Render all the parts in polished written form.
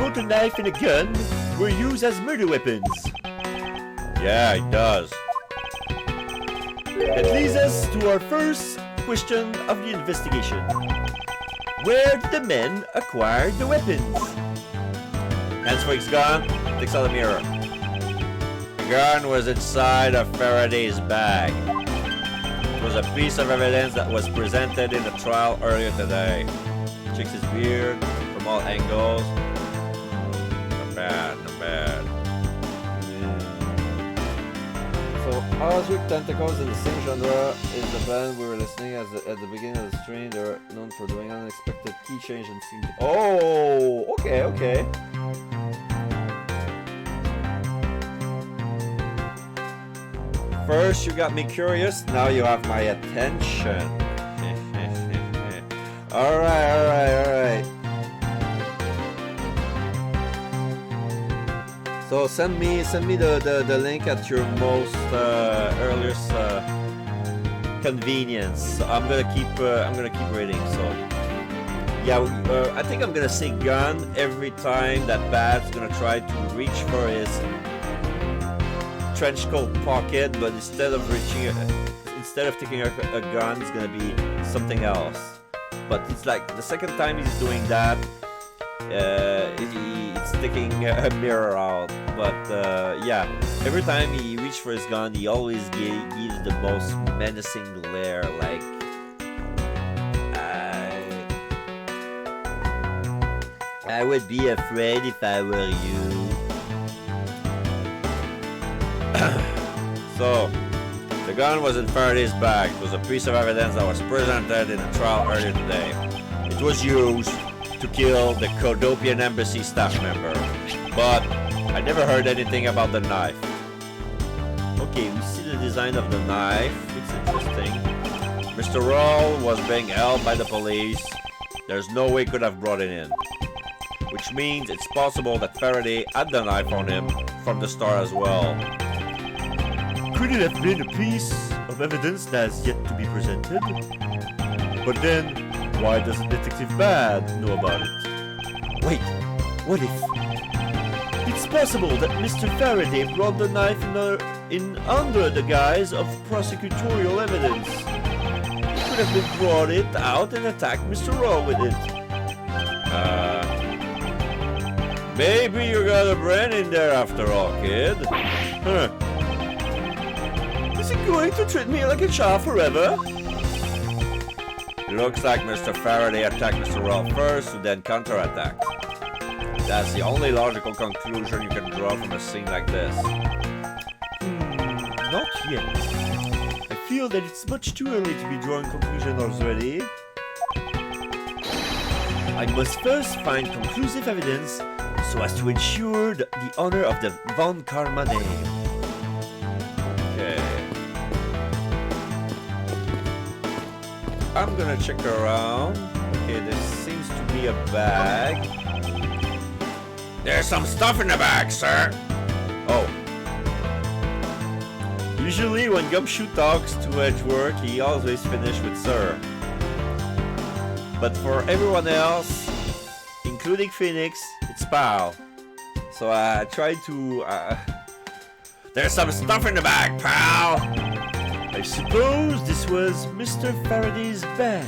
both a knife and a gun were used as murder weapons. Yeah, it does. That leads us to our first question of the investigation. Where did the men acquire the weapons? Hands for his gun, takes out the mirror. The gun was inside of Faraday's bag. It was a piece of evidence that was presented in the trial earlier today. Checks his beard from all angles. Not bad, not bad. So, Osric Tentacles in the same genre is the band we were listening at the beginning of the stream. They're known for doing unexpected key change and scene. Oh, okay, okay. First, you got me curious. Now you have my attention. Alright, alright, alright. So send me the link at your most Earliest convenience. So I'm gonna keep reading. So yeah, I think I'm gonna say gun every time that Bat's gonna try to reach for his trench coat pocket, but instead of taking a gun, it's gonna be something else. But it's like the second time he's doing that, it's taking a mirror out. But yeah, every time he reaches for his gun, he always gives the most menacing glare, like I would be afraid if I were you. So, the gun was in Faraday's bag. It was a piece of evidence that was presented in a trial earlier today. It was used to kill the Codopian embassy staff member, but I never heard anything about the knife. Okay, we see the design of the knife. It's interesting. Mr. Roll was being held by the police. There's no way he could have brought it in. Which means it's possible that Faraday had the knife on him from the start as well. Could it have been a piece of evidence that has yet to be presented? But then, why doesn't Detective Bad know about it? Wait, what if? It's possible that Mr. Faraday brought the knife in under the guise of prosecutorial evidence. He could have been brought it out and attacked Mr. Raw with it. Maybe you got a brain in there after all, kid. Huh. Is he going to treat me like a child forever? Looks like Mr. Faraday attacked Mr. Raw first, who then counterattacked. That's the only logical conclusion you can draw from a scene like this. Not yet. I feel that it's much too early to be drawing conclusions already. I must first find conclusive evidence so as to ensure the honor of the Von Karma name. Okay. I'm gonna check around. Okay, there seems to be a bag. There's some stuff in the bag, sir. Oh. Usually when Gumshoe talks to Edgeworth, he always finishes with sir. But for everyone else, including Phoenix, it's pal. So I tried to... There's some stuff in the bag, pal. I suppose this was Mr. Faraday's bag.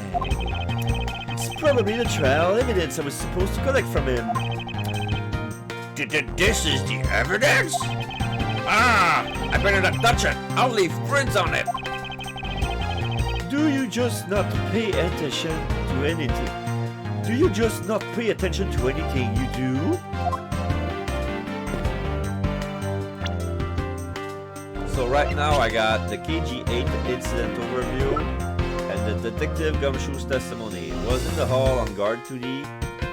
It's probably the trial evidence I was supposed to collect from him. This is the evidence? Ah, I better not touch it. I'll leave prints on it. Do you just not pay attention to anything? Do you just not pay attention to anything you do? So right now I got the KG8 incident overview and the Detective Gumshoe's testimony. It was in the hall on guard duty.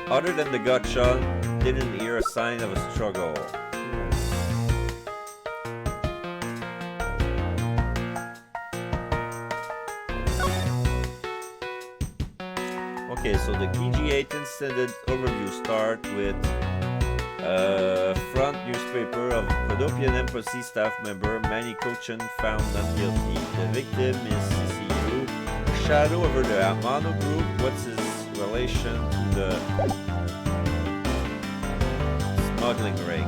Other than the gunshot, didn't hear a sign of a struggle. Okay, so the KG8 incident overview start with front newspaper of Rhodopian Embassy staff member Manny Cochin found not guilty. The victim is CCU. Shadow over the Amano group. What's his relation to the smuggling ring.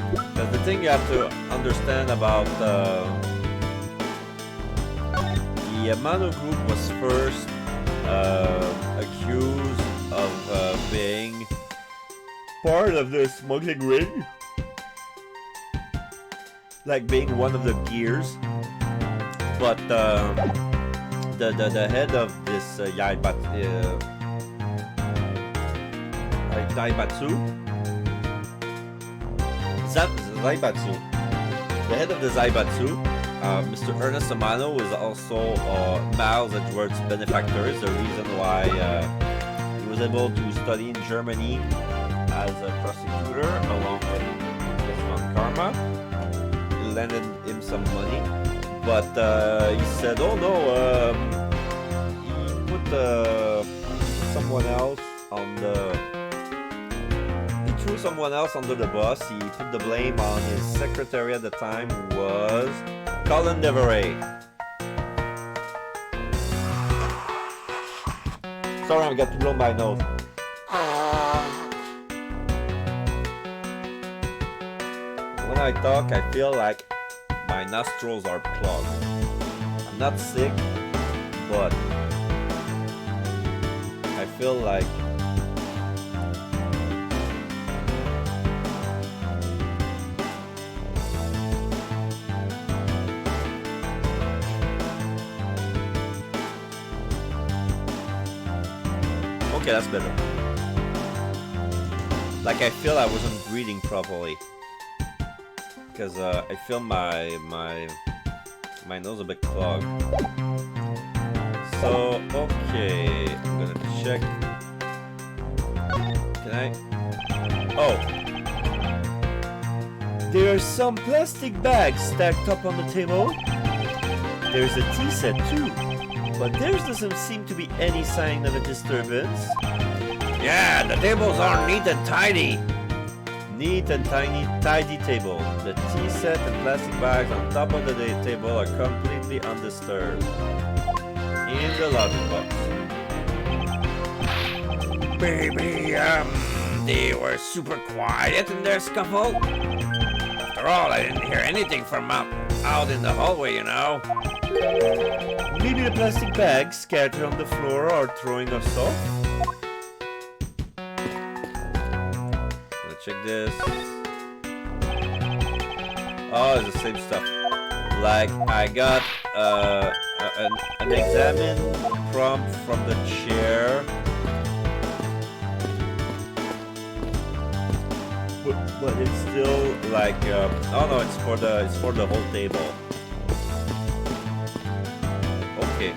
Because the thing you have to understand about the Amano group was first accused of being Part of the smuggling ring? like being one of the gears, but the head of this Zaibatsu, the head of the Zaibatsu, Mr. Ernest Amano, is also Miles Edgeworth's benefactor. Is the reason why he was able to study in Germany as a prosecutor along with his son Karma. He lended him some money, but he said, "Oh no, he put someone else on the." He threw someone else under the bus. He put the blame on his secretary at the time, who was Colin Deveray. Sorry, I got to blow my nose. When I talk, I feel like my nostrils are clogged. I'm not sick, but I feel like okay, that's better. Like I feel I wasn't breathing properly. Because I feel my nose a bit clogged. So okay, I'm gonna check. Can I? Oh, There are some plastic bags stacked up on the table. There's a tea set too, but there doesn't seem to be any sign of a disturbance. yeah, the tables are neat and tidy. Neat and tidy table. The tea set and plastic bags on top of the table are completely undisturbed. In the logic box. Baby, they were super quiet in their scuffle. After all, I didn't hear anything from out in the hallway, you know. Maybe the plastic bags scattered on the floor are throwing us off. Let's check this. Oh, it's the same stuff. Like, I got an examine prompt from the chair. But it's still Like, oh no, it's for the whole table. Okay.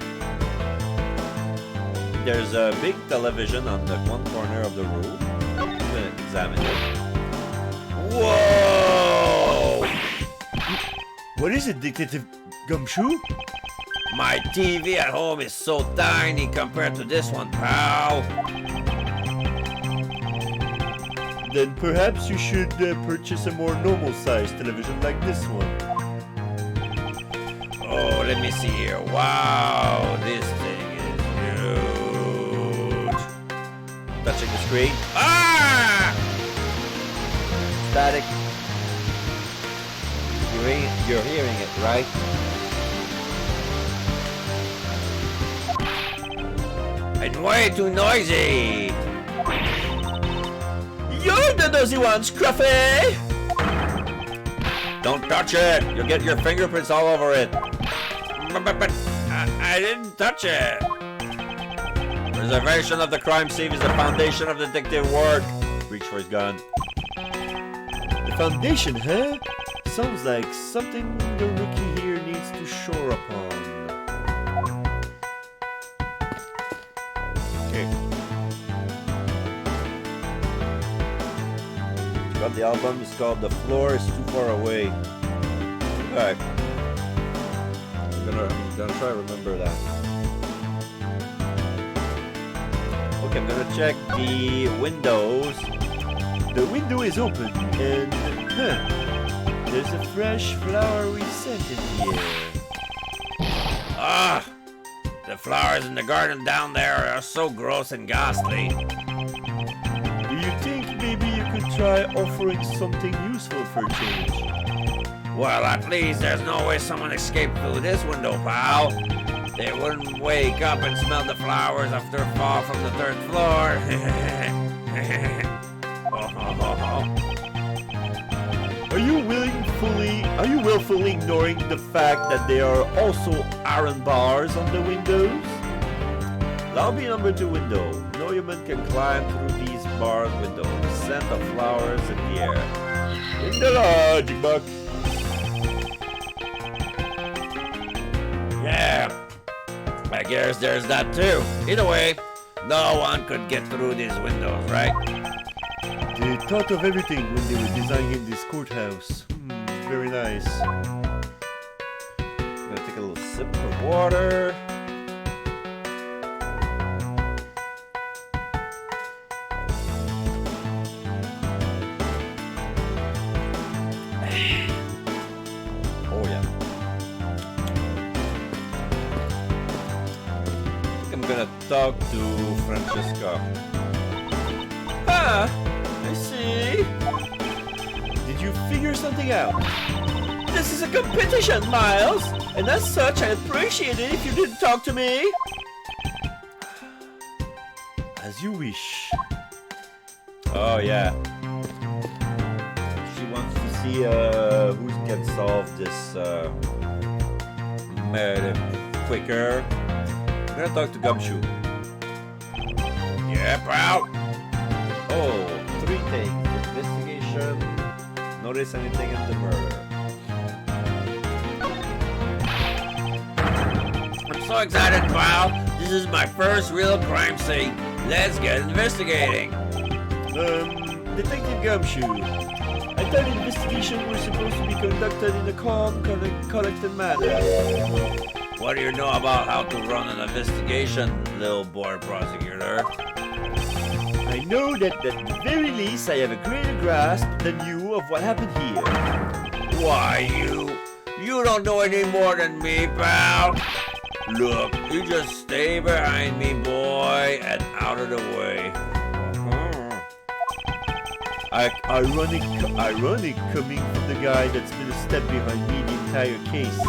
There's a big television on the one corner of the room. I'm gonna examine it. Whoa! What is it, Detective Gumshoe? My TV at home is so tiny compared to this one, pal. Then perhaps you should purchase a more normal-sized television like this one. Oh, let me see here. Wow, this thing is huge. Touching the screen. Ah! Static. You're hearing it, right? And way too noisy. You're the nosy one, Scruffy! Don't touch it. You'll get your fingerprints all over it. But I didn't touch it. Preservation of the crime scene is the foundation of detective work. Reach for his gun. The foundation, huh? Sounds like something the rookie here needs to shore upon. Okay. Got the album. It's called "The Floor Is Too Far Away." Alright. I'm gonna try to remember that. Okay, I'm gonna check the windows. The window is open and, there's a fresh flowery scent in the air. Ah! The flowers in the garden down there are so gross and ghastly. Do try offering something useful for a change. Well, at least there's no way someone escaped through this window, pal. They wouldn't wake up and smell the flowers after a fall from the 3rd floor. Are you willfully ignoring the fact that there are also iron bars on the windows? Lobby number 2 window. No human can climb through these barred windows. Scent of flowers in the air. In the logic box. Yeah, I guess there's that too. Either way, no one could get through these windows, right? They thought of everything when they were designing this courthouse. Very nice. I'm gonna take a little sip of water. Oh yeah. I'm gonna talk to Francesca. Ah, I see. Did you figure something out? This is a competition, Miles, and as such, I'd appreciate it if you didn't talk to me. As you wish. Oh yeah. She wants to see who can solve this murder quicker. I'm gonna talk to Gumshoe. Yeah, pal. Oh, 3 things. Investigation. Notice anything in the murder. I'm so excited, pal. This is my first real crime scene. Let's get investigating. Detective Gumshoe. I thought investigation was supposed to be conducted in a calm, collected manner. What do you know about how to run an investigation, little boy prosecutor? I know that at the very least I have a greater grasp than you of what happened here. Why, you don't know any more than me, pal. Look, you just stay behind me, boy, and out of the way. Ironic coming from the guy that's been a step behind me the entire case.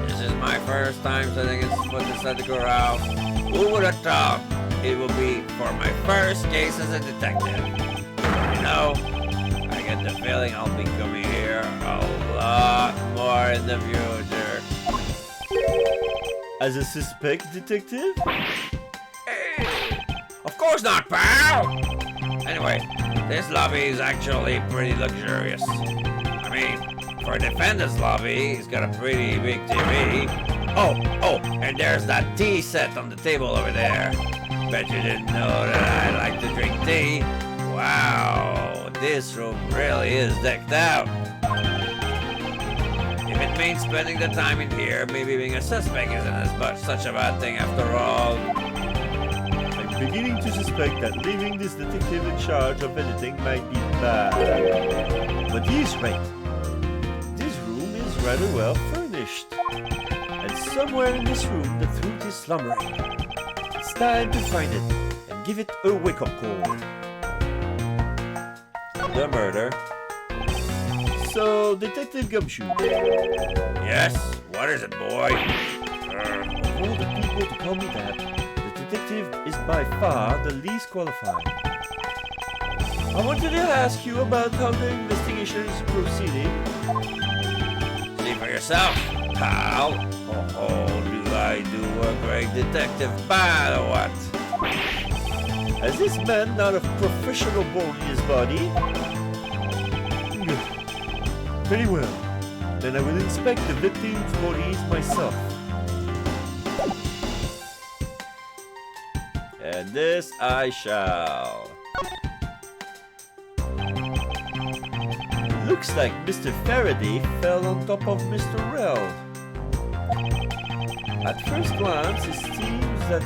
This is my first time setting its foot inside the courthouse. Who would have thought it would be for my first case as a detective? You know, I get the feeling I'll be coming here a lot more in the future. As a suspect, detective? Of course not, pal! Anyway, this lobby is actually pretty luxurious. I mean, for a defendant's lobby, it's got a pretty big TV. Oh, and there's that tea set on the table over there. Bet you didn't know that I like to drink tea. Wow, this room really is decked out. If it means spending the time in here, maybe being a suspect isn't as much such a bad thing after all. I'm beginning to suspect that leaving this detective in charge of anything might be bad. But he's right. This room is rather well furnished. And somewhere in this room, the truth is slumbering. It's time to find it and give it a wake-up call. The murder. So, Detective Gumshoe, Yes? What is it, boy? of all the people to call me that, the detective is by far the least qualified. I wanted to ask you about how the investigation is proceeding. See for yourself, pal. Oh, do I do a great detective bad or what? Has this man not a professional bone in his body? Very well. Then I will inspect the victim's bodies myself. And this I shall. Looks like Mr. Faraday fell on top of Mr. Rell. At first glance, it seems that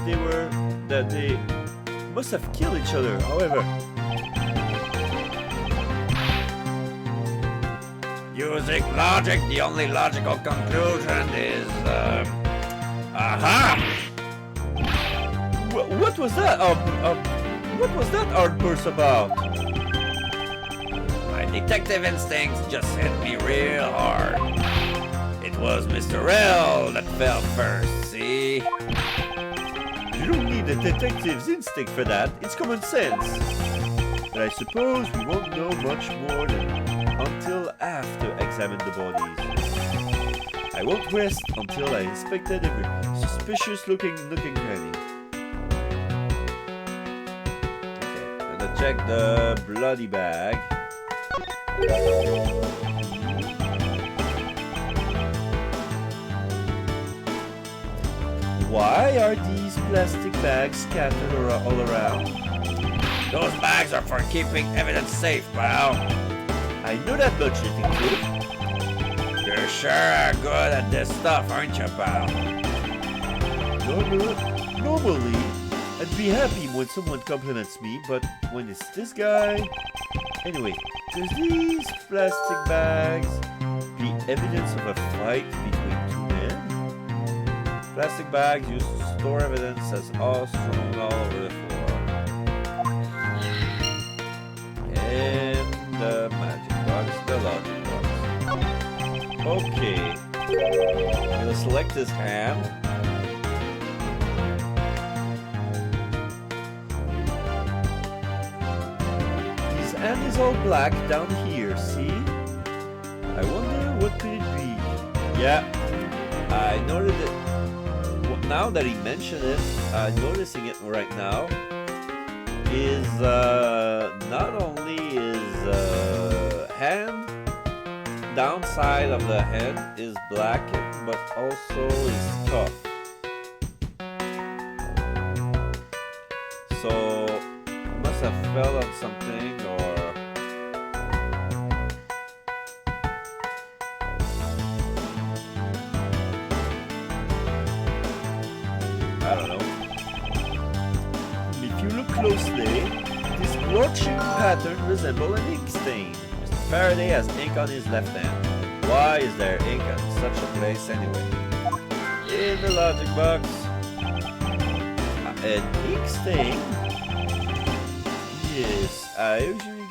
they must have killed each other. However, Using logic, the only logical conclusion is, aha! What was that? What was that outburst about? My detective instincts just hit me real hard. It was Mr. L that fell first, see? You don't need a detective's instinct for that. It's common sense. But I suppose we won't know much more until after examine the bodies. I won't rest until I inspected every suspicious looking penny. Okay, gonna check the bloody bag. Why are these plastic bags scattered all around? Those bags are for keeping evidence safe, pal. I know that much, detective. You're sure good at this stuff, aren't you, pal? Normally, I'd be happy when someone compliments me, but when it's this guy... Anyway, does these plastic bags be evidence of a fight between two men? Plastic bags used to store evidence as all strewn all over the floor. And the magic box, the logic box. Okay. I'm gonna select his hand. His hand is all black down here, see? I wonder what could it be? Yeah, I noted it. Now that he mentioned it, noticing it right now, is not only his hand, downside of the head is blackened, but also his cuff. So, he must have fell on something or... I don't know. If you look closely, this blotching pattern resembles an ink stain. Mr. Faraday has ink on his left hand. Why is there ink on such a place anyway? In the logic box. An ink stain? Yes, I usually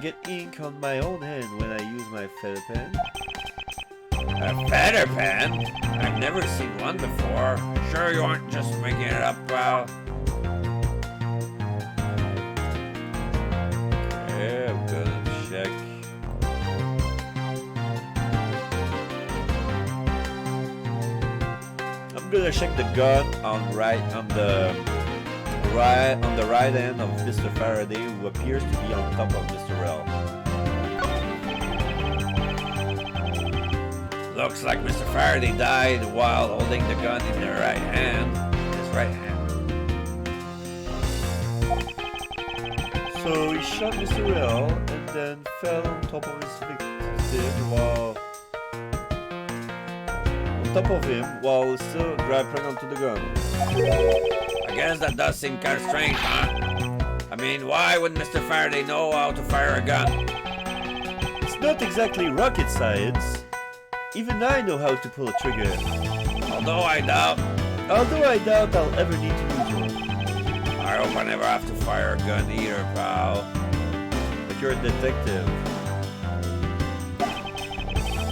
get ink on my own hand when I use my feather pen. A feather pen? I've never seen one before. Sure you aren't just making it up, pal? Okay, I'm gonna check. I'm gonna check the gun on the right hand of Mr. Faraday, who appears to be on top of Mr. Rell. Looks like Mr. Faraday died while holding the gun in the right hand. His right hand. So he shot Mr. Rell and then fell on top of his victim while still grappling onto the gun. I guess that does seem kind of strange, huh? I mean, why would Mr. Faraday know how to fire a gun? It's not exactly rocket science. Even I know how to pull a trigger. Although I doubt I'll ever need to use one. I hope I never have to fire a gun either, pal. But you're a detective.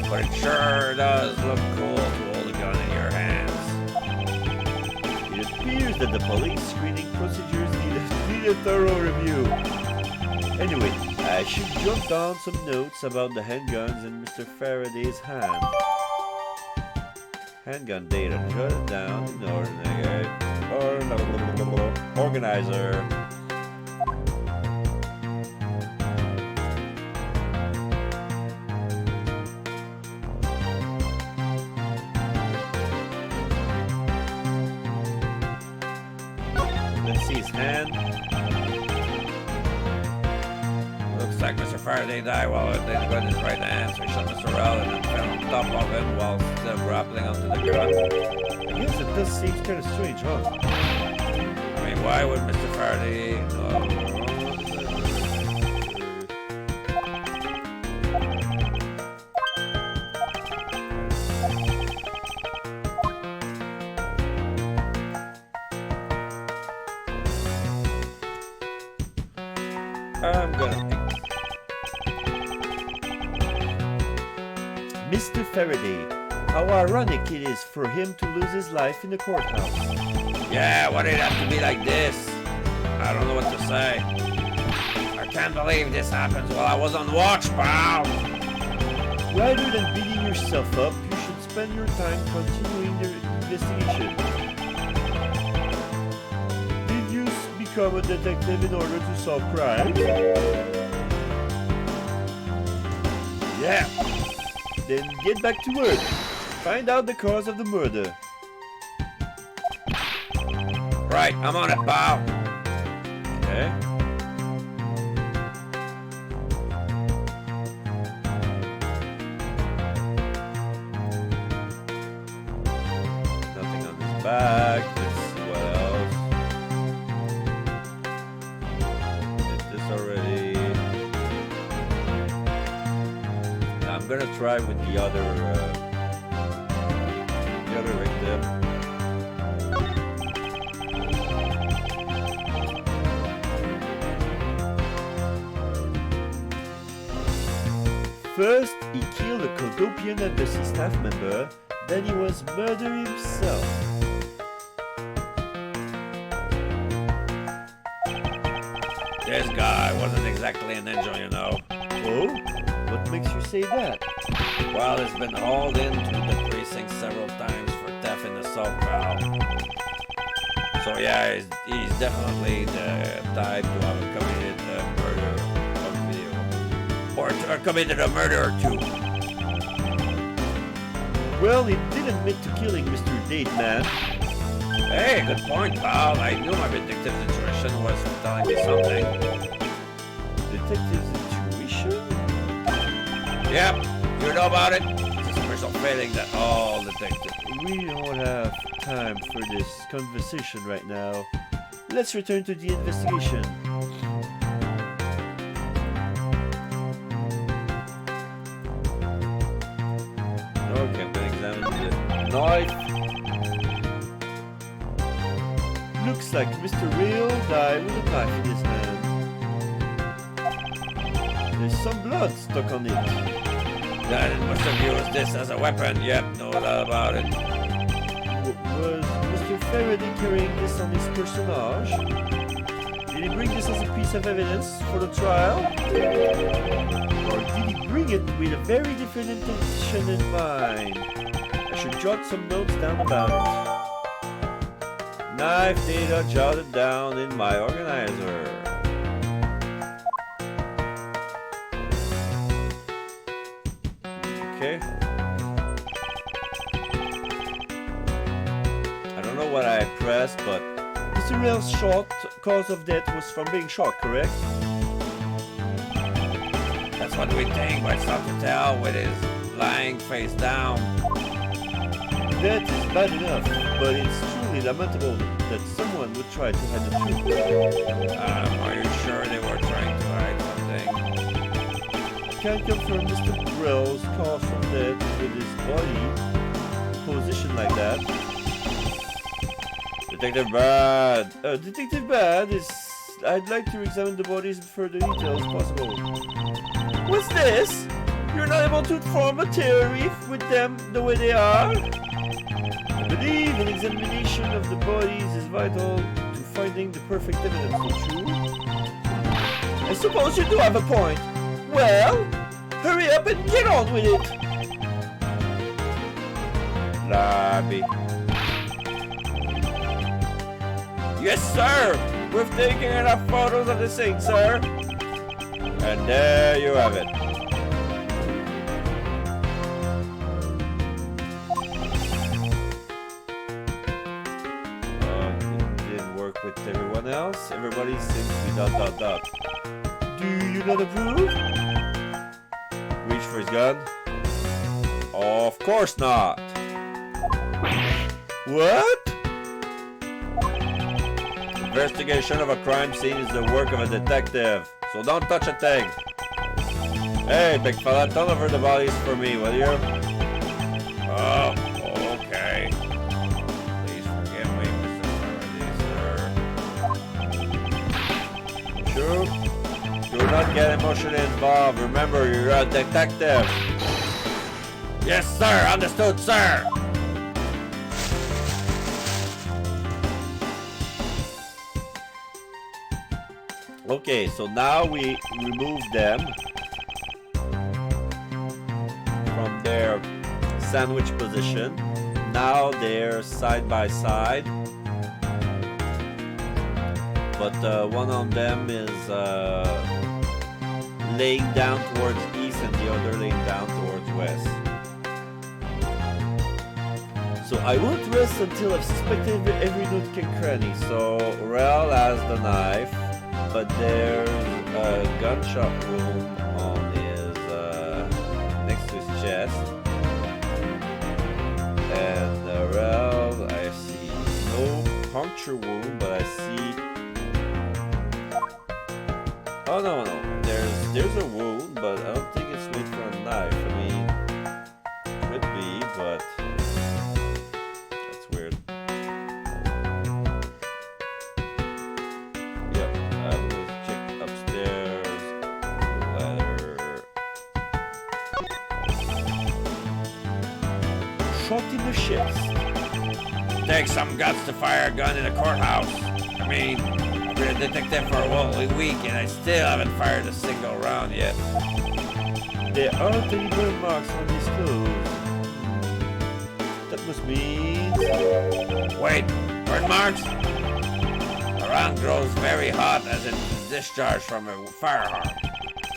But it sure does look cool to hold a gun in your hands. It appears that the police screening procedures need a thorough review. Anyway, I should jot down some notes about the handguns in Mr. Faraday's hand. Handgun data jotted down in organizer. Let's see his hand. Looks like Mr. Faraday died while holding the gun in his right hand, so he shot Mr. Rell and then fell on top of him while still grappling onto the gun. I guess it does seem kind of strange, huh? I mean, why would Mr. Faraday... I'm gonna... Mr. Faraday, how ironic it is for him to lose his life in the courthouse. Yeah, why did it have to be like this? I don't know what to say. I can't believe this happens while I was on watch, pal! Rather than beating yourself up, you should spend your time continuing the investigation. Did you become a detective in order to solve crimes? Yeah. Then get back to work. Find out the cause of the murder. Right, I'm on it, pal. Okay. Nothing on this bag. Let's see what else. Did this already. Now I'm gonna try with the other victim. First, he killed a Codopian embassy staff member, then he was murdered himself. This guy wasn't exactly an angel, you know. Oh? What makes you say that? Well, he's been hauled into the precinct several times for theft and assault, pal. So yeah, he's definitely the type to have committed a murder on video. Or committed a murder or two. Well, he did admit to killing Mr. Dateman. Hey, good point, pal. I knew my detective intuition was telling me something. Detective's intuition? Yep, you know about it. It's a special feeling that all detectives... We don't have time for this conversation right now. Let's return to the investigation. Okay, I'm gonna examine the knife. Looks like Mr. Real died with a knife in his hand. There's some blood stuck on it. Then must have used this as a weapon. Yep, no doubt about it. Was Mr. Faraday carrying this on his personage? Did he bring this as a piece of evidence for the trial? Or did he bring it with a very different intention in mind? I should jot some notes down about it. Knife data jotted down in my organizer. Okay. I don't know what I pressed, but Mr. Real's shot cause of death was from being shot, correct? that's what we think, but it's not to tell with his lying face down. That is bad enough, but it's truly lamentable that someone would try to hide the truth. Are you sure they were trying to hide something? Can't confirm Mr. Real's cause of death with his body positioned like that. Detective Bad. Detective Bad is... I'd like to examine the bodies in further detail as possible. What's this? You're not able to form a theory with them the way they are? I believe an examination of the bodies is vital to finding the perfect evidence for truth. I suppose you do have a point. Well, hurry up and get on with it. Lobby. Yes, sir! We've taken enough photos of the scene, sir. And there you have it. It didn't work with everyone else. Everybody seems to be ... Do you not approve? Reach for his gun? Of course not. What? Investigation of a crime scene is the work of a detective, so don't touch a thing. Hey, big fella, turn over the bodies for me, will you? Oh, okay. Please forgive me, Mr. Faraday, sir. Sure. Don't get emotionally involved. Remember, you're a detective. Yes, sir. Understood, sir. Okay, so now we remove them from their sandwich position. Now they're side by side, but one of them is laying down towards east and the other laying down towards west. So I won't rest until I've suspected every nook and cranny. So Rel has the knife, but there's a gunshot wound on his next to his chest. And Rel, I see no puncture wound, but I see. Oh no, there's a wound, but I don't think it's made for a knife. I mean, could be, but that's weird. Yep, I'm gonna check upstairs. Ladder. Shot in the chest. Takes some guts to fire a gun in a courthouse. I mean, I've been a detective for a whole week and I still haven't fired a single round yet. There aren't any burn marks on these clothes. That must mean... Wait, burn marks? A round grows very hot as it is discharged from a firearm.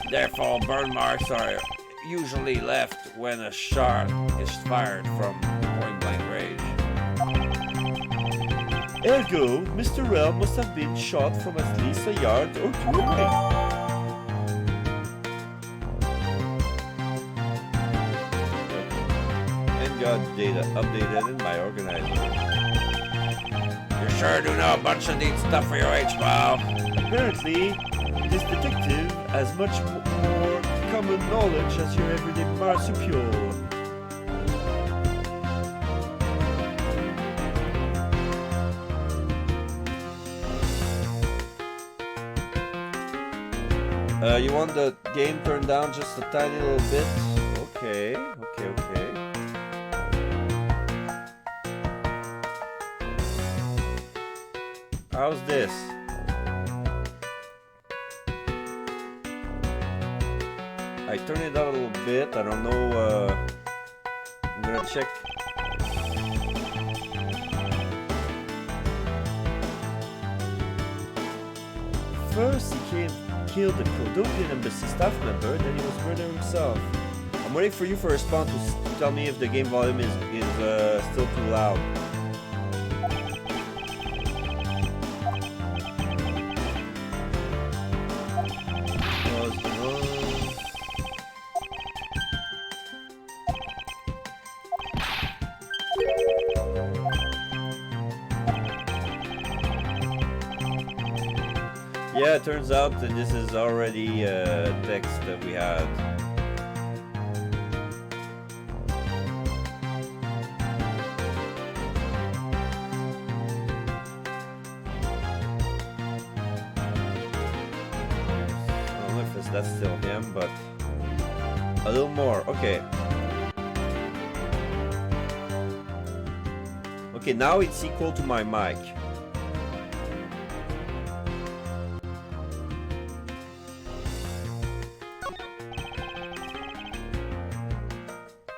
Therefore, burn marks are usually left when a shot is fired from point-blank range. Ergo, Mr. Rel must have been shot from at least a yard or two away. And got data updated in my organizer. You sure do know a bunch of neat stuff for your age, pal. Apparently, this detective has much more common knowledge as your everyday marsupial. You want the game turned down just a tiny little bit? Okay. How's this? I turn it down a little bit. I don't know. I'm gonna check. First, he killed the Cordopian embassy staff member, then he was murdering himself. I'm waiting for you for a response to tell me if the game volume is still too loud. Yeah, it turns out that this is already text that we had. I don't know if that's still him, but a little more. Okay. Okay, now it's equal to my mic.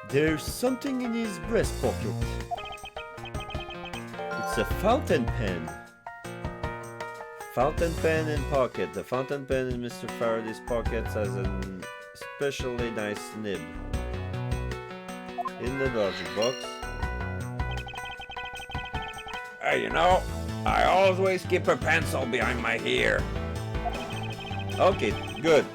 There's something in his breast pocket. It's a fountain pen. Fountain pen in pocket. The fountain pen in Mr. Faraday's pockets has an especially nice nib. In the logic box. Hey, you know, I always keep a pencil behind my ear. Okay, good.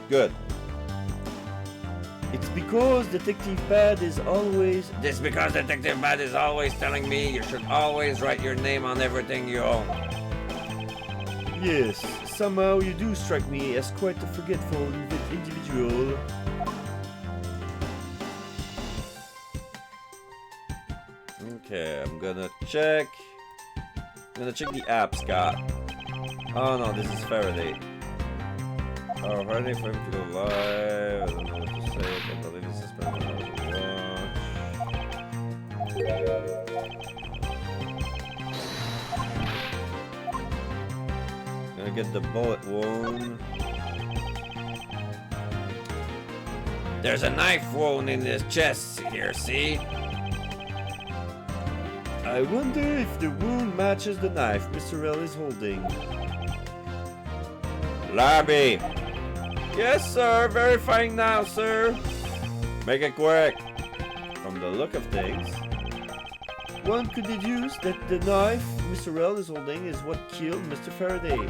It's because Detective Bad is always... This because Detective Bad is always telling me you should always write your name on everything you own. Yes, somehow you do strike me as quite a forgetful individual. Okay, I'm gonna check the app, Scott. Oh no, this is Faraday. Oh, ready for him to go live. I don't know what to say. I can't believe this is suspended to watch. Gonna get the bullet wound. There's a knife wound in his chest here, see? I wonder if the wound matches the knife Mr. L is holding. Larby! Yes, sir. Verifying now, sir. Make it quick. From the look of things, one could deduce that the knife Mr. L is holding is what killed Mr. Faraday.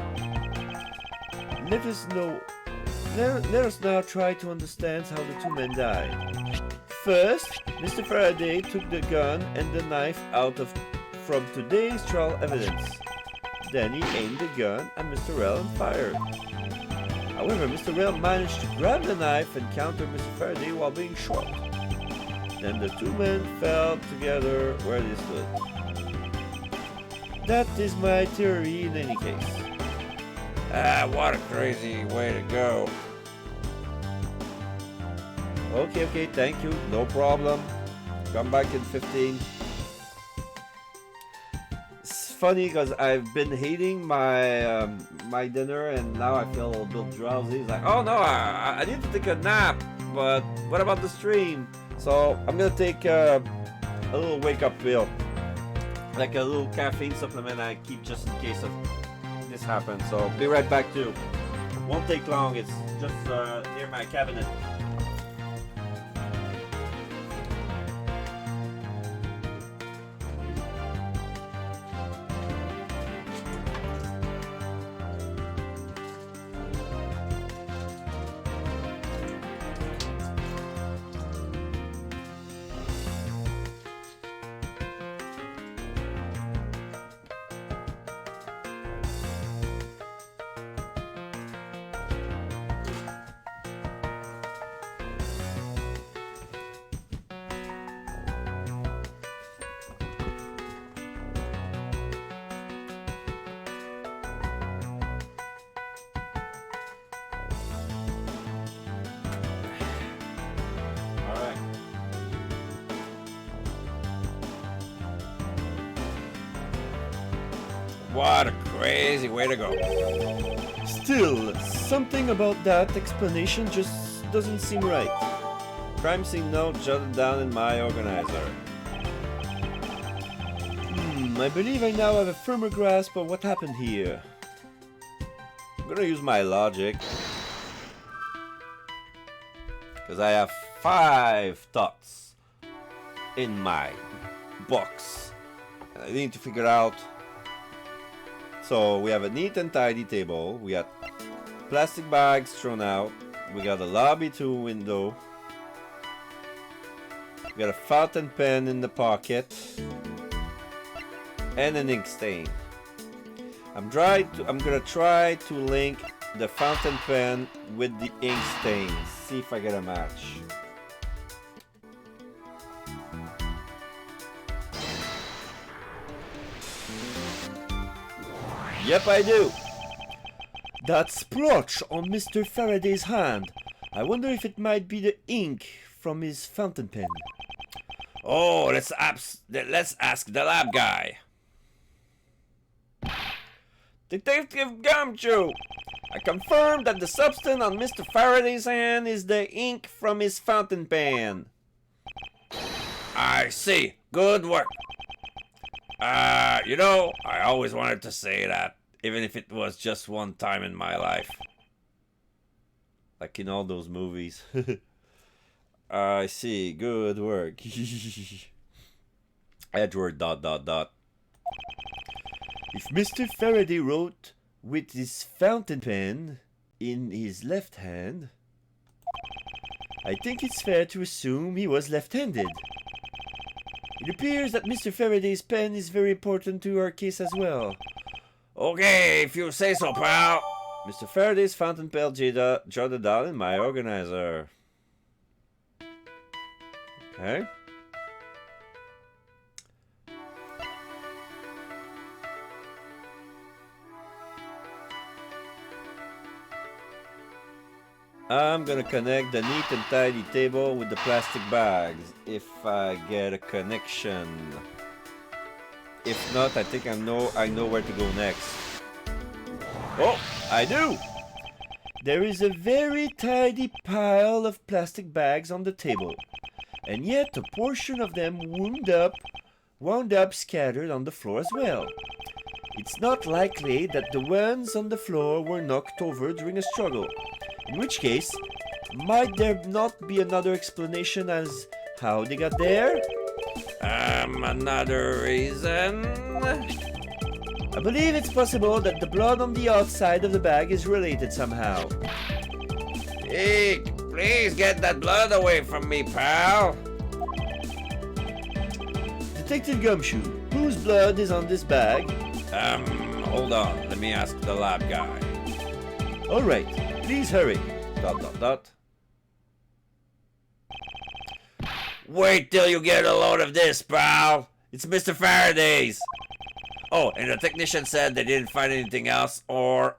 Let us now try to understand how the two men died. First, Mr. Faraday took the gun and the knife from today's trial evidence. Then he aimed the gun at Mr. L and fired. However, Mr. L managed to grab the knife and counter Mr. Faraday while being shot. Then the two men fell together where they stood. That is my theory in any case. Ah, what a crazy way to go. Okay, thank you, no problem. Come back in 15. It's funny because I've been hating my my dinner and now I feel a little bit drowsy. It's like, Oh no, I need to take a nap, but what about the stream? so I'm gonna take a little wake up pill, like a little caffeine supplement I keep just in case of this happens. So be right back too. Won't take long. It's just near my cabinet. What a crazy way to go. Still, something about that explanation just doesn't seem right. Crime scene note jotted down in my organizer. I believe I now have a firmer grasp of what happened here. I'm gonna use my logic. Because I have 5 thoughts in my box. And I need to figure out. So we have a neat and tidy table. We got plastic bags thrown out. We got a lobby to window. We got a fountain pen in the pocket. And an ink stain. I'm gonna try to link the fountain pen with the ink stain. See if I get a match. Yep, I do. That splotch on Mr. Faraday's hand. I wonder if it might be the ink from his fountain pen. Oh, let's ask the lab guy. Detective Gumshoe, I confirm that the substance on Mr. Faraday's hand is the ink from his fountain pen. I see. Good work. You know, I always wanted to say that, even if it was just one time in my life. Like in all those movies. I see. Good work. Edward ... If Mr. Faraday wrote with his fountain pen in his left hand, I think it's fair to assume he was left-handed. It appears that Mr. Faraday's pen is very important to our case as well. Okay, if you say so, pal. Mr. Faraday's fountain pen jotted down in my organizer. Okay. I'm gonna connect the neat and tidy table with the plastic bags if I get a connection. If not, I think I know where to go next. Oh, I do! There is a very tidy pile of plastic bags on the table, and yet a portion of them wound up scattered on the floor as well. It's not likely that the ones on the floor were knocked over during a struggle, in which case, might there not be another explanation as how they got there? Another reason? I believe it's possible that the blood on the outside of the bag is related somehow. Eek, please get that blood away from me, pal. Detective Gumshoe, whose blood is on this bag? Hold on. Let me ask the lab guy. Alright, please hurry. ... Wait till you get a load of this, pal. It's Mr. Faraday's. Oh, and the technician said they didn't find anything else or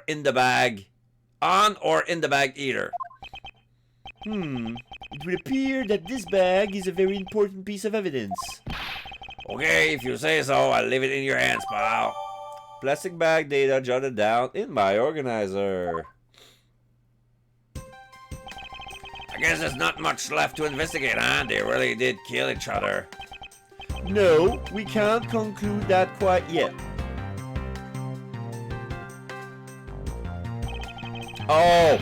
in the bag. On or in the bag either. It would appear that this bag is a very important piece of evidence. Okay, if you say so, I'll leave it in your hands, pal. Plastic bag data jotted down in my organizer. I guess there's not much left to investigate, huh? They really did kill each other. No, we can't conclude that quite yet. Oh!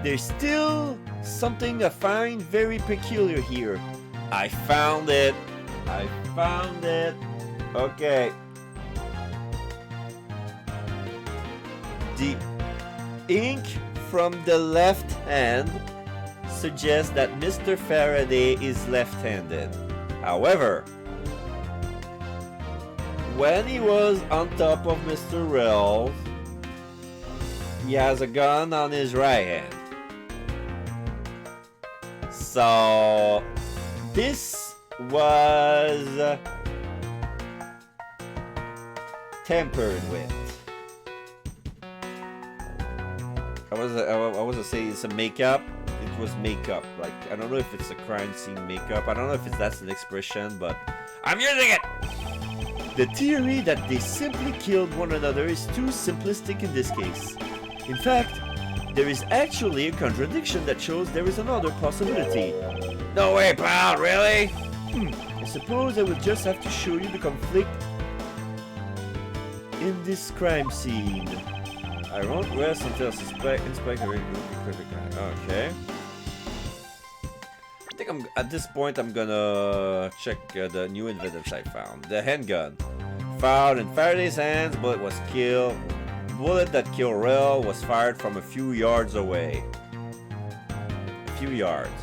There's still something I find very peculiar here. I found it! I found it! Okay. The ink from the left hand suggests that Mr. Faraday is left-handed. However, when he was on top of Mr. Rells, he has a gun on his right hand. So, this was tampered with. I was to say it's a makeup. It was makeup. Like, I don't know if it's a crime scene makeup. I don't know if that's an expression, but I'm using it! The theory that they simply killed one another is too simplistic in this case. In fact, there is actually a contradiction that shows there is another possibility. No way, pal, really? I suppose I would just have to show you the conflict in this crime scene. I won't rest until inspect the Okay. I think at this point I'm gonna check the new evidence I found. The handgun found in Faraday's hands, bullet that killed Rel was fired from a few yards away. A few yards.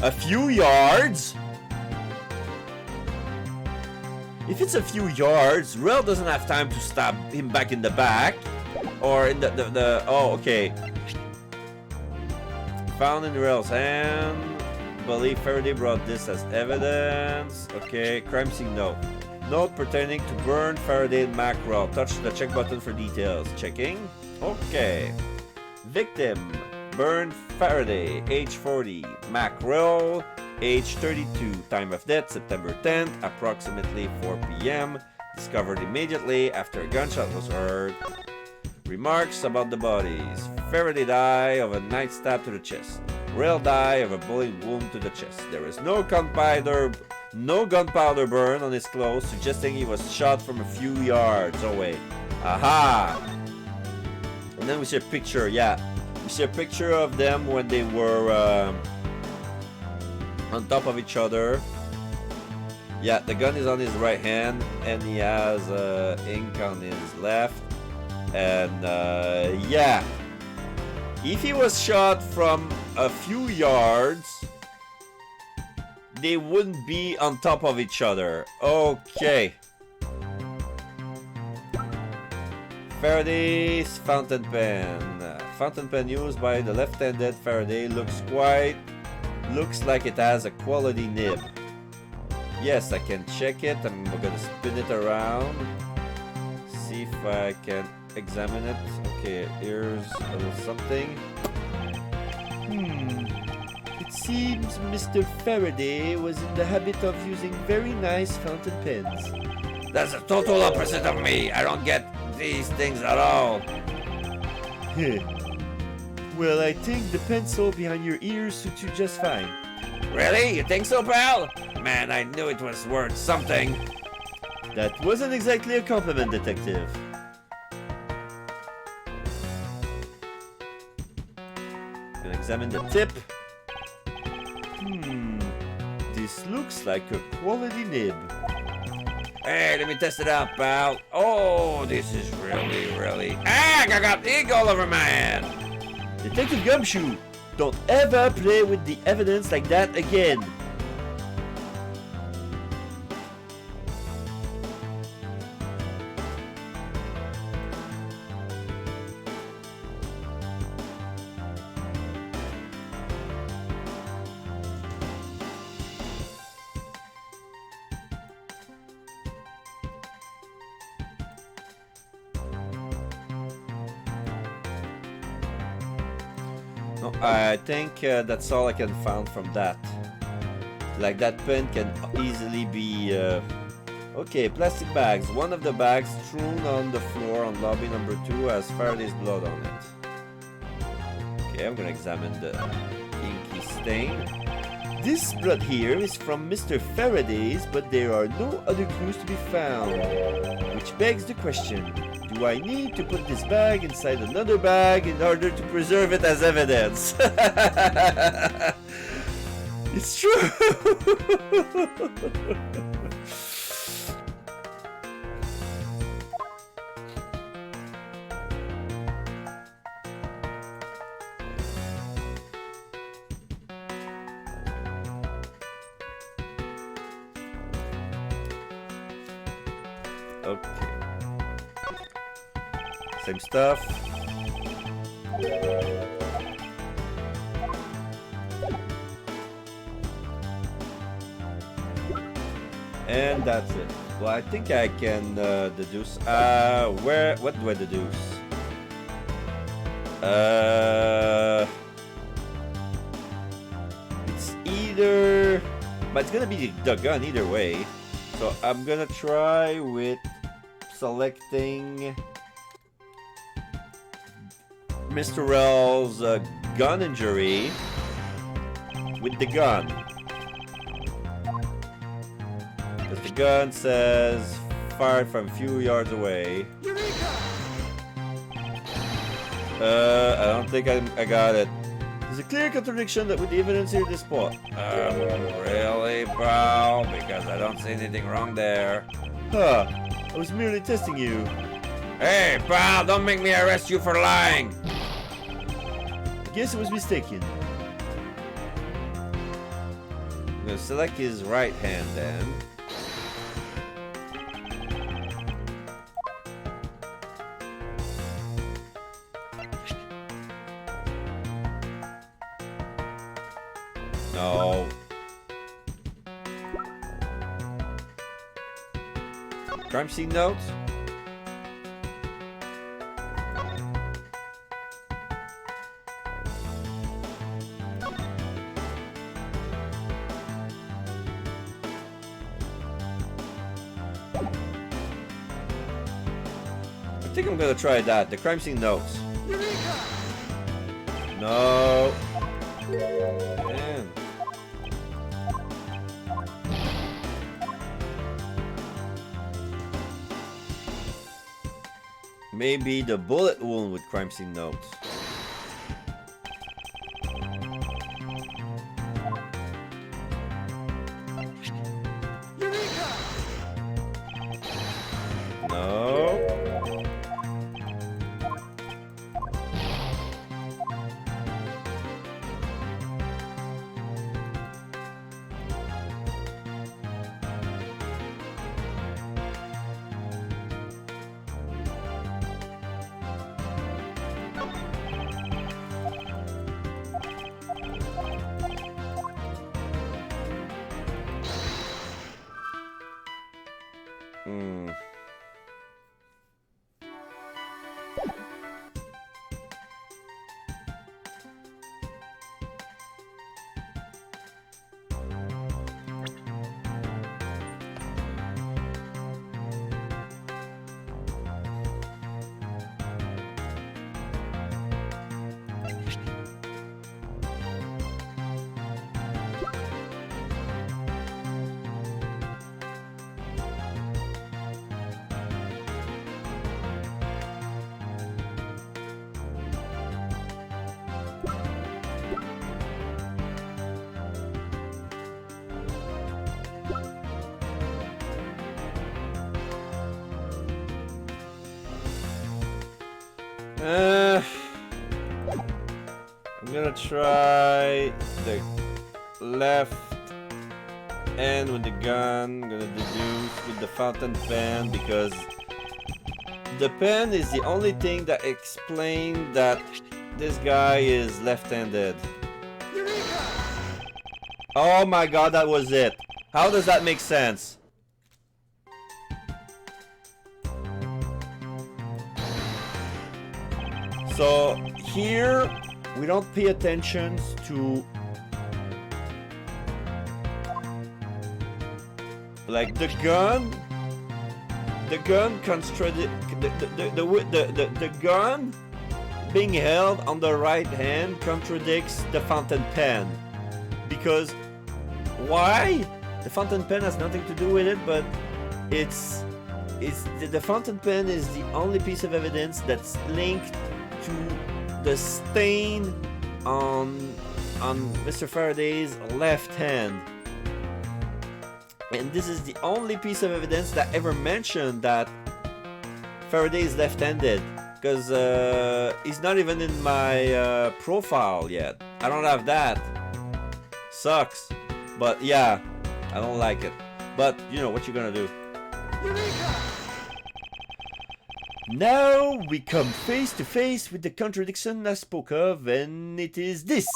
A few yards? If it's a few yards, Rel doesn't have time to stab him back in the back. Or in the oh, okay. Found in Rel's hand. Believe Faraday brought this as evidence. Okay, crime scene note. Note pertaining to burn Faraday and Mackerel. Touch the check button for details. Checking. Okay. Victim. Burned Faraday, age 40. Mackerel, age 32. Time of death, September 10th, approximately 4 p.m. Discovered immediately after a gunshot was heard. Remarks about the bodies. Faraday died of a knife stab to the chest. Rel died of a bullet wound to the chest. There is no gunpowder burn on his clothes, suggesting he was shot from a few yards away. Aha! And then we see a picture, yeah. We see a picture of them when they were on top of each other. Yeah, the gun is on his right hand, and he has ink on his left. And yeah, if he was shot from a few yards, they wouldn't be on top of each other. Okay. Faraday's fountain pen. Fountain pen used by the left-handed Faraday looks like it has a quality nib. Yes, I can check it. I'm gonna spin it around. See if I can. examine it. Okay, here's a little something. It seems Mr. Faraday was in the habit of using very nice fountain pens. That's the total opposite of me. I don't get these things at all. Well, I think the pencil behind your ears suits you just fine. Really? You think so, pal? Man, I knew it was worth something. That wasn't exactly a compliment, Detective. Gonna examine the tip. This looks like a quality nib. Hey, let me test it out, pal. Oh, this is really... Ah, I got ink all over my hand. Detective Gumshoe, don't ever play with the evidence like that again. No, I think that's all I can find from that. Like that pen can easily be... Okay, plastic bags. One of the bags strewn on the floor on lobby number 2 has Faraday's blood on it. Okay, I'm gonna examine the inky stain. This blood here is from Mr. Faraday's, but there are no other clues to be found. Which begs the question, do I need to put this bag inside another bag in order to preserve it as evidence? It's true! Okay. Same stuff. And that's it. Well, I think I can deduce. What do I deduce? It's either, but it's gonna be the gun either way. So I'm gonna try with selecting Mr. Rell's gun injury with the gun. Because the gun says fired from a few yards away. I don't think I got it. There's a clear contradiction that with the evidence here at this spot. Really, pal? Because I don't see anything wrong there. Huh. I was merely testing you. Hey, pal, don't make me arrest you for lying. I guess I was mistaken. I'm gonna select his right hand then. No. Crime scene notes? I think I'm gonna try that. The crime scene notes. No. Man. Maybe the bullet wound with crime scene notes. No. I'm gonna try the left end with the gun. I'm gonna deduce with the fountain pen because the pen is the only thing that explains that this guy is left-handed. Oh my god, that was it. How does that make sense? So here we don't pay attention to like the gun the gun being held on the right hand contradicts the fountain pen. Because why? The fountain pen has nothing to do with it, but it's the fountain pen is the only piece of evidence that's linked to the stain on Mr. Faraday's left hand. And this is the only piece of evidence that ever mentioned that Faraday is left-handed, because he's not even in my profile yet. I don't have that. Sucks. But yeah, I don't like it. But you know what you're gonna do. Now we come face to face with the contradiction I spoke of, and it is this.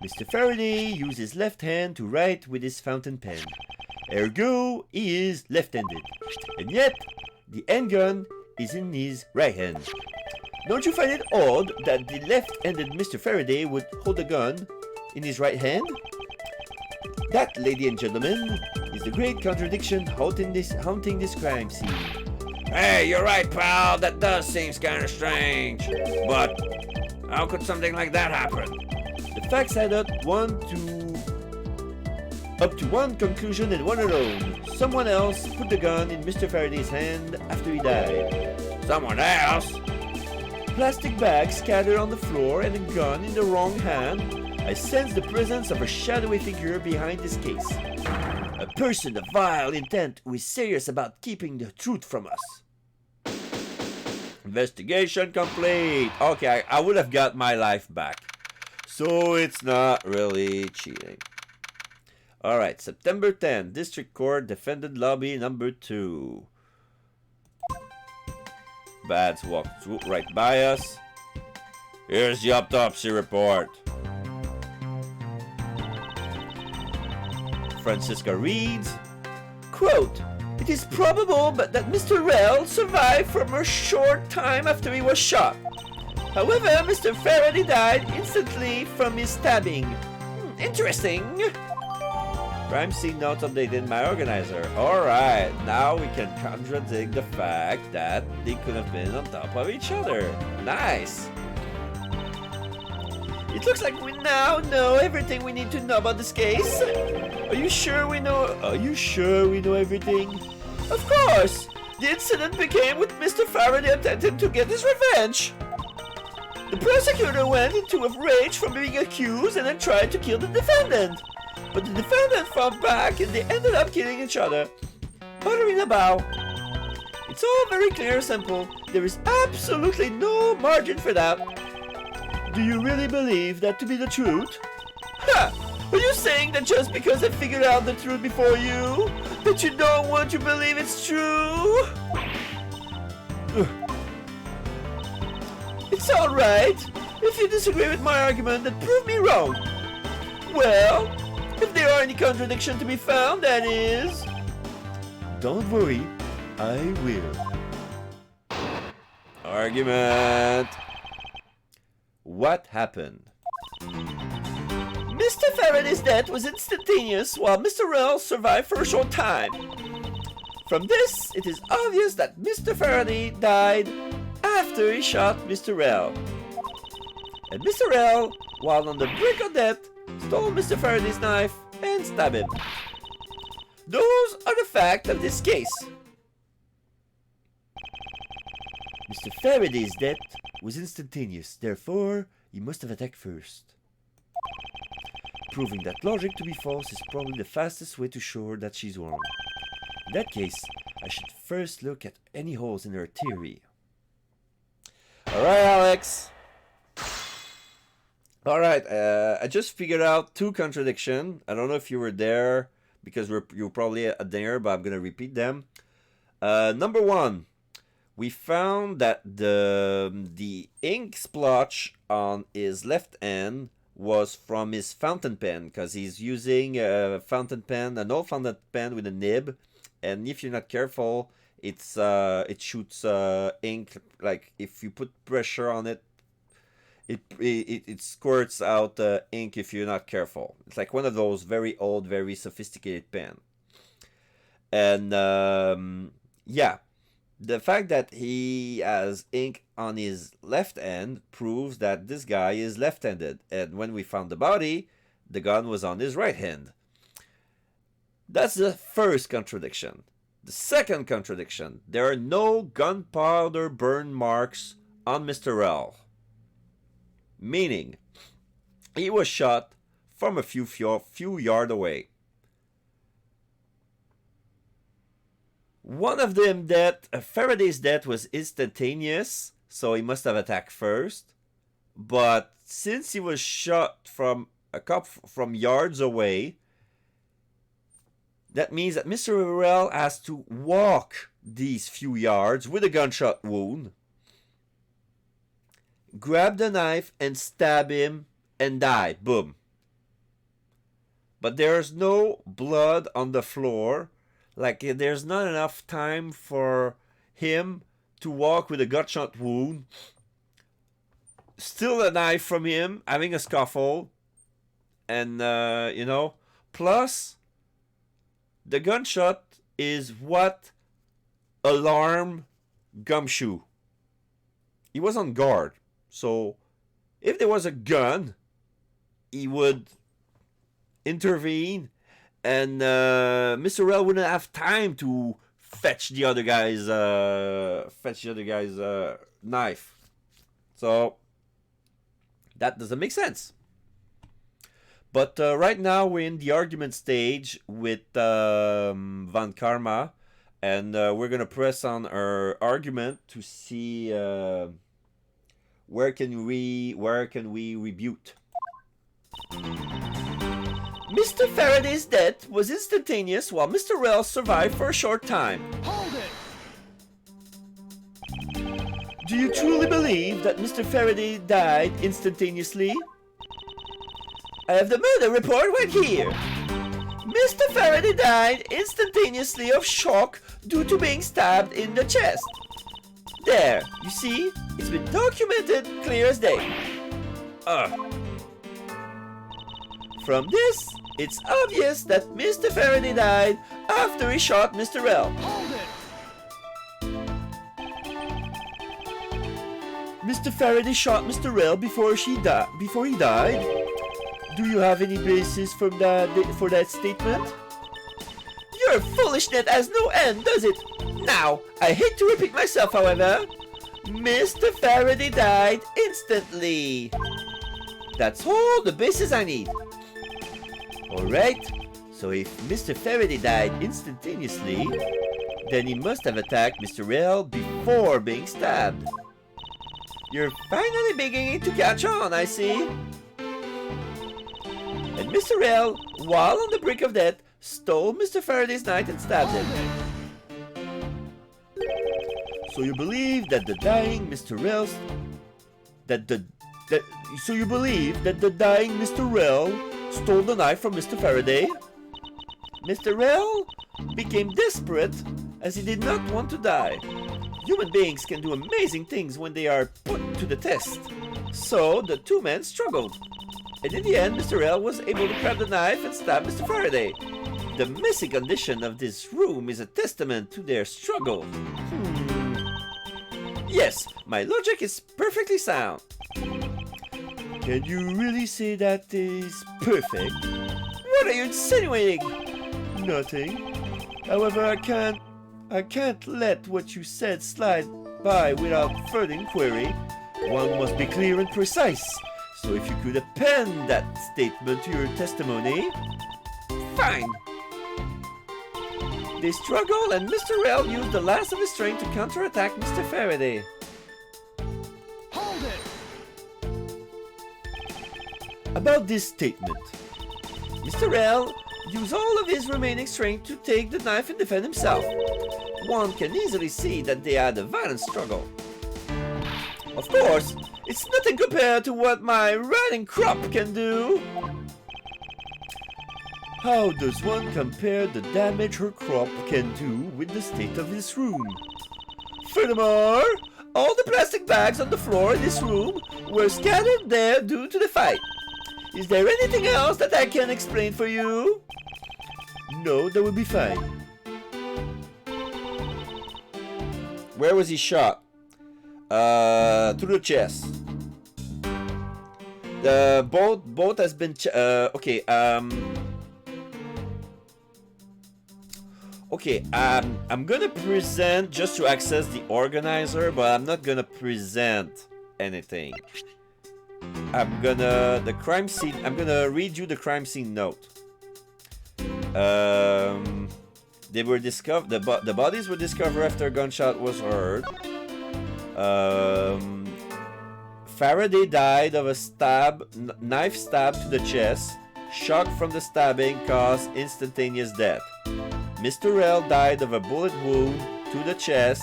Mr. Faraday used his left hand to write with his fountain pen. Ergo, he is left-handed. And yet, the handgun is in his right hand. Don't you find it odd that the left-handed Mr. Faraday would hold a gun in his right hand? That, ladies and gentlemen, is the great contradiction haunting this crime scene. Hey, you're right, pal. That does seem kind of strange. But how could something like that happen? The facts add up to one conclusion and one alone. Someone else put the gun in Mr. Faraday's hand after he died. Someone else? Plastic bags scattered on the floor and a gun in the wrong hand. I sense the presence of a shadowy figure behind this case. A person of vile intent who is serious about keeping the truth from us. Investigation complete. Okay, I would have got my life back. So it's not really cheating. Alright, September 10, District Court, Defendant Lobby number 2. Bads walked right by us. Here's the autopsy report. Francisca reads, quote, "It is probable that Mr. Rell survived from a short time after he was shot. However, Mr. Faraday died instantly from his stabbing. Interesting. Crime scene note updated by organizer. Alright, now we can contradict the fact that they could have been on top of each other. Nice. It looks like we now know everything we need to know about this case. Are you sure we know everything? Of course! The incident began with Mr. Faraday attempting to get his revenge. The prosecutor went into a rage from being accused and then tried to kill the defendant. But the defendant fought back and they ended up killing each other. Uttering a bow. It's all very clear and simple. There is absolutely no margin for that. Do you really believe that to be the truth? Ha! Are you saying that just because I figured out the truth before you, that you don't want to believe it's true? It's alright. If you disagree with my argument, then prove me wrong. Well, if there are any contradictions to be found, that is... Don't worry, I will. Argument. What happened? Mr. Faraday's death was instantaneous, while Mr. Rell survived for a short time. From this, it is obvious that Mr. Faraday died after he shot Mr. Rell. And Mr. Rell, while on the brink of death, stole Mr. Faraday's knife and stabbed him. Those are the facts of this case. Mr. Faraday's death was instantaneous, therefore he must have attacked first. Proving that logic to be false is probably the fastest way to show that she's wrong. In that case, I should first look at any holes in her theory. Alright, Alex. Alright, I just figured out two contradictions. I don't know if you were there because you were probably at dinner, but I'm going to repeat them. Number one, we found that the ink splotch on his left hand was from his fountain pen because he's using a fountain pen, an old fountain pen with a nib, and if you're not careful, it shoots ink. Like if you put pressure on it, it squirts out ink if you're not careful. It's like one of those very old, very sophisticated pen. And yeah, the fact that he has ink on his left hand proves that this guy is left-handed. And when we found the body, the gun was on his right hand. That's the first contradiction. The second contradiction, there are no gunpowder burn marks on Mr. L. Meaning, he was shot from a few yards away. One of them Faraday's death was instantaneous, so he must have attacked first. But since he was shot from yards away, that means that Mr. Rell has to walk these few yards with a gunshot wound, grab the knife and stab him and die. Boom. But there's no blood on the floor. Like, there's not enough time for him to walk with a gunshot wound, steal a knife from him, having a scuffle, and, plus, the gunshot is what alarmed Gumshoe. He was on guard. So, if there was a gun, he would intervene, and Mr. Rell wouldn't have time to fetch the other guy's knife. So, that doesn't make sense. But right now we're in the argument stage with Van Karma, and we're gonna press on our argument to see where can we rebut. Mr. Faraday's death was instantaneous while Mr. Rell survived for a short time. Hold it! Do you truly believe that Mr. Faraday died instantaneously? I have the murder report right here. Mr. Faraday died instantaneously of shock due to being stabbed in the chest. There, you see? It's been documented clear as day. From this, it's obvious that Mr. Faraday died after he shot Mr. Rell. Hold it! Mr. Faraday shot Mr. Rell before he died? Do you have any basis for that statement? Your foolishness has no end, does it? Now, I hate to repeat myself, however. Mr. Faraday died instantly. That's all the basis I need. Alright, so if Mr. Faraday died instantaneously, then he must have attacked Mr. Rell before being stabbed. You're finally beginning to catch on, I see. And Mr. Rell, while on the brink of death, stole Mr. Faraday's knife and stabbed him. So you believe that the dying Mr. Rell... So you believe that the dying Mr. Rell stole the knife from Mr. Faraday? Mr. Rell became desperate as he did not want to die. Human beings can do amazing things when they are put to the test. So the two men struggled. And in the end, Mr. Rell was able to grab the knife and stab Mr. Faraday. The messy condition of this room is a testament to their struggle. Yes, my logic is perfectly sound. Can you really say that is perfect? What are you insinuating? Nothing. However, I can't let what you said slide by without further inquiry. One must be clear and precise. So if you could append that statement to your testimony... Fine! They struggled and Mr. Rell used the last of his strength to counterattack Mr. Faraday. About this statement. Mr. L used all of his remaining strength to take the knife and defend himself. One can easily see that they had a violent struggle. Of course, it's nothing compared to what my riding crop can do. How does one compare the damage her crop can do with the state of this room? Furthermore, all the plastic bags on the floor in this room were scattered there due to the fight. Is there anything else that I can explain for you? No, that will be fine. Where was he shot? Through the chest. The boat has been okay. I'm gonna present just to access the organizer, but I'm not gonna present anything. I'm gonna read you the crime scene note. They were discovered. The bodies were discovered after a gunshot was heard. Faraday died of a knife stab to the chest. Shock from the stabbing caused instantaneous death. Mr. L died of a bullet wound to the chest.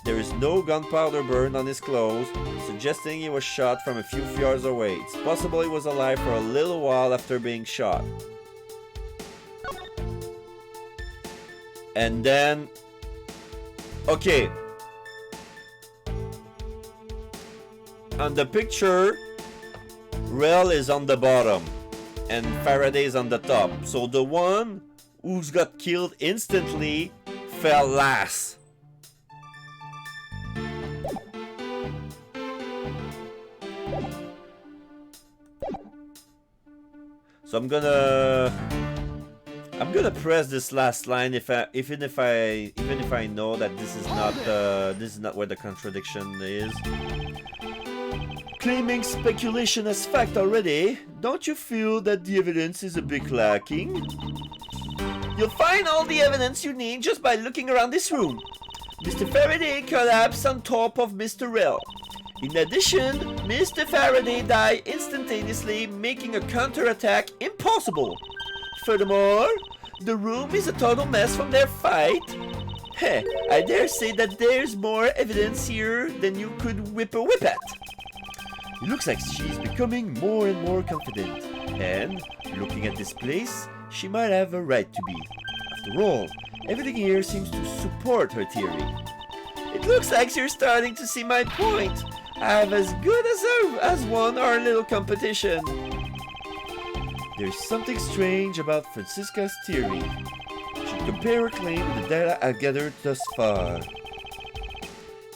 There is no gunpowder burn on his clothes, suggesting he was shot from a few yards away. It's possible he was alive for a little while after being shot. And then, okay. On the picture, Rel is on the bottom and Faraday is on the top. So the one who's got killed instantly fell last. So I'm gonna press this last line even if I know that this is not where the contradiction is. Claiming speculation as fact already, don't you feel that the evidence is a bit lacking? You'll find all the evidence you need just by looking around this room. Mr. Faraday collapsed on top of Mr. Rel. In addition, Mr. Faraday died instantaneously, making a counterattack impossible. Furthermore, the room is a total mess from their fight. Heh, I dare say that there's more evidence here than you could whip a whip at. It looks like she's becoming more and more confident. And, looking at this place, she might have a right to be. After all, everything here seems to support her theory. It looks like you're starting to see my point. I've as good as won our little competition. There's something strange about Francisca's theory. Should compare her claim with the data I've gathered thus far.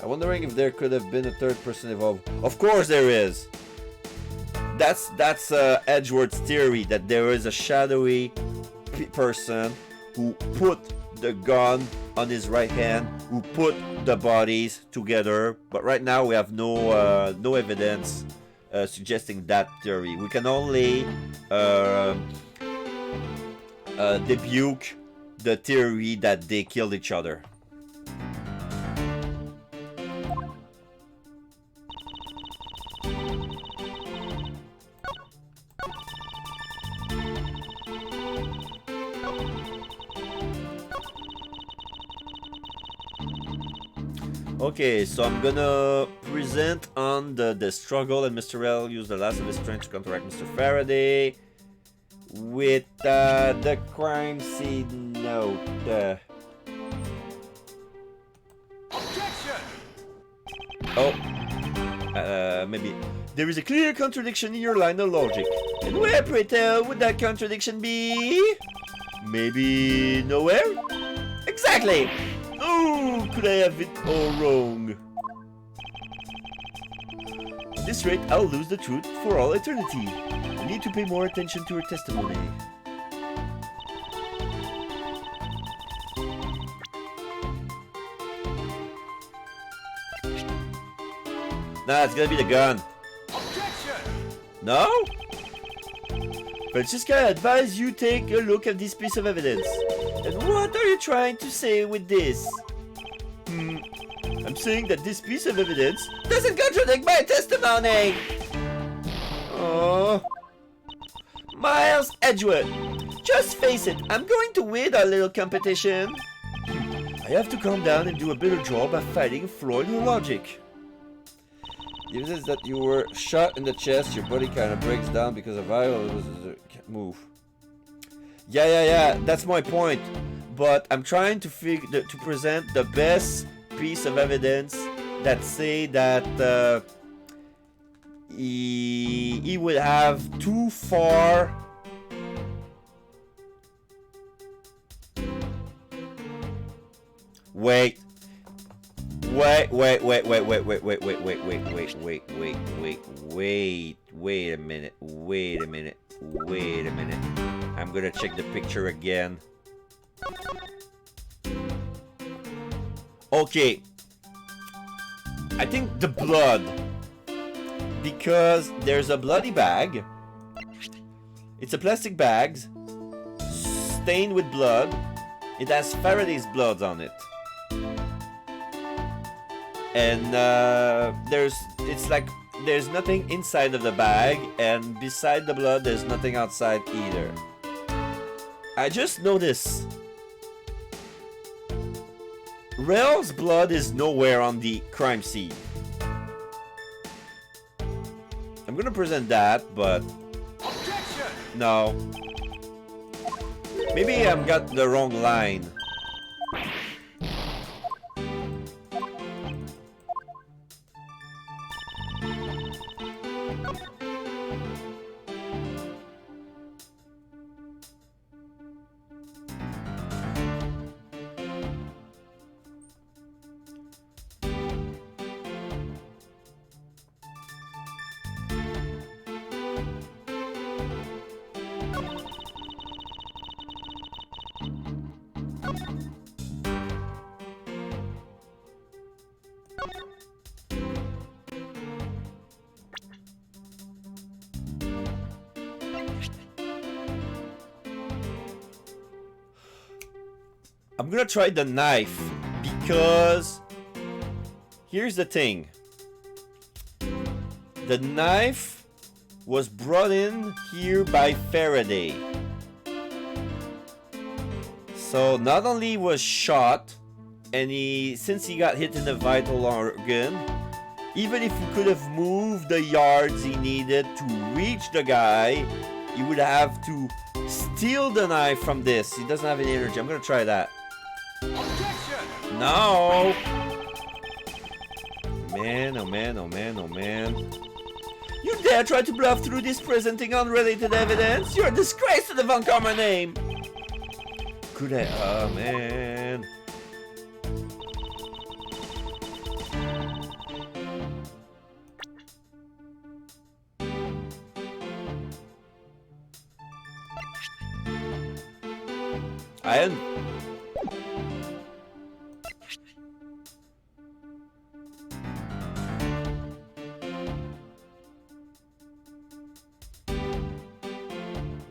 I'm wondering if there could have been a third person involved. Of course there is. That's Edgeworth's theory, that there is a shadowy person who put the gun on his right hand, who put the bodies together. But right now we have no evidence suggesting that theory. We can only debunk the theory that they killed each other. Okay, so I'm gonna present on the struggle, and Mr. L used the last of his strength to counteract Mr. Faraday with the crime scene note. Maybe there is a clear contradiction in your line of logic. And where, pray tell, would that contradiction be? Maybe nowhere? Exactly! Oh, could I have it all wrong? At this rate, I'll lose the truth for all eternity. I need to pay more attention to her testimony. Nah, it's gonna be the gun. No? Francisca, I advise you take a look at this piece of evidence. And what are you trying to say with this? I'm saying that this piece of evidence doesn't contradict my testimony! Oh. Miles Edgeworth, just face it, I'm going to win our little competition. I have to calm down and do a better job at fighting Floyd or logic. The evidence that you were shot in the chest, your body kind of breaks down because of violence. Can't move. Yeah, that's my point. But I'm trying to present the best piece of evidence that say that he would have too far. Wait a minute. I'm gonna check the picture again. Okay. I think the blood. Because there's a bloody bag. It's a plastic bag stained with blood. It has Faraday's blood on it. And there's nothing inside of the bag, and beside the blood there's nothing outside either. I just noticed Rel's blood is nowhere on the crime scene. I'm gonna present that, but Objection! no. Maybe I've got the wrong line. I'm gonna try the knife because here's the thing. The knife was brought in here by Faraday. So not only was shot, and since he got hit in the vital organ, even if he could have moved the yards he needed to reach the guy, he would have to steal the knife from this. He doesn't have any energy. I'm gonna try that. Objection! No! Man, oh man, oh man, oh man. You dare try to bluff through this presenting unrelated evidence? You're a disgrace to the Von Karma name! Could I? Oh man. I am.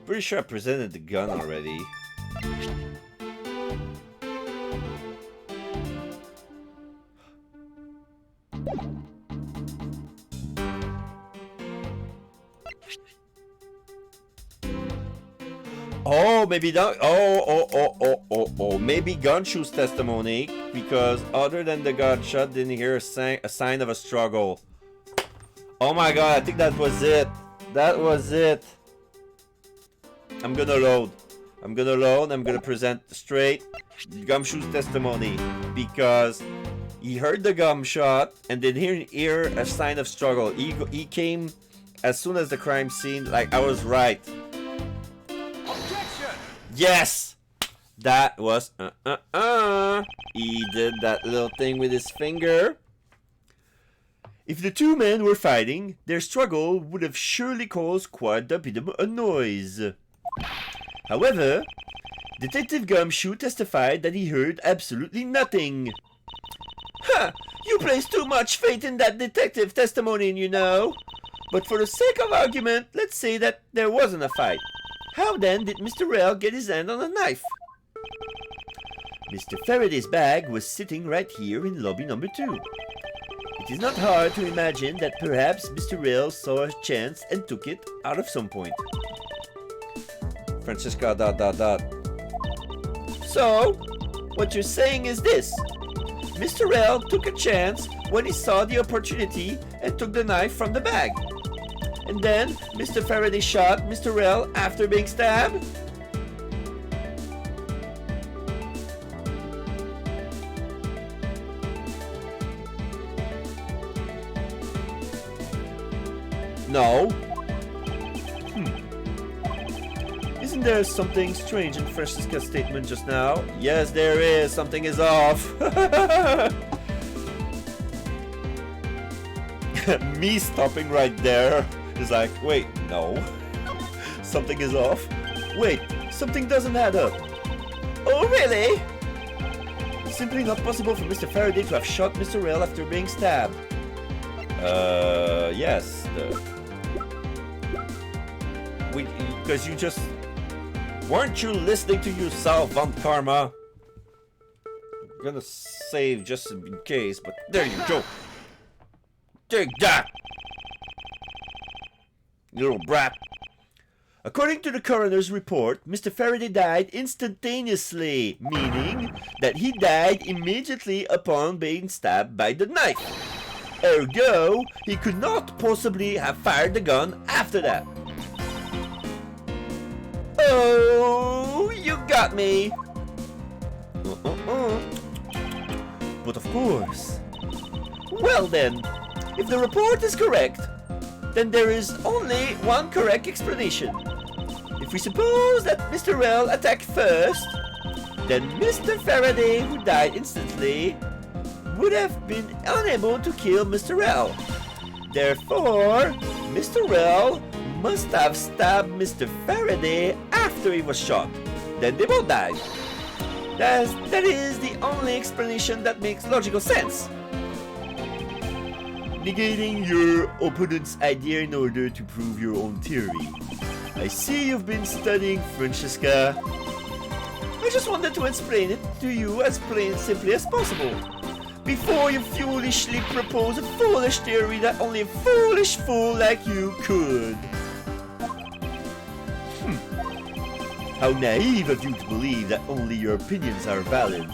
Pretty sure I presented the gun already. Oh, maybe not. Oh. Maybe Gunshoe's testimony, because other than the gunshot, didn't hear a sign of a struggle. Oh my god, I think that was it. That was it. I'm gonna load. I'm gonna present straight Gumshoe's testimony, because he heard the gunshot and didn't hear a sign of struggle. He came as soon as the crime scene. Like, I was right. Objection! Yes! That was He did that little thing with his finger. If the two men were fighting, their struggle would have surely caused quite a bit of a noise. However, Detective Gumshoe testified that he heard absolutely nothing. Ha! You place too much faith in that detective testimony, you know. But for the sake of argument, let's say that there wasn't a fight. How then did Mr. Rell get his hand on a knife? Mr. Faraday's bag was sitting right here in lobby number 2. It is not hard to imagine that perhaps Mr. Rell saw a chance and took it out of some point. Francisca ... So, what you're saying is this. Mr. L took a chance when he saw the opportunity and took the knife from the bag. And then Mr. Faraday shot Mr. L after being stabbed? No. Isn't there something strange in Francisca's statement just now? Yes, there is. Something is off. Me stopping right there is like, wait, no. Something is off. Wait, something doesn't add up. Oh, really? Simply not possible for Mr. Faraday to have shot Mr. L after being stabbed. Yes. Because you just... Weren't you listening to yourself, Von Karma? I'm gonna save just in case, but there you go. Take that! Little brat. According to the coroner's report, Mr. Faraday died instantaneously, meaning that he died immediately upon being stabbed by the knife. Ergo, he could not possibly have fired the gun after that. Oh, you got me. But of course. Well then, if the report is correct, then there is only one correct explanation. If we suppose that Mr. L attacked first, then Mr. Faraday, who died instantly, would have been unable to kill Mr. L. Therefore, Mr. L must have stabbed Mr. Faraday after he was shot. Then they both died. That is the only explanation that makes logical sense. Negating your opponent's idea in order to prove your own theory. I see you've been studying, Francisca. I just wanted to explain it to you as plain and simply as possible, before you foolishly propose a foolish theory that only a foolish fool like you could. How naive of you to believe that only your opinions are valid,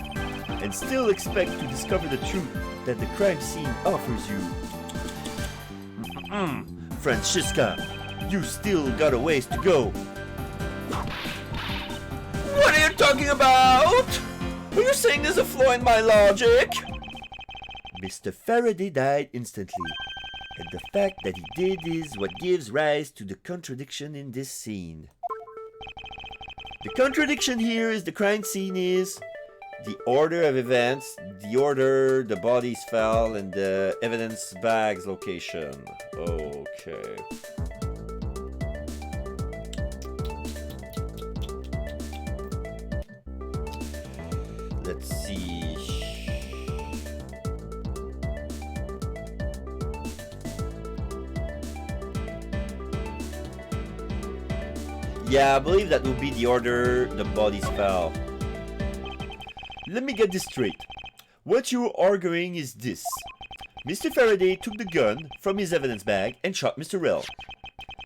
and still expect to discover the truth that the crime scene offers you. Francisca, you still got a ways to go. What are you talking about? Are you saying there's a flaw in my logic? Mr. Faraday died instantly, and the fact that he did is what gives rise to the contradiction in this scene. The contradiction here is the crime scene is the order of events, the order the bodies fell, and the evidence bag's location. Okay. Let's see. Yeah, I believe that would be the order the bodies fell. Let me get this straight. What you're arguing is this. Mr. Faraday took the gun from his evidence bag and shot Mr. L.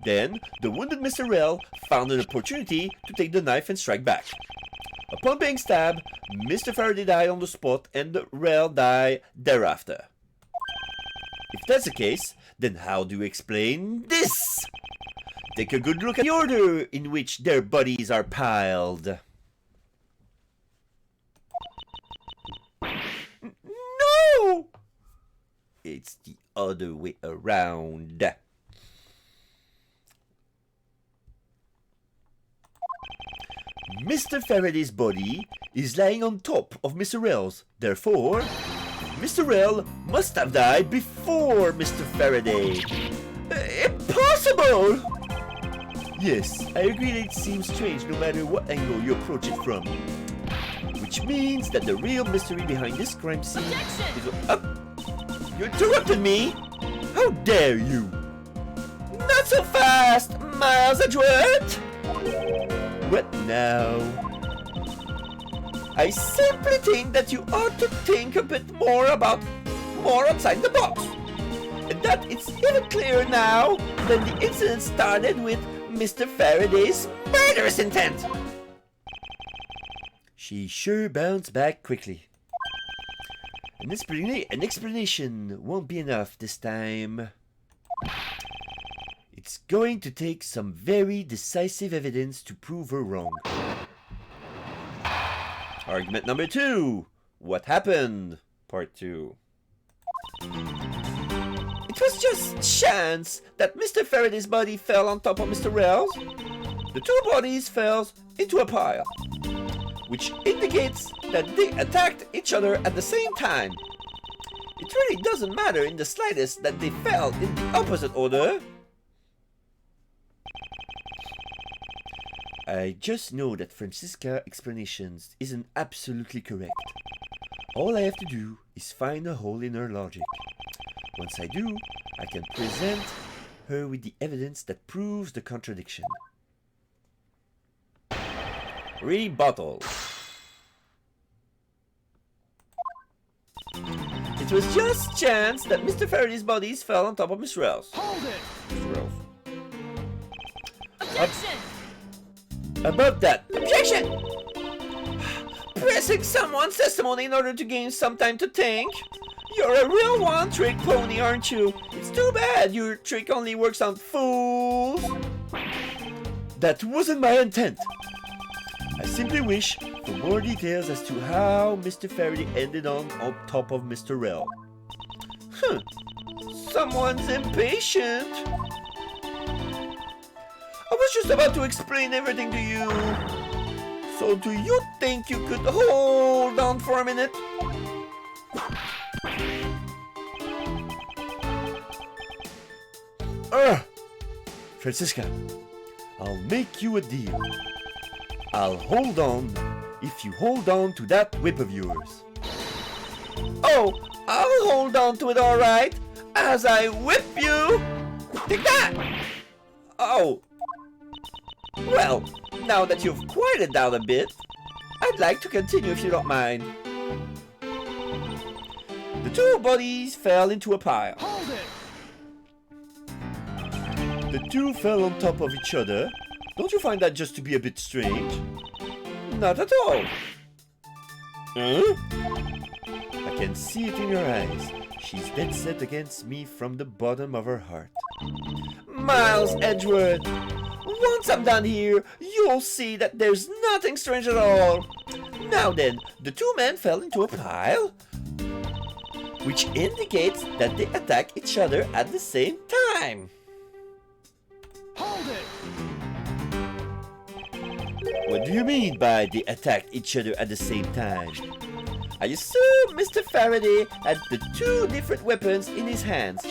Then, the wounded Mr. L found an opportunity to take the knife and strike back. Upon being stabbed, Mr. Faraday died on the spot and L died thereafter. If that's the case, then how do you explain this? Take a good look at the order in which their bodies are piled. No! It's the other way around. Mr. Faraday's body is lying on top of Mr. L's. Therefore, Mr. L must have died before Mr. Faraday. Impossible! Yes, I agree that it seems strange no matter what angle you approach it from. Which means that the real mystery behind this crime scene is... you interrupted me! How dare you! Not so fast, Miles Edgeworth! What now? I simply think that you ought to think a bit more outside the box. And that it's even clearer now than the incident started with Mr. Faraday's murderous intent. She sure bounced back quickly. An explanation won't be enough this time. It's going to take some very decisive evidence to prove her wrong. Argument number 2. What happened? Part 2. It was just chance that Mr. Faraday's body fell on top of Mr. Rell's. The two bodies fell into a pile, which indicates that they attacked each other at the same time. It really doesn't matter in the slightest that they fell in the opposite order. I just know that Francisca's explanations isn't absolutely correct. All I have to do is find a hole in her logic. Once I do, I can present her with the evidence that proves the contradiction. Rebuttal. It was just chance that Mr. Faraday's bodies fell on top of Miss Rell's. Hold it! Mr. Ralph. Objection! Above that, objection! Pressing someone's testimony in order to gain some time to think? You're a real one-trick pony, aren't you? It's too bad your trick only works on fools. That wasn't my intent. I simply wish for more details as to how Mr. Faraday ended on top of Mr. Rell. Someone's impatient. I was just about to explain everything to you. So do you think you could hold on for a minute? Francisca, I'll make you a deal. I'll hold on if you hold on to that whip of yours. Oh, I'll hold on to it all right as I whip you. Take that! Oh. Well, now that you've quieted down a bit, I'd like to continue if you don't mind. The two bodies fell into a pile. Hold it! The two fell on top of each other. Don't you find that just to be a bit strange? Not at all. Huh? I can see it in your eyes. She's dead set against me from the bottom of her heart. Miles Edgeworth, once I'm done here, you'll see that there's nothing strange at all. Now then, the two men fell into a pile, which indicates that they attack each other at the same time. Hold it! What do you mean by they attacked each other at the same time? I assume Mr. Faraday had the two different weapons in his hands.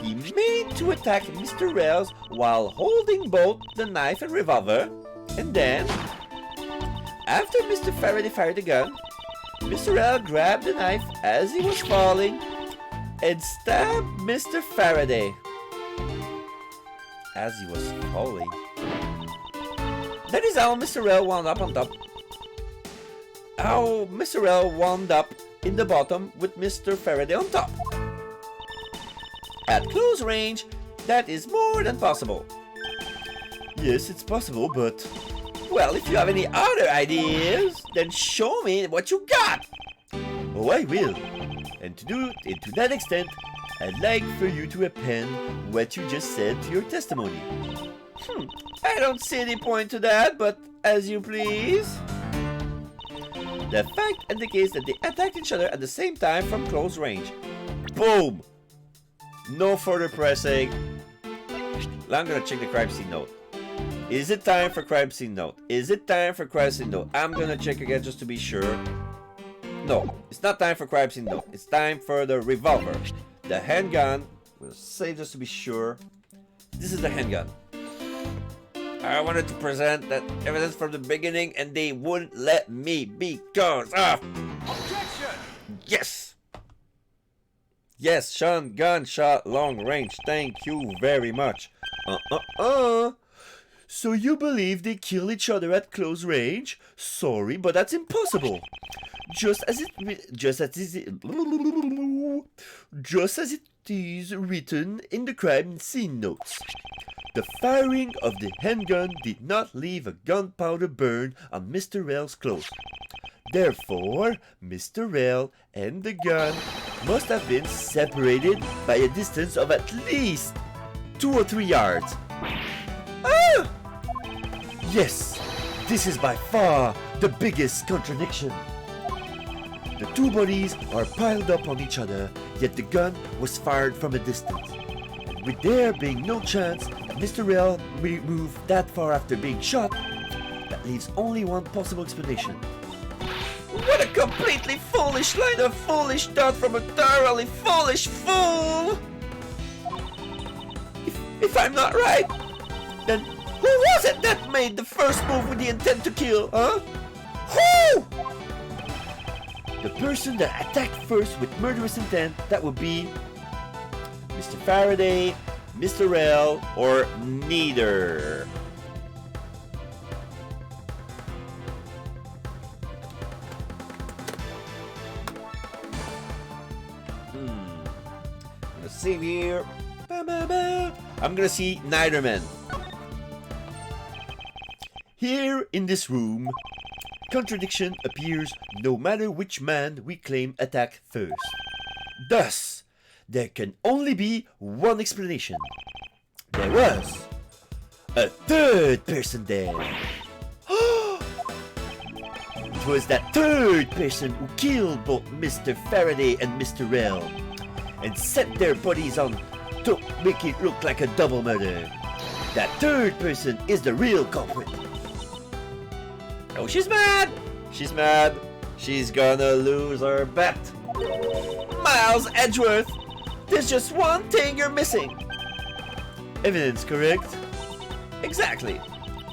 He made to attack Mr. Rell's while holding both the knife and revolver, and then, after Mr. Faraday fired the gun, Mr. Rell grabbed the knife as he was falling and stabbed Mr. Faraday as he was falling. That is how Mr. Rell wound up on top. How Mr. Rell wound up in the bottom with Mr. Faraday on top. At close range, that is more than possible. Yes, it's possible, but... Well, if you have any other ideas, then show me what you got. Oh, I will. And to that extent, I'd like for you to append what you just said to your testimony. I don't see any point to that, but as you please. The fact indicates that they attacked each other at the same time from close range. Boom! No further pressing. Now I'm gonna check the crime scene note. Is it time for crime scene note? Is it time for crime scene note? I'm gonna check again just to be sure. No, it's not time for crime scene note. It's time for the revolver. The handgun, we'll save just to be sure. This is the handgun. I wanted to present that evidence from the beginning and they wouldn't let me because of... Objection! Yes! Yes, Sean, gunshot, long range. Thank you very much. So you believe they kill each other at close range? Sorry, but that's impossible. Just as it is written in the crime scene notes. The firing of the handgun did not leave a gunpowder burn on Mr. Rail's clothes. Therefore, Mr. Rail and the gun must have been separated by a distance of at least 2 or 3 yards. Ah! Yes, this is by far the biggest contradiction. The two bodies are piled up on each other, yet the gun was fired from a distance. And with there being no chance that Mr. Rail may move that far after being shot, that leaves only one possible explanation. What a completely foolish line of foolish thought from a thoroughly foolish fool! If I'm not right, then who was it that made the first move with the intent to kill, huh? Who? The person that attacked first with murderous intent, that would be Mr. Faraday, Mr. Rail, or neither. Let's see here. I'm gonna see neither man. Here in this room, contradiction appears no matter which man we claim attacked first. Thus, there can only be one explanation. There was a third person there. It was that third person who killed both Mr. Faraday and Mr. Rail and set their bodies on to make it look like a double murder. That third person is the real culprit. Oh, she's mad! She's mad. She's gonna lose her bet. Miles Edgeworth, there's just one thing you're missing. Evidence, correct? Exactly.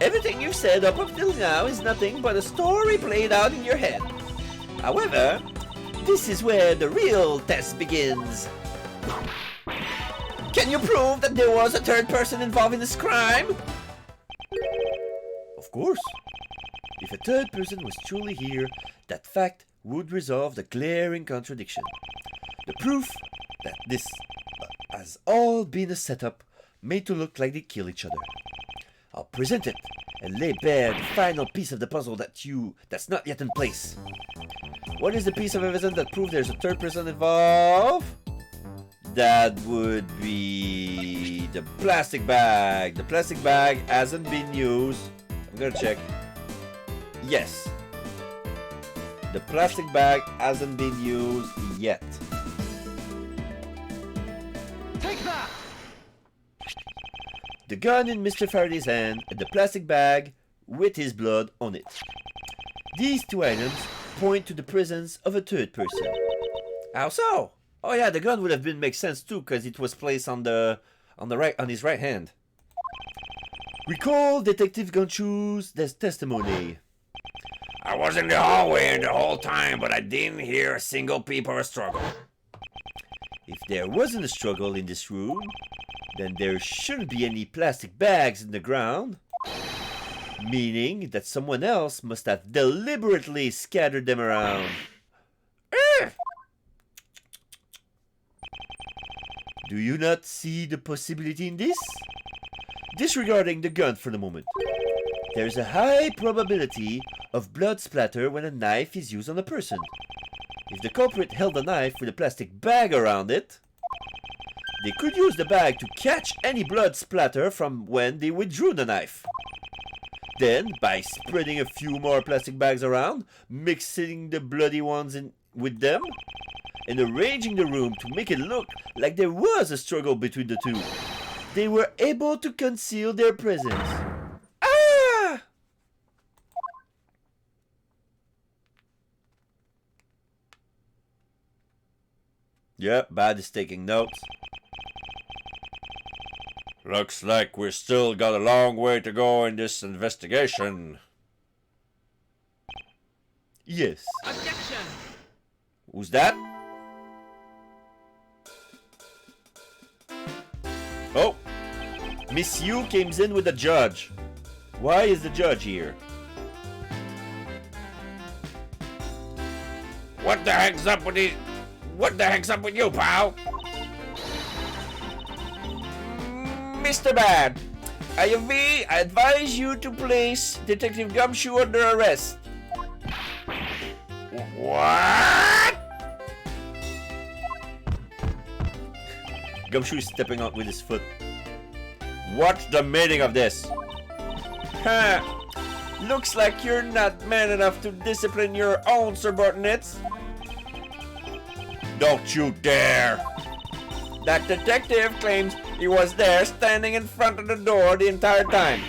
Everything you've said up until now is nothing but a story played out in your head. However, this is where the real test begins. Can you prove that there was a third person involved in this crime? Of course. If a third person was truly here, that fact would resolve the glaring contradiction. The proof that this has all been a setup made to look like they kill each other. I'll present it and lay bare the final piece of the puzzle that's not yet in place. What is the piece of evidence that proves there's a third person involved? That would be the plastic bag. The plastic bag hasn't been used. I'm gonna check. Yes. The plastic bag hasn't been used yet. Take that! The gun in Mr. Faraday's hand and the plastic bag with his blood on it. These two items point to the presence of a third person. How so? Oh yeah, the gun would have make sense too, because it was placed on his right hand. Recall Detective Gumshoe's testimony. I was in the hallway the whole time, but I didn't hear a single peep or a struggle. If there wasn't a struggle in this room, then there shouldn't be any plastic bags in the ground. Meaning that someone else must have deliberately scattered them around. Do you not see the possibility in this? Disregarding the gun for the moment, there's a high probability of blood splatter when a knife is used on a person. If the culprit held a knife with a plastic bag around it, they could use the bag to catch any blood splatter from when they withdrew the knife. Then, by spreading a few more plastic bags around, mixing the bloody ones in with them, and arranging the room to make it look like there was a struggle between the two, they were able to conceal their presence. Ah! Yep, Bad is taking notes. Looks like we still got a long way to go in this investigation. Yes. Objection! Who's that? Oh! Miss Yu comes in with the judge. Why is the judge here? What the heck's up with you, pal? Mr. Bad, I advise you to place Detective Gumshoe under arrest. What? Gumshoe is stepping out with his foot. What's the meaning of this? Huh. Looks like you're not man enough to discipline your own subordinates. Don't you dare! That detective claims he was there standing in front of the door the entire time.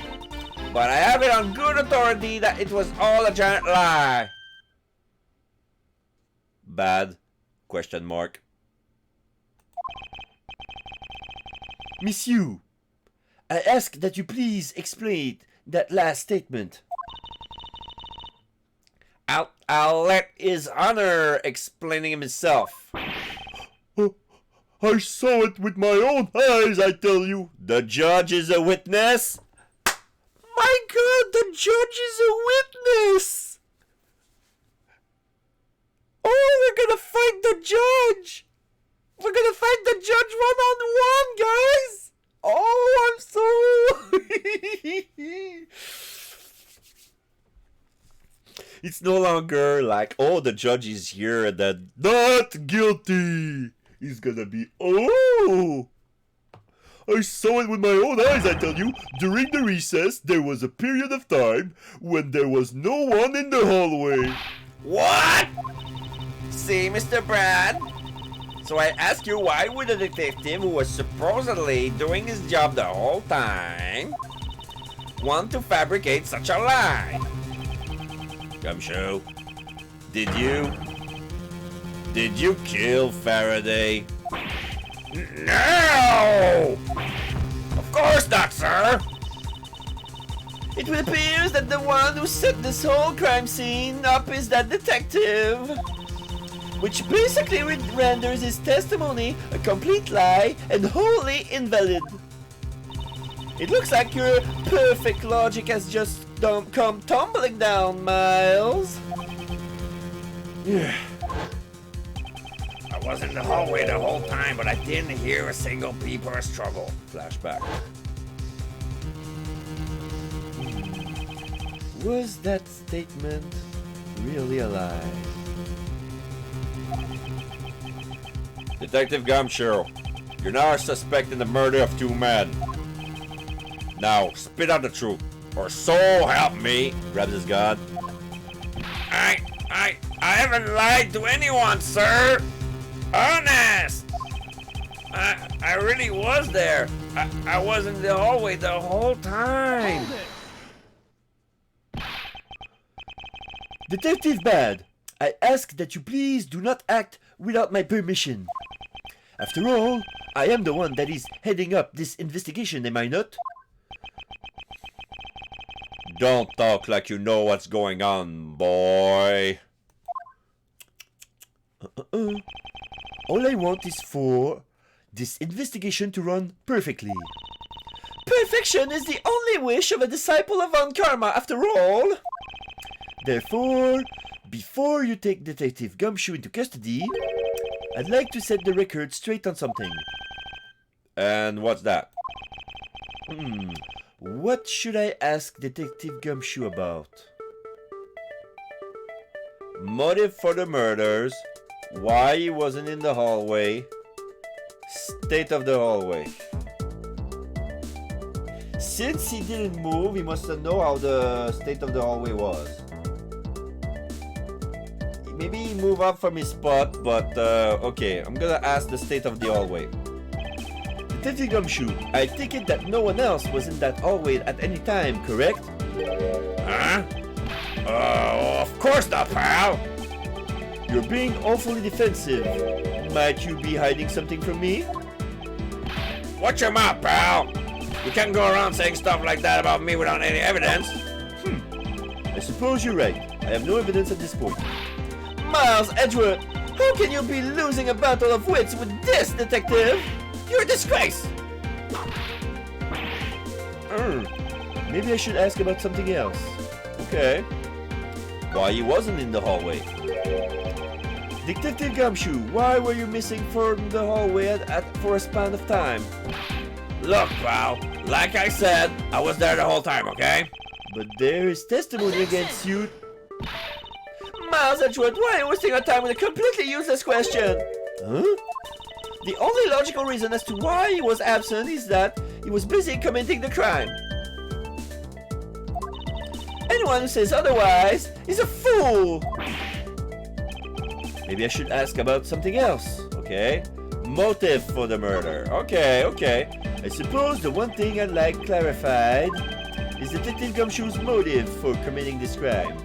But I have it on good authority that it was all a giant lie. Bad? Question mark. Monsieur, I ask that you please explain that last statement. I'll let his honor explaining himself. I saw it with my own eyes, I tell you. The judge is a witness? My God, the judge is a witness! Oh, we're gonna fight the judge! We're gonna fight the judge one-on-one, guys! Oh, I'm so... It's no longer like, oh, the judge is here and then not guilty. It's gonna be, oh! I saw it with my own eyes, I tell you. During the recess, there was a period of time when there was no one in the hallway. What? See, Mr. Brad? So I ask you, why would a detective who was supposedly doing his job the whole time want to fabricate such a lie? Gumshoe, did you kill Faraday? No! Of course not, sir! It will appear that the one who set this whole crime scene up is that detective. Which basically renders his testimony a complete lie and wholly invalid. It looks like your perfect logic has just come tumbling down, Miles. I was in the hallway the whole time, but I didn't hear a single peep or a struggle. Flashback. Was that statement really a lie? Detective Gumshoe, you're now a suspect in the murder of 2 men. Now, spit out the truth, or so help me. Grabs his gun. I haven't lied to anyone, sir. Honest. I really was there. I was in the hallway the whole time. Hold it! Detective Bad, I ask that you please do not act without my permission. After all, I am the one that is heading up this investigation, am I not? Don't talk like you know what's going on, boy. All I want is for this investigation to run perfectly. Perfection is the only wish of a disciple of Von Karma, after all. Therefore, before you take Detective Gumshoe into custody, I'd like to set the record straight on something. And what's that? What should I ask Detective Gumshoe about? Motive for the murders, why he wasn't in the hallway, state of the hallway. Since he didn't move, he must know how the state of the hallway was. Maybe he moved up from his spot, but okay, I'm gonna ask the state of the hallway. Detective Gumshoe, I take it that no one else was in that hallway at any time, correct? Huh? Oh, of course not, pal. You're being awfully defensive. Might you be hiding something from me? Watch your mouth, pal. You can't go around saying stuff like that about me without any evidence. I suppose you're right. I have no evidence at this point. Miles Edgeworth, how can you be losing a battle of wits with this detective? You're a disgrace! Maybe I should ask about something else. Okay. Why he wasn't in the hallway? Detective Gumshoe, why were you missing from the hallway for a span of time? Look, pal, like I said, I was there the whole time, okay? But there is testimony against you. Miles Edgeworth, why are you wasting our time with a completely useless question? Huh? The only logical reason as to why he was absent is that he was busy committing the crime. Anyone who says otherwise is a fool! Maybe I should ask about something else, okay? Motive for the murder. Okay, okay. I suppose the one thing I'd like clarified is Detective Gumshoe's motive for committing this crime.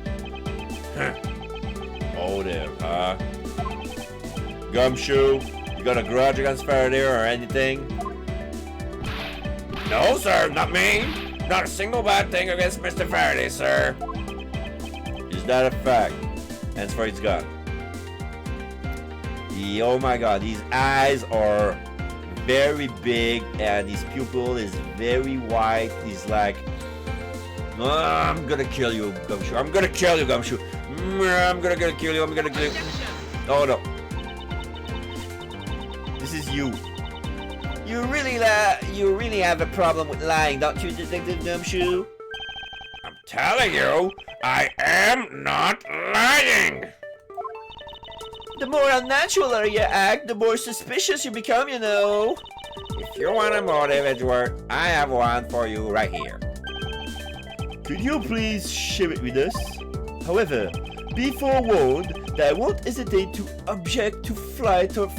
Motive, huh? Gumshoe, you got a grudge against Faraday or anything? No, sir, not me. Not a single bad thing against Mr. Faraday, sir. Is that a fact? Hands for his gun. Oh my god, his eyes are very big and his pupil is very white. He's like, I'm gonna kill you, Gumshoe. I'm gonna kill you, Gumshoe. I'm gonna kill you. I'm gonna kill you. Oh no. this is you. You really have a problem with lying, don't you, Detective Gumshoe? I'm telling you, I am not lying. The more unnatural you act, the more suspicious you become, you know. If you want a motive, Edgeworth, I have one for you right here. Could you please share it with us? However, be forewarned that I won't hesitate to object to flights of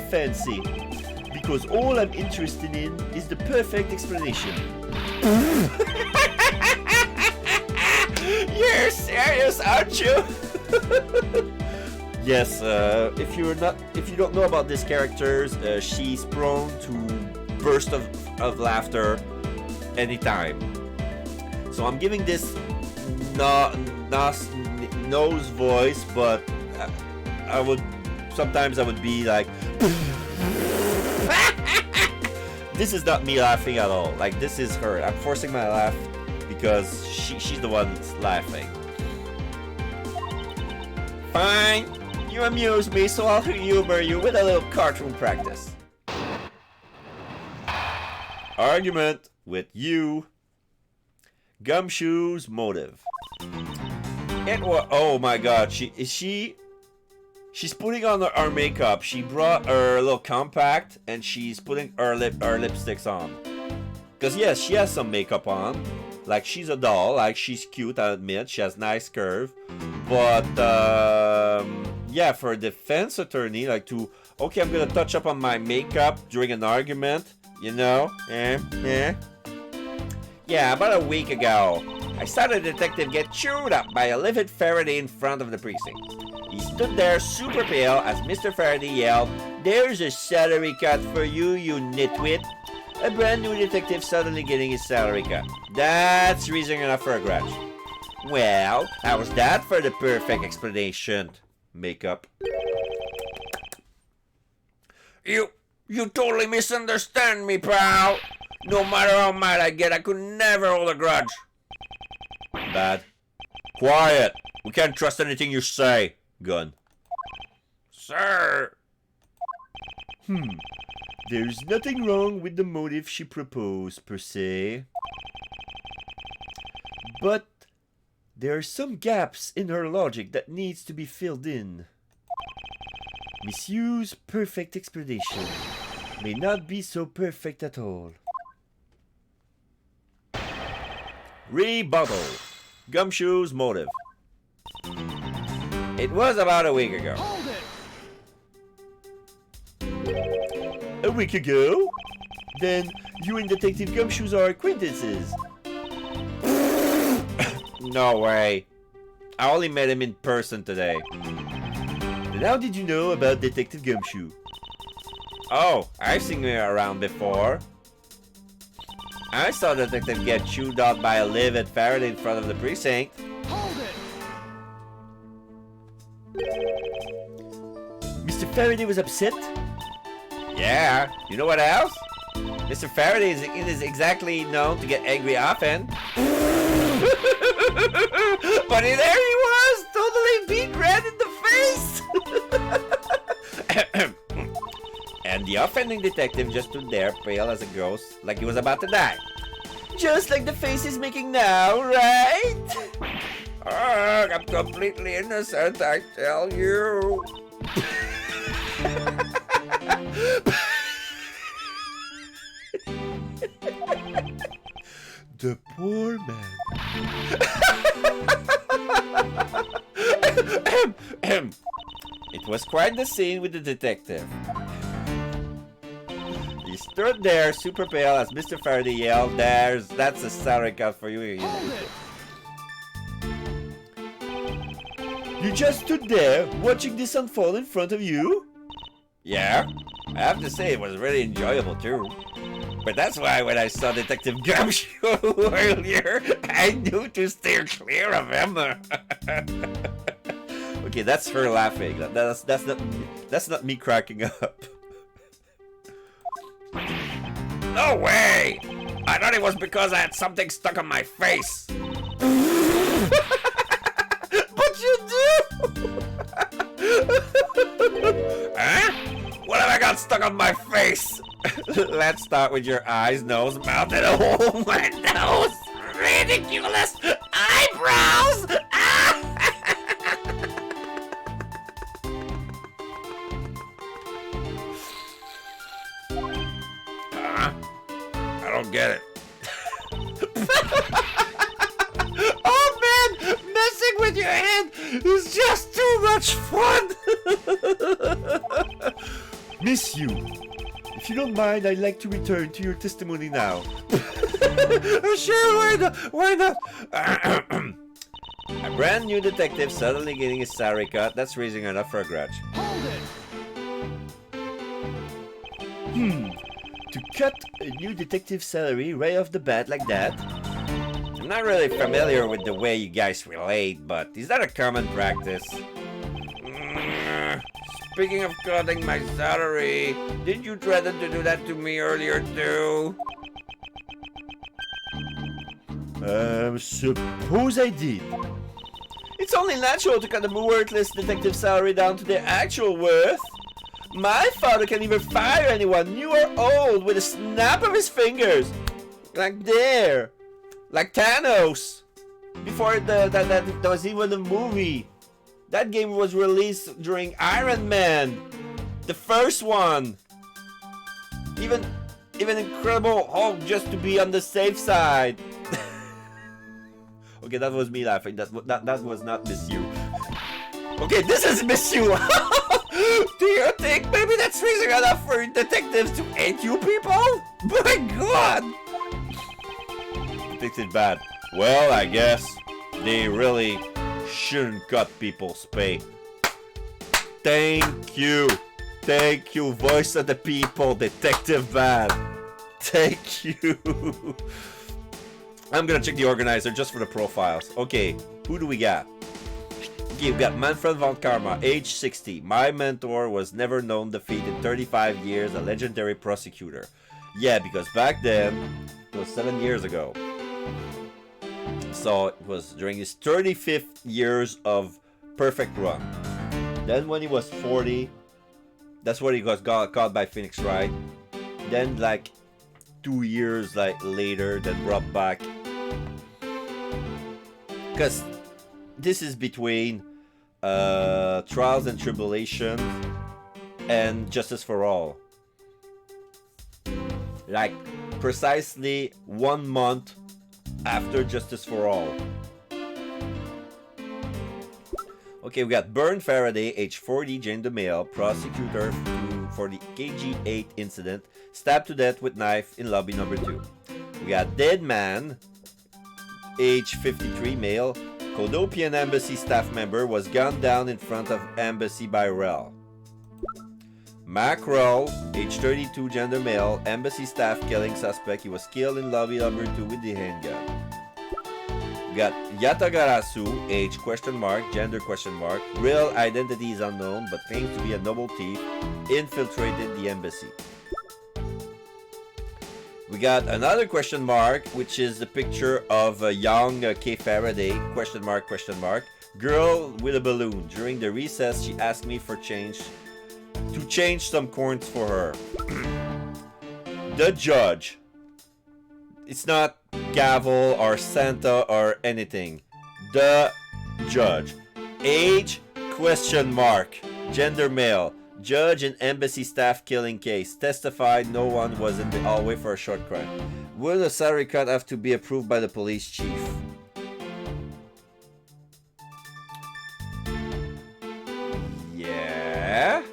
fancy, because all I'm interested in is the perfect explanation. You're serious, aren't you? Yes, if you don't know about these characters, she's prone to burst of laughter anytime. So I'm giving this nose voice, but I would be like, this is not me laughing at all. Like, this is her. I'm forcing my laugh because she's the one that's laughing. Fine, you amuse me, so I'll humor you with a little cartoon practice. Argument with you. Gumshoe's motive. It was. Oh my God, she's putting on her makeup. She brought her little compact and she's putting her lipsticks on. Cause yes, she has some makeup on. Like, she's a doll. Like, she's cute, I admit. She has nice curve. But yeah, for a defense attorney, like, okay, I'm gonna touch up on my makeup during an argument. You know? Yeah, about a week ago, I saw the detective get chewed up by a livid Faraday in front of the precinct. He stood there super pale as Mr. Faraday yelled, "There's a salary cut for you, you nitwit." A brand new detective suddenly getting his salary cut. That's reason enough for a grudge. Well, how's that for the perfect explanation? Makeup. You totally misunderstand me, pal. No matter how mad I get, I could never hold a grudge. Bad. Quiet. We can't trust anything you say. Gun. Sir. There's nothing wrong with the motive she proposed, per se. But there are some gaps in her logic that needs to be filled in. Miss Yu's perfect explanation may not be so perfect at all. Rebuttal. Gumshoe's motive. It was about a week ago. A week ago? Then you and Detective Gumshoes are acquaintances. No way. I only met him in person today. Then how did you know about Detective Gumshoe? Oh, I've seen him around before. I saw the detective get chewed out by a livid Faraday in front of the precinct. Mr. Faraday was upset? Yeah, you know what else? Mr. Faraday is exactly known to get angry often. But there he was, totally beat red in the face. And The offending detective just stood there, pale as a ghost, like he was about to die. Just like the face he's making now, right? I'm completely innocent, I tell you. The poor man. It was quite the scene with the detective. He stood there, super pale, as Mr. Faraday yelled, that's a salary cut for you. You just stood there, watching this unfold in front of you? Yeah, I have to say it was really enjoyable too. But that's why when I saw Detective Gumshoe earlier, I knew to steer clear of him. Okay, that's her laughing. That's not me cracking up. No way! I thought it was because I had something stuck on my face. But you do! Huh? What have I got stuck on my face? Let's start with your eyes, nose, mouth, and oh my nose! Ridiculous eyebrows! I don't get it. Oh man, messing with your head is just too much fun! Miss you. If you don't mind, I'd like to return to your testimony now. Sure, why not? A brand new detective suddenly getting his salary cut, that's raising enough for a grudge. To cut a new detective salary right off the bat like that? I'm not really familiar with the way you guys relate, but is that a common practice? Speaking of cutting my salary, did you threaten to do that to me earlier too? Suppose I did. It's only natural to cut a worthless detective salary down to their actual worth. My father can even fire anyone, new or old, with a snap of his fingers. Like there. Like Thanos. Before that was even a movie. That game was released during Iron Man. The first one. Even Incredible Hulk just to be on the safe side. Okay, that was me laughing. That was not Miss You. Okay, this is Miss You. Do you think maybe that's reason enough for detectives to hate you people? My God! Detective Bad. Well, I guess they really shouldn't cut people's pay. Thank you. Thank you, voice of the people, Detective Bad. Thank you. I'm gonna check the organizer just for the profiles. Okay, who do we got? Okay, we got Manfred von Karma, age 60. My mentor was never known defeat in 35 years, a legendary prosecutor. Yeah, because back then, it was 7 years ago. So it was during his 35th years of perfect run. Then when he was 40, that's when he got caught by Phoenix Wright. Then like 2 years later, then brought back. Because this is between Trials and Tribulations and Justice for All. Like precisely 1 month after Justice for All. Okay, we got Bern Faraday, age 40, gender male, prosecutor for the KG8 incident, stabbed to death with knife in lobby number 2. We got Dead Man, age 53, male, Kodopian embassy staff member, was gunned down in front of embassy by Rel. Mackerel, age 32, gender male, embassy staff killing suspect. He was killed in lobby number 2 with the handgun. We got Yatagarasu, age question mark, gender question mark, real identity is unknown but claims to be a noble thief, infiltrated the embassy. We got another question mark, which is the picture of a young K. Faraday, question mark, girl with a balloon. During the recess, she asked me for change to change some coins for her. The judge. It's not Gavel or Santa or anything. The judge. Age? Question mark. Gender male. Judge in embassy staff killing case. Testified no one was in the hallway for a short crime. Will the salary cut have to be approved by the police chief? Yeah.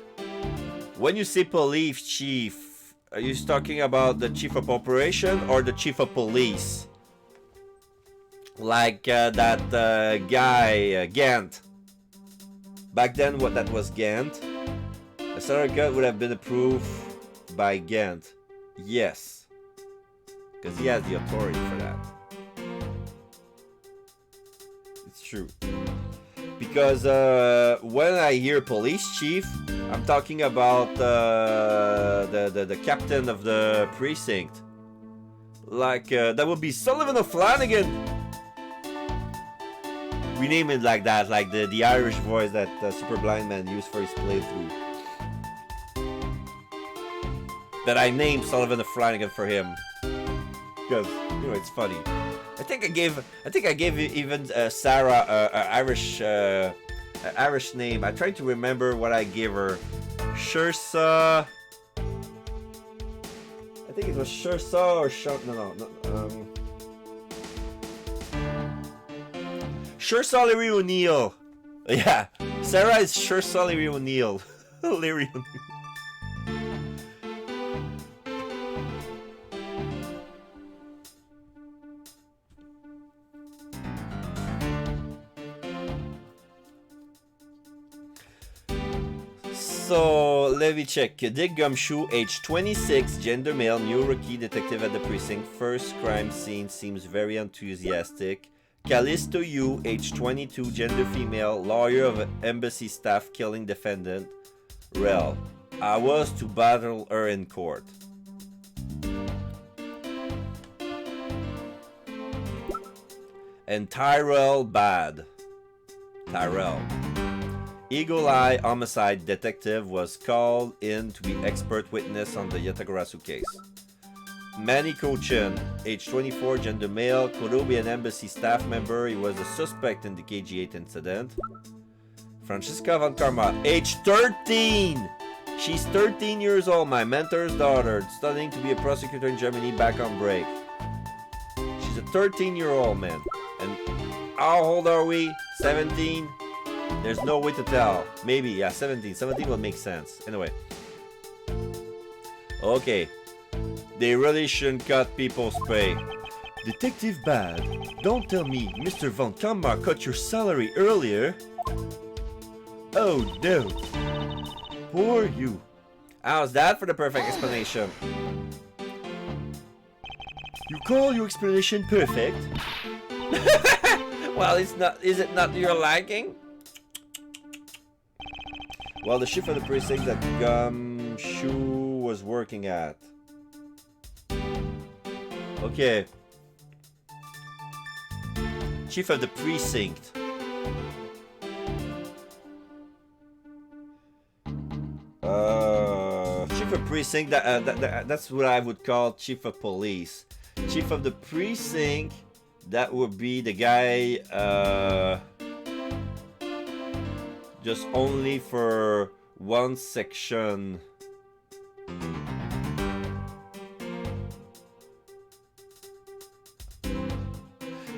When you say police chief, are you talking about the chief of operation or the chief of police? Like that guy, Gant. Back then, what that was Gant. A salary cut would have been approved by Gant. Yes. Because he has the authority for that. It's true. Because when I hear police chief, I'm talking about the captain of the precinct. Like, that would be Sullivan O'Flanagan. We name it like that, like the Irish voice that Super Blind Man used for his playthrough. That I named Sullivan O'Flanagan for him. Because, you know, it's funny. I think I gave even Sarah an Irish name. I tried to remember what I gave her. Shursa. I think it was Shursa or no. Shursa Larry O'Neill. Yeah, Sarah is Shursa Larry O'Neill. Larry O'Neill. So, let me check. Dick Gumshoe, age 26, gender male, new rookie detective at the precinct. First crime scene, seems very enthusiastic. Callisto Yu, age 22, gender female, lawyer of embassy staff killing defendant. Rel. I was to battle her in court. And Tyrell Bad. Tyrell. Eagle Eye homicide detective was called in to be expert witness on the Yatagarasu case. Manny Cochin, age 24, gender male, Colombian embassy staff member. He was a suspect in the KG8 incident. Francisca Von Karma, age 13. She's 13 years old, my mentor's daughter, studying to be a prosecutor in Germany back on break. She's a 13-year-old, man. And how old are we? 17? There's no way to tell. Maybe, yeah, 17. 17 will make sense. Anyway. Okay. They really shouldn't cut people's pay. Detective Bad, don't tell me Mr. Von Kamar cut your salary earlier. Oh no. Poor you. How's that for the perfect explanation? You call your explanation perfect? Well, it's not. Is it not your liking? Well, the chief of the precinct that Gumshoe was working at. Okay. Chief of the precinct. Chief of precinct. That's what I would call chief of police. Chief of the precinct. That would be the guy. Just only for one section.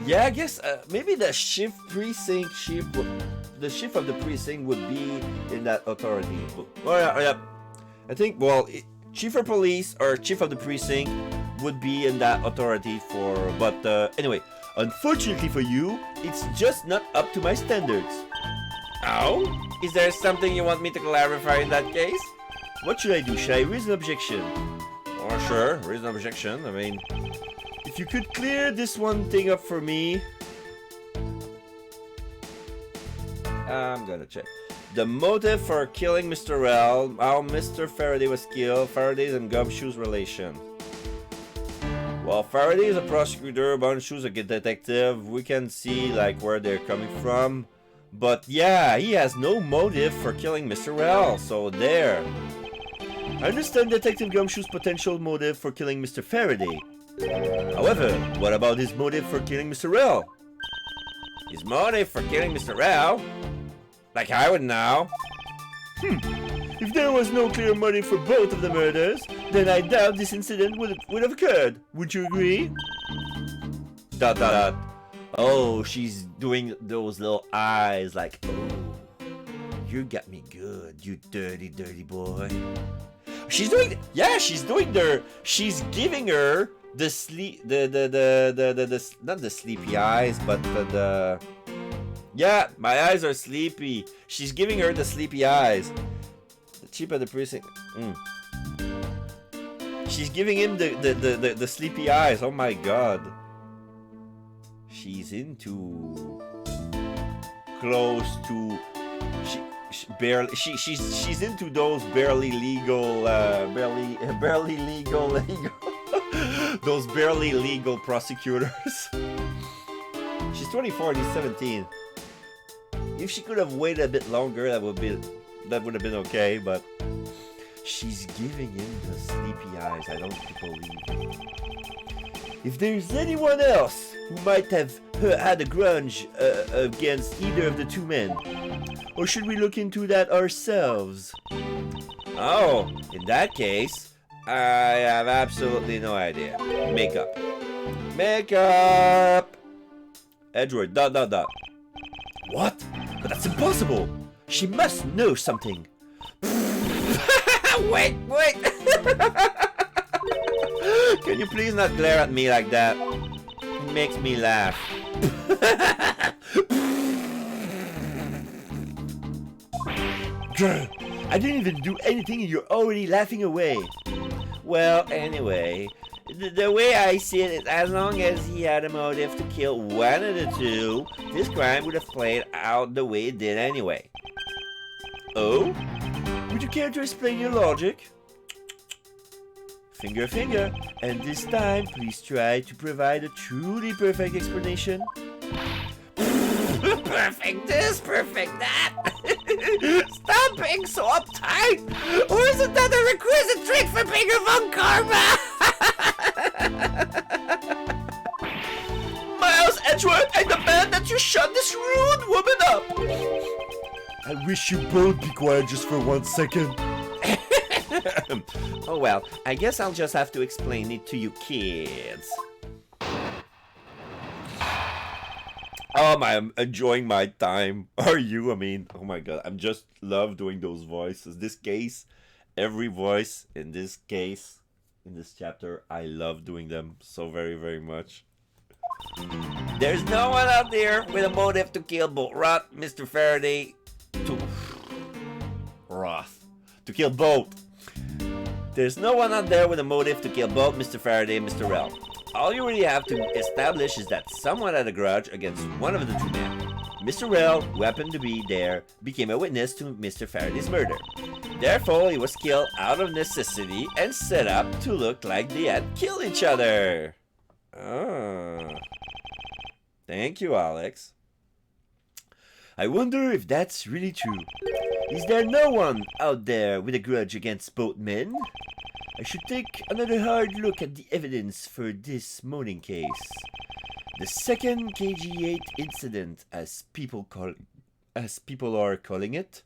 Yeah, I guess maybe the chief precinct chief, the chief of the precinct would be in that authority. Oh yeah. I think chief of police or chief of the precinct would be in that authority for. But anyway, unfortunately for you, it's just not up to my standards. Oh? Is there something you want me to clarify in that case? What should I do? Should I raise an objection? Oh, sure. Raise an objection. I mean, if you could clear this one thing up for me. I'm gonna check. The motive for killing Mr. Rel, how Mr. Faraday was killed, Faraday's and Gumshoe's relation. Well, Faraday is a prosecutor, Gumshoe's a detective. We can see like where they're coming from. But yeah, he has no motive for killing Mr. Rel, so there. I understand Detective Gumshoe's potential motive for killing Mr. Faraday. However, what about his motive for killing Mr. Rell? His motive for killing Mr. Rell? Like I would know. If there was no clear motive for both of the murders, then I doubt this incident would have occurred. Would you agree? ... Oh, she's doing those little eyes like, oh, you got me good, you dirty, dirty boy. She's doing, yeah, she's doing she's giving her the sleep, not the sleepy eyes, but yeah, my eyes are sleepy. She's giving her the sleepy eyes. The cheap at the precinct. She's giving him the sleepy eyes. Oh my god. She's into close to she's into those barely legal those barely legal prosecutors. She's 24 and he's 17. If she could have waited a bit longer, that would have been okay, but she's giving him the sleepy eyes. I don't believe it. If there's anyone else who might have had a grudge against either of the two men, or should we look into that ourselves? Oh, in that case, I have absolutely no idea. Makeup. Edgeworth, ... What? But that's impossible! She must know something! Wait! Can you please not glare at me like that? It makes me laugh. Girl, I didn't even do anything and you're already laughing away. Well, anyway, the way I see it is as long as he had a motive to kill one of the two, this crime would have played out the way it did anyway. Oh? Would you care to explain your logic? Finger, and this time please try to provide a truly perfect explanation. Perfect this, perfect that. Stop being so uptight. Or isn't that a requisite trick for being a von Karma? Miles Edgeworth, I demand that you shut this rude woman up. I wish you both be quiet just for 1 second. Oh well, I guess I'll just have to explain it to you kids. I'm enjoying my time. Are you? I mean, oh my god, I'm just love doing those voices. This case, every voice in this case, in this chapter, I love doing them so very, very much. There's no one out there with a motive to kill both Mr. Faraday, To kill both. There's no one out there with a motive to kill both Mr. Faraday and Mr. Rell. All you really have to establish is that someone had a grudge against one of the two men. Mr. Rell, who happened to be there, became a witness to Mr. Faraday's murder. Therefore, he was killed out of necessity and set up to look like they had killed each other. Thank you, Alex. I wonder if that's really true. Is there no one out there with a grudge against both men? I should take another hard look at the evidence for this morning case. The second KG8 incident, as people are calling it,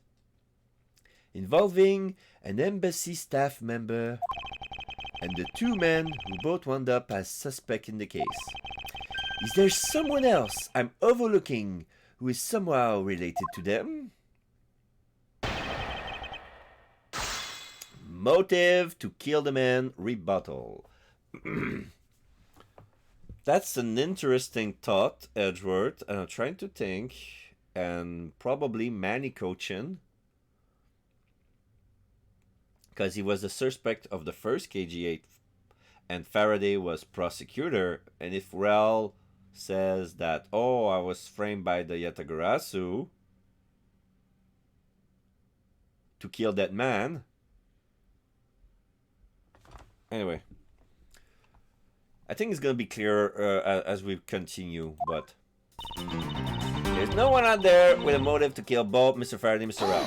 involving an embassy staff member and the two men who both wound up as suspects in the case. Is there someone else I'm overlooking who is somehow related to them? Motive to kill the man, rebuttal. That's an interesting thought, Edgeworth, and I'm trying to think, and probably Manny Cochin, because he was the suspect of the first KG8, and Faraday was prosecutor, and if Rell says that, oh, I was framed by the Yatagarasu to kill that man. Anyway, I think it's gonna be clearer as we continue, but there's no one out there with a motive to kill both Mr. Faraday and Mr. Rell.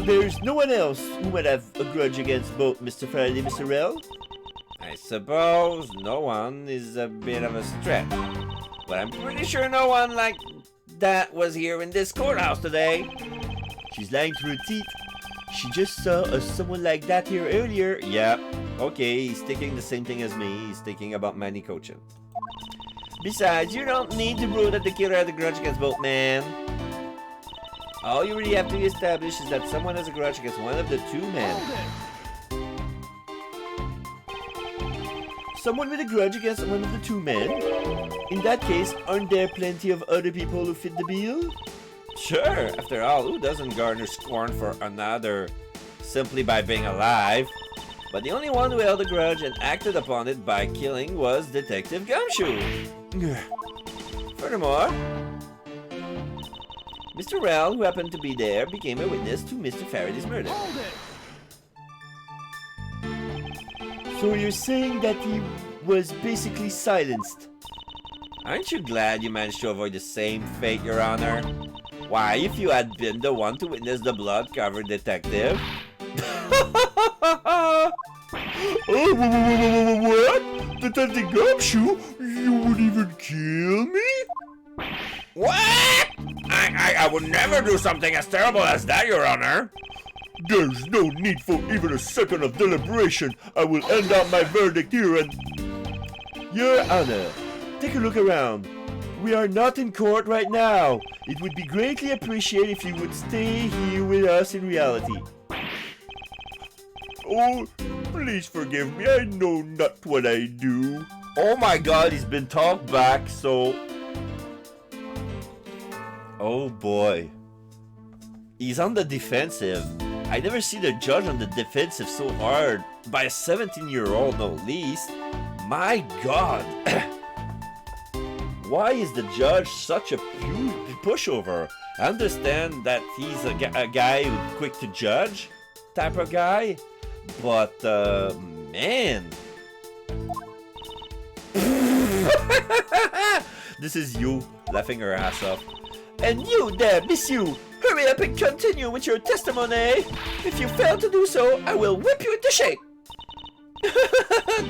So there's no one else who might have a grudge against both Mr. Faraday and Mr. Rel? I suppose no one is a bit of a stretch. But I'm pretty sure no one like that was here in this courthouse today. She's lying through her teeth. She just saw someone like that here earlier. Yeah, okay, he's thinking the same thing as me. He's thinking about Manny coaching. Besides, you don't need to prove that the killer had a grudge against both men. All you really have to establish is that someone has a grudge against one of the two men. Someone with a grudge against one of the two men? In that case, aren't there plenty of other people who fit the bill? Sure, after all, who doesn't garner scorn for another simply by being alive? But the only one who held a grudge and acted upon it by killing was Detective Gumshoe. Furthermore, Mr. Rel, who happened to be there, became a witness to Mr. Faraday's murder. So you're saying that he was basically silenced? Aren't you glad you managed to avoid the same fate, Your Honor? Why, if you had been the one to witness the blood-covered detective... Oh, what? Detective Gumshoe? You would even kill me? What? I would never do something as terrible as that, Your Honor. There's no need for even a second of deliberation. I will end out my verdict here and... Your Honor, take a look around. We are not in court right now. It would be greatly appreciated if you would stay here with us in reality. Oh, please forgive me. I know not what I do. Oh my god, he's been talked back, so... Oh boy. He's on the defensive. I never see the judge on the defensive so hard. By a 17-year-old, no least. My god. Why is the judge such a huge pushover? I understand that he's a guy who's quick to judge type of guy. But, man. This is you laughing her ass off. And you there, miss you! Hurry up and continue with your testimony! If you fail to do so, I will whip you into shape!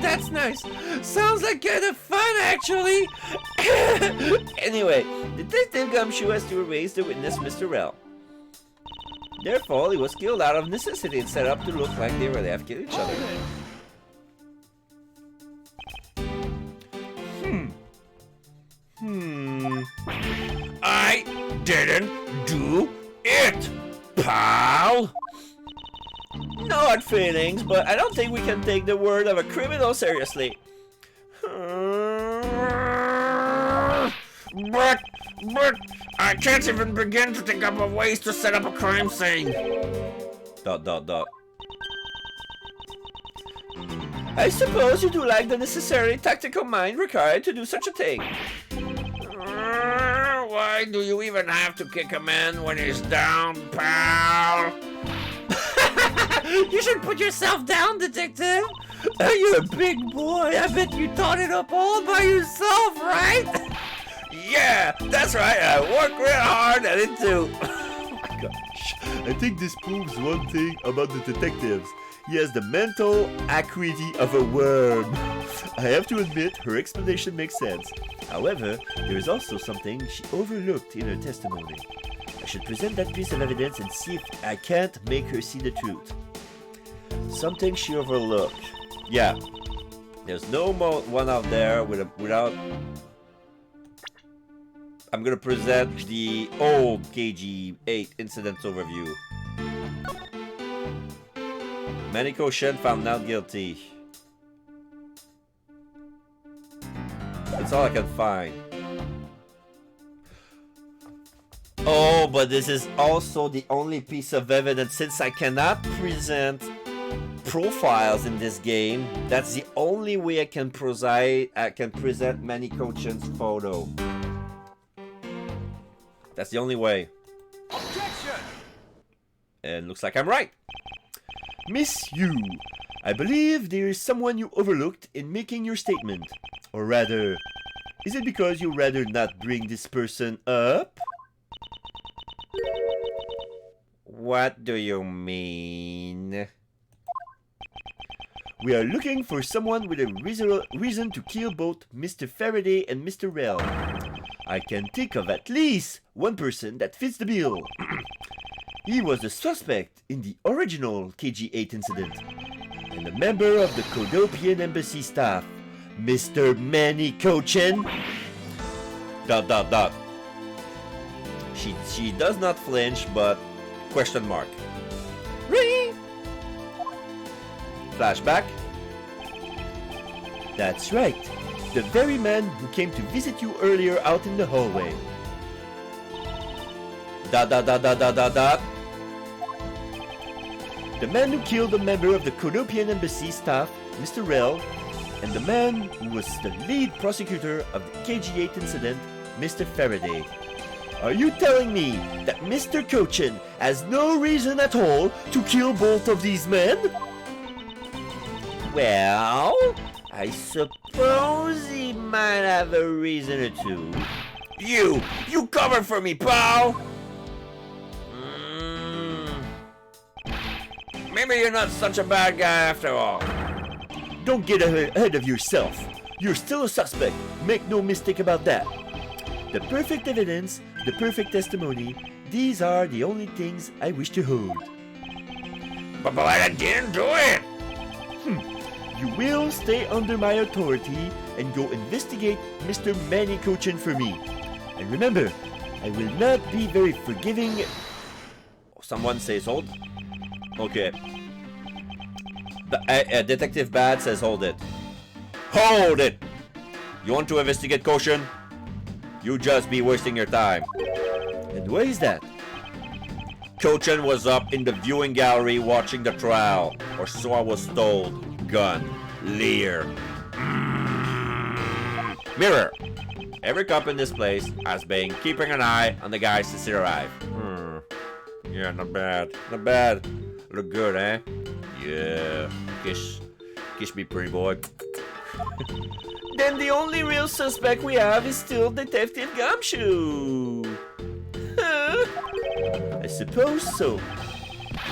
That's nice! Sounds like kind of fun, actually! Anyway, Detective Gumshoe has to erase the witness, Mr. Rel. Therefore, he was killed out of necessity and set up to look like they really have killed each other. I didn't do it, pal! No hard feelings, but I don't think we can take the word of a criminal seriously. But I can't even begin to think up of ways to set up a crime scene. ... I suppose you do lack the necessary tactical mind required to do such a thing. Why do you even have to kick a man when he's down, pal? You should put yourself down, detective. You're a big boy. I bet you thought it up all by yourself, right? Yeah, that's right. I worked real hard at it too. Oh my gosh. I think this proves one thing about the detectives. He has the mental acuity of a worm. I have to admit, her explanation makes sense. However, there is also something she overlooked in her testimony. I should present that piece of evidence and see if I can't make her see the truth. Something she overlooked. Yeah, there's no one out there without... I'm gonna present the old KG8 incidents overview. Maniko Shen found not guilty. That's all I can find. Oh, but this is also the only piece of evidence since I cannot present profiles in this game. That's the only way I can present Maniko Shen's photo. That's the only way. Objection! And looks like I'm right. Miss Yu, I believe there is someone you overlooked in making your statement. Or rather, is it because you'd rather not bring this person up? What do you mean? We are looking for someone with a reason to kill both Mr. Faraday and Mr. Rell. I can think of at least one person that fits the bill. He was the suspect in the original KG-8 incident, and a member of the Kodopian embassy staff, Mr. Manny Cochin. ... She does not flinch, but question mark. Ring! Flashback. That's right. The very man who came to visit you earlier out in the hallway. ... The man who killed a member of the Kodopian embassy staff, Mr. Rell, and the man who was the lead prosecutor of the KG-8 incident, Mr. Faraday. Are you telling me that Mr. Cochin has no reason at all to kill both of these men? Well, I suppose he might have a reason or two. You covered for me, pal! Maybe you're not such a bad guy after all. Don't get ahead of yourself. You're still a suspect. Make no mistake about that. The perfect evidence, the perfect testimony, these are the only things I wish to hold. But I didn't do it! You will stay under my authority and go investigate Mr. Manny Cochin for me. And remember, I will not be very forgiving. Someone says hold. Okay. Detective Bad says hold it. Hold it! You want to investigate Cochin? You just be wasting your time. And why is that? Cochin was up in the viewing gallery watching the trial, or so I was told. Gun. Leer. Mirror. Every cop in this place has been keeping an eye on the guys since he arrived. Yeah, not bad. Not bad. Look good, eh? Yeah. Kiss me, pretty boy. Then the only real suspect we have is still Detective Gumshoe. I suppose so.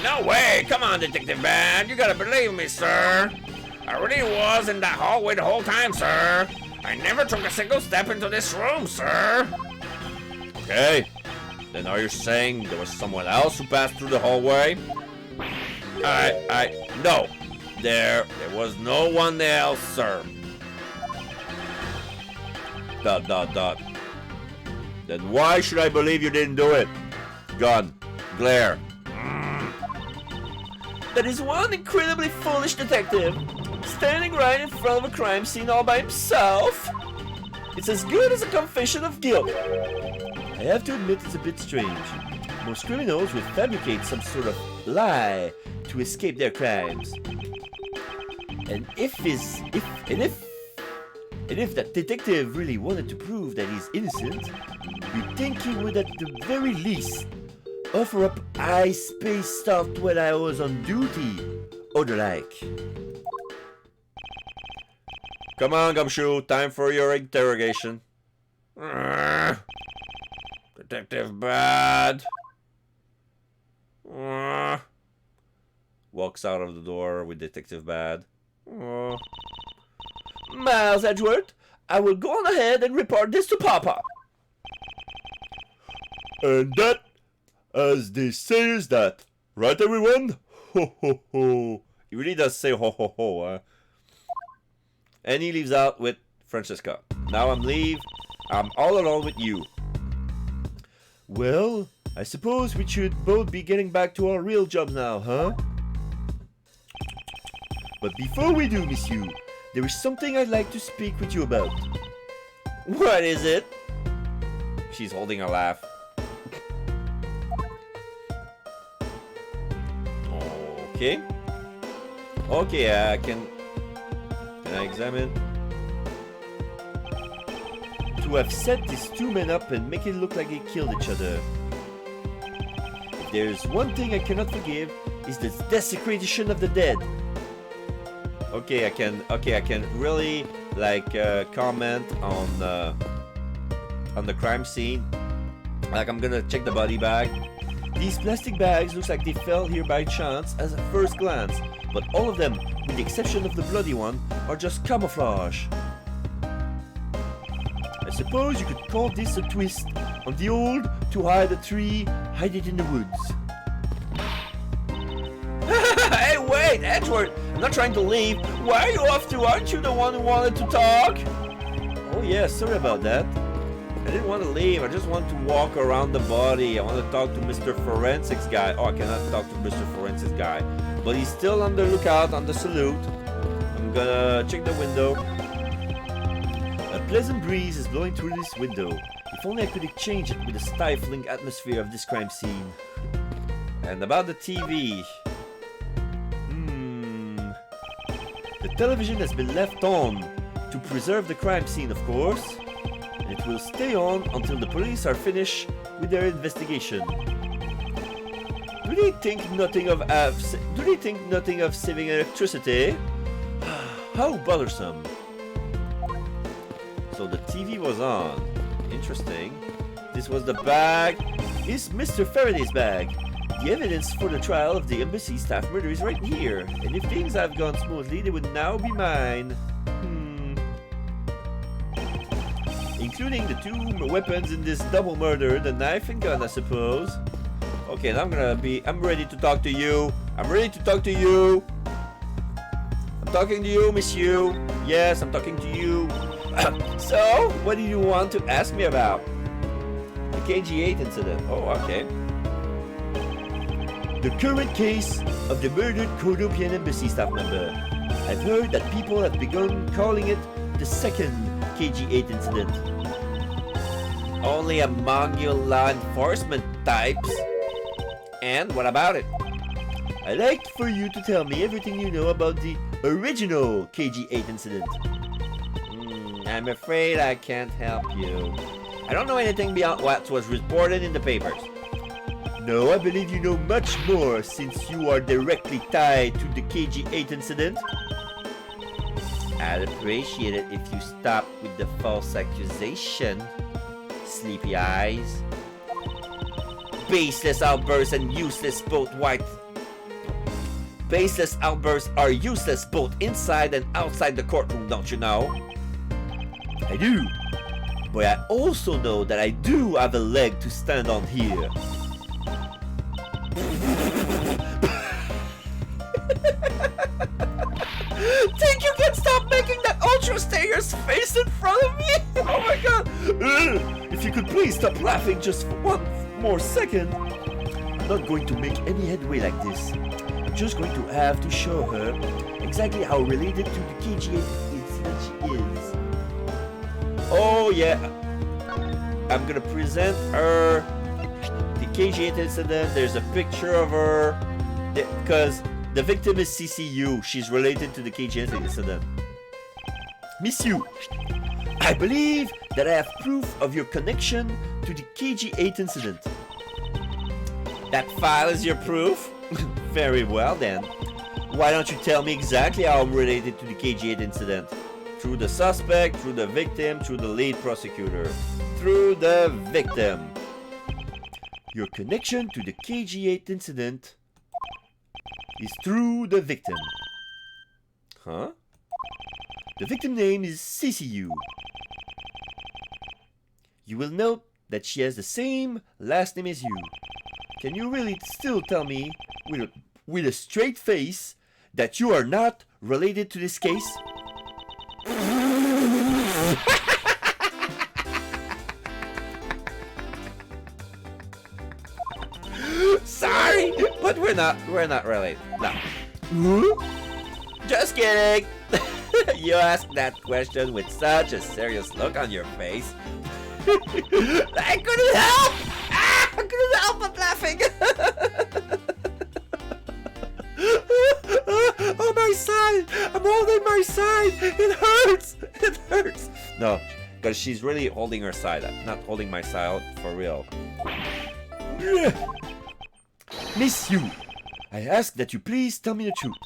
No way! Come on, Detective Bad. You gotta believe me, sir. I really was in that hallway the whole time, sir. I never took a single step into this room, sir. Okay. Then are you saying there was someone else who passed through the hallway? No. There was no one else, sir. ... Then why should I believe you didn't do it? Gun. Glare. That is one incredibly foolish detective, standing right in front of a crime scene all by himself. It's as good as a confession of guilt. I have to admit it's a bit strange. Most criminals would fabricate some sort of lie to escape their crimes. And if that detective really wanted to prove that he's innocent, you'd think he would at the very least offer up high space stuff when I was on duty, or the like. Come on, Gumshoe. Time for your interrogation. Detective Bad. Walks out of the door with Detective Bad. Miles Edgeworth, I will go on ahead and report this to Papa. And that, as they say, is that. Right, everyone? Ho, ho, ho. He really does say ho, ho, ho, huh? And he leaves out with Francesca. Now I'm all alone with you. Well, I suppose we should both be getting back to our real jobs now, huh? But before we do, monsieur, there is something I'd like to speak with you about. What is it? She's holding a laugh. Okay. Okay, can I examine? To have set these two men up and make it look like they killed each other. If there's one thing I cannot forgive, is the desecration of the dead. Okay, I can really comment on the crime scene. Like I'm gonna check the body bag. These plastic bags look like they fell here by chance as a first glance, but all of them, with the exception of the bloody one, are just camouflage. I suppose you could call this a twist on the old to hide a tree, hide it in the woods. Hey, wait, Edgeworth! I'm not trying to leave. Why are you off to? Aren't you the one who wanted to talk? Oh yeah, sorry about that. I didn't want to leave. I just wanted to walk around the body. I want to talk to Mr. Forensics guy. Oh, I cannot talk to Mr. Forensics guy. But he's still on the lookout on the salute. I'm gonna check the window. A pleasant breeze is blowing through this window. If only I could exchange it with the stifling atmosphere of this crime scene. And about the TV. The television has been left on to preserve the crime scene, of course. And it will stay on until the police are finished with their investigation. Do they think nothing of saving electricity? How bothersome. So the TV was on. Interesting. This was the bag. It's Mr. Faraday's bag. The evidence for the trial of the embassy staff murder is right here. And if things have gone smoothly, they would now be mine. Including the two weapons in this double murder, the knife and gun, I suppose. Okay, now I'm ready to talk to you. I'm ready to talk to you. I'm talking to you, monsieur. Yes, I'm talking to you. So, what do you want to ask me about? The KG8 incident. Oh, okay. The current case of the murdered Codopian embassy staff member. I've heard that people have begun calling it the second KG8 incident. Only among you law enforcement types. And what about it? I'd like for you to tell me everything you know about the original KG8 incident. I'm afraid I can't help you. I don't know anything beyond what was reported in the papers. No, I believe you know much more since you are directly tied to the KG8 incident. I'd appreciate it if you stop with the false accusation, sleepy eyes. Baseless outbursts and useless both Baseless outbursts are useless both inside and outside the courtroom, don't you know? I do. But I also know that I do have a leg to stand on here. Think you can stop making that ultra stayer's face in front of me? Oh my god! If you could please stop laughing just for one more second. I'm not going to make any headway like this. I'm just going to have to show her exactly how related to the KG8 incident she is. Oh yeah. I'm gonna present her the KG8 incident. There's a picture of her because the victim is CCU. She's related to the KG8 incident. Monsieur, I believe that I have proof of your connection to the KG8 incident. That file is your proof? Very well then. Why don't you tell me exactly how I'm related to the KG8 incident? Through the suspect, through the victim, through the lead prosecutor. Through the victim. Your connection to the KG8 incident is through the victim. Huh? The victim name is CCU. You will note that she has the same last name as you. Can you really still tell me with a straight face that you are not related to this case? Sorry, but we're not related. No. Just kidding. You asked that question with such a serious look on your face. I couldn't help. I couldn't help but laughing. Oh, my side. I'm holding my side. It hurts. It hurts. No, because she's really holding her side. I'm not holding my side for real. Miss you, I ask that you please tell me the truth.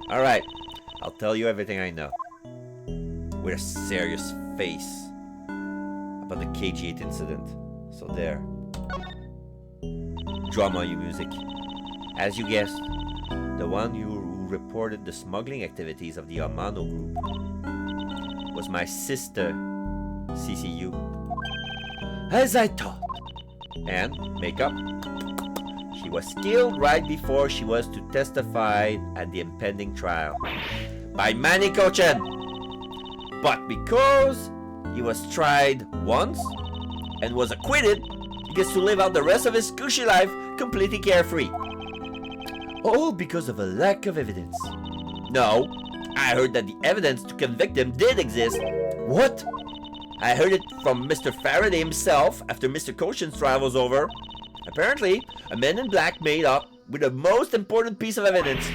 Alright, I'll tell you everything I know. With a serious face. about the KG8 incident. So there. Drama, you music. As you guessed, the one who reported the smuggling activities of the Amano group was my sister, CCU. As I thought. And, makeup. She was killed right before she was to testify at the impending trial. By Manny Cochin. But because he was tried once and was acquitted, he gets to live out the rest of his cushy life completely carefree. All because of a lack of evidence. No, I heard that the evidence to convict him did exist. What? I heard it from Mr. Faraday himself after Mr. Cochin's trial was over. Apparently, a man in black made up with the most important piece of evidence.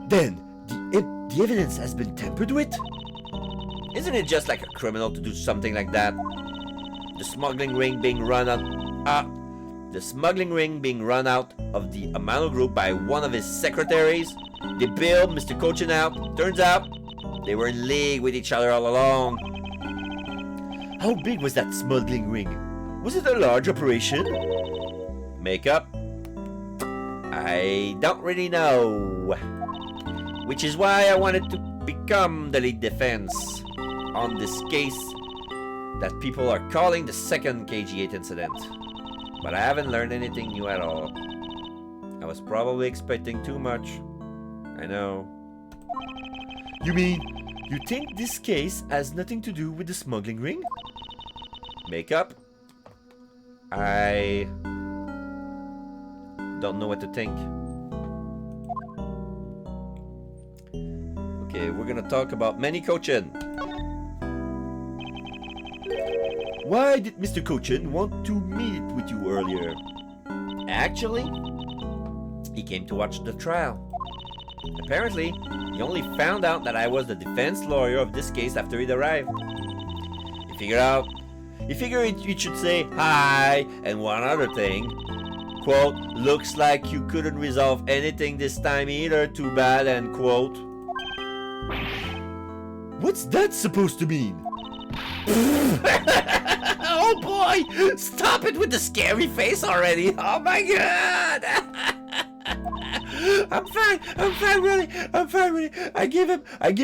Then, the evidence has been tampered with? Isn't it just like a criminal to do something like that? The smuggling ring being run out of the Amano group by one of his secretaries. They bailed Mr. Cochin out. Turns out, they were in league with each other all along. How big was that smuggling ring? Was it a large operation? Makeup? I don't really know. Which is why I wanted to become the lead defense on this case that people are calling the second KG8 incident. But I haven't learned anything new at all. I was probably expecting too much. I know. You mean, you think this case has nothing to do with the smuggling ring? Makeup? I don't know what to think. Okay, we're gonna talk about Manny Cochin. Why did Mr. Cochin want to meet with you earlier? Actually, he came to watch the trial. Apparently, he only found out that I was the defense lawyer of this case after he'd arrived. He figured he should say hi and one other thing. Quote, looks like you couldn't resolve anything this time either, too bad, end quote. What's that supposed to mean? Oh boy! Stop it with the scary face already! Oh my god! I'm fine really. I give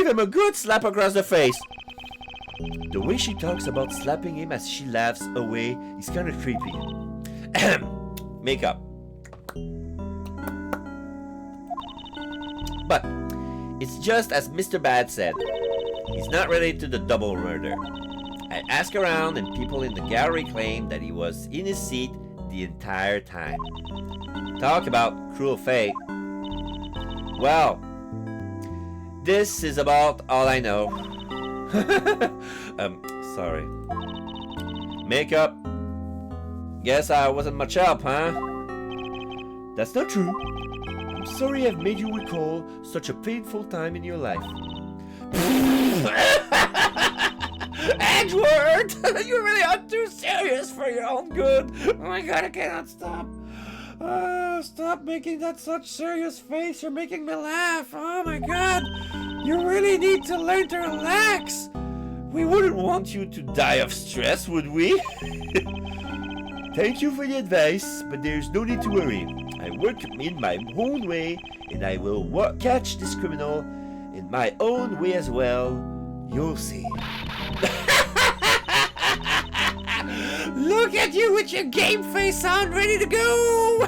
him a good slap across the face. The way she talks about slapping him as she laughs away is kind of creepy. Makeup. But it's just as Mr. Bad said. He's not related to the double murder. I asked around and people in the gallery claimed that he was in his seat the entire time. Talk about cruel fate. Well, this is about all I know. Sorry. Makeup. Guess I wasn't much help, huh? That's not true. I'm sorry I've made you recall such a painful time in your life. Edgeworth! You really are too serious for your own good. Oh my god, I cannot stop. Stop making that such serious face. You're making me laugh. Oh my god. You really need to learn to relax. We wouldn't want you to die of stress, would we? Thank you for the advice, but there's no need to worry. I work in my own way, and I will catch this criminal in my own way as well. You'll see. Look at you with your game face on, ready to go!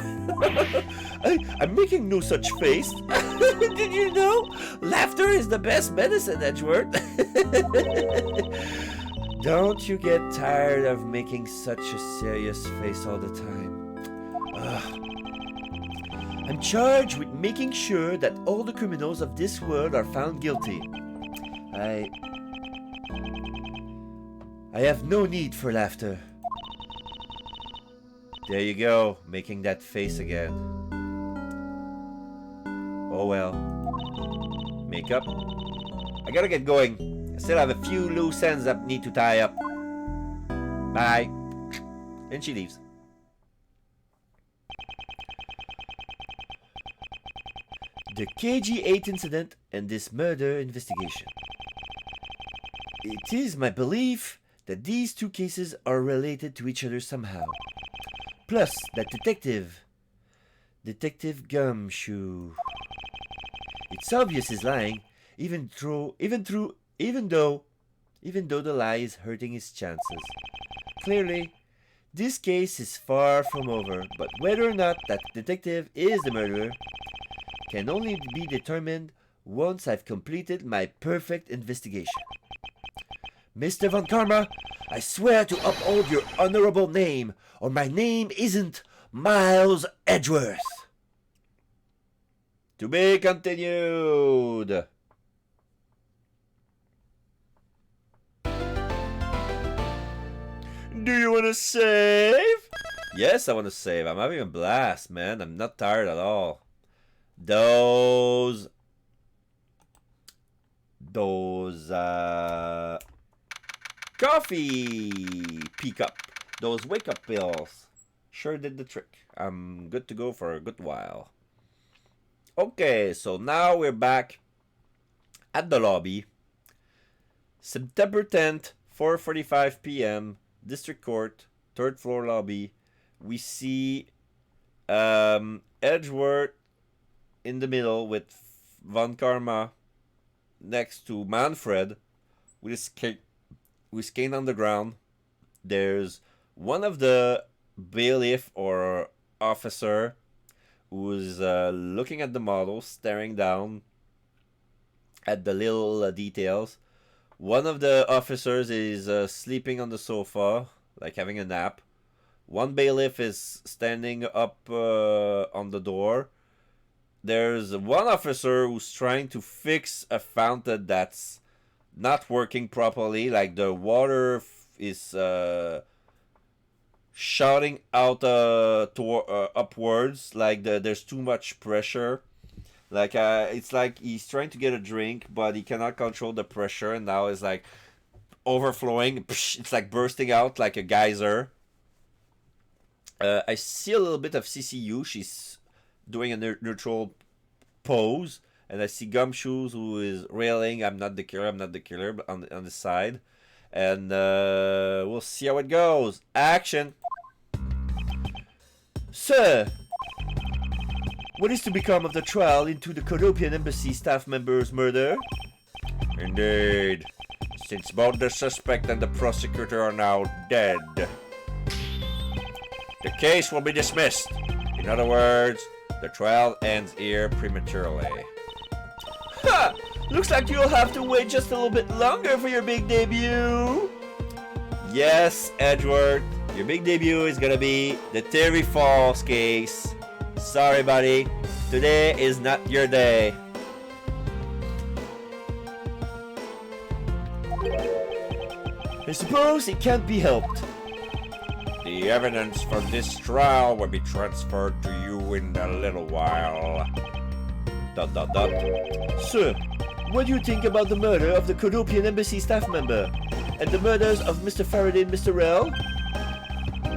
I'm making no such face. Did you know? Laughter is the best medicine, Edgeworth. Don't you get tired of making such a serious face all the time? I'm charged with making sure that all the criminals of this world are found guilty. I have no need for laughter. There you go, making that face again. Oh well. Makeup. I gotta get going. I still have a few loose ends that need to tie up. Bye. And she leaves. The KG8 incident and this murder investigation. It is my belief that these two cases are related to each other somehow. Plus, that Detective Gumshoe. It's obvious he's lying, even though the lie is hurting his chances. Clearly, this case is far from over, but whether or not that detective is the murderer can only be determined once I've completed my perfect investigation. Mr. Von Karma, I swear to uphold your honorable name, or my name isn't Miles Edgeworth. To be continued. Do you want to save? Yes, I want to save. I'm having a blast, man. I'm not tired at all. Those coffee pick-up, those wake-up pills sure did the trick. I'm good to go for a good while. Okay, so now we're back at the lobby. September 10th, 4:45 p.m. District Court, 3rd floor lobby. We see Edgeworth in the middle with Von Karma next to Manfred with his cane on the ground. There's one of the bailiff or officer who's looking at the model, staring down at the little details. One of the officers is sleeping on the sofa, like having a nap. One bailiff is standing up on the door. There's one officer who's trying to fix a fountain that's not working properly, like the water is shouting out upwards, like there's too much pressure. Like it's like he's trying to get a drink, but he cannot control the pressure, and now it's like overflowing. It's like bursting out like a geyser. I see a little bit of CCU. She's doing a neutral pose, and I see Gumshoes who is railing, I'm not the killer, but on the side. And we'll see how it goes. Action! Sir, what is to become of the trial into the Codopian Embassy staff member's murder? Indeed. Since both the suspect and the prosecutor are now dead, the case will be dismissed. In other words, the trial ends here prematurely. Ha! Looks like you'll have to wait just a little bit longer for your big debut. Yes, Edgeworth, your big debut is gonna be the Terry Falls case. Sorry, buddy. Today is not your day. I suppose it can't be helped. The evidence for this trial will be transferred to you in a little while. ... Sir, what do you think about the murder of the Codopian Embassy staff member and the murders of Mr. Faraday and Mr. Rell?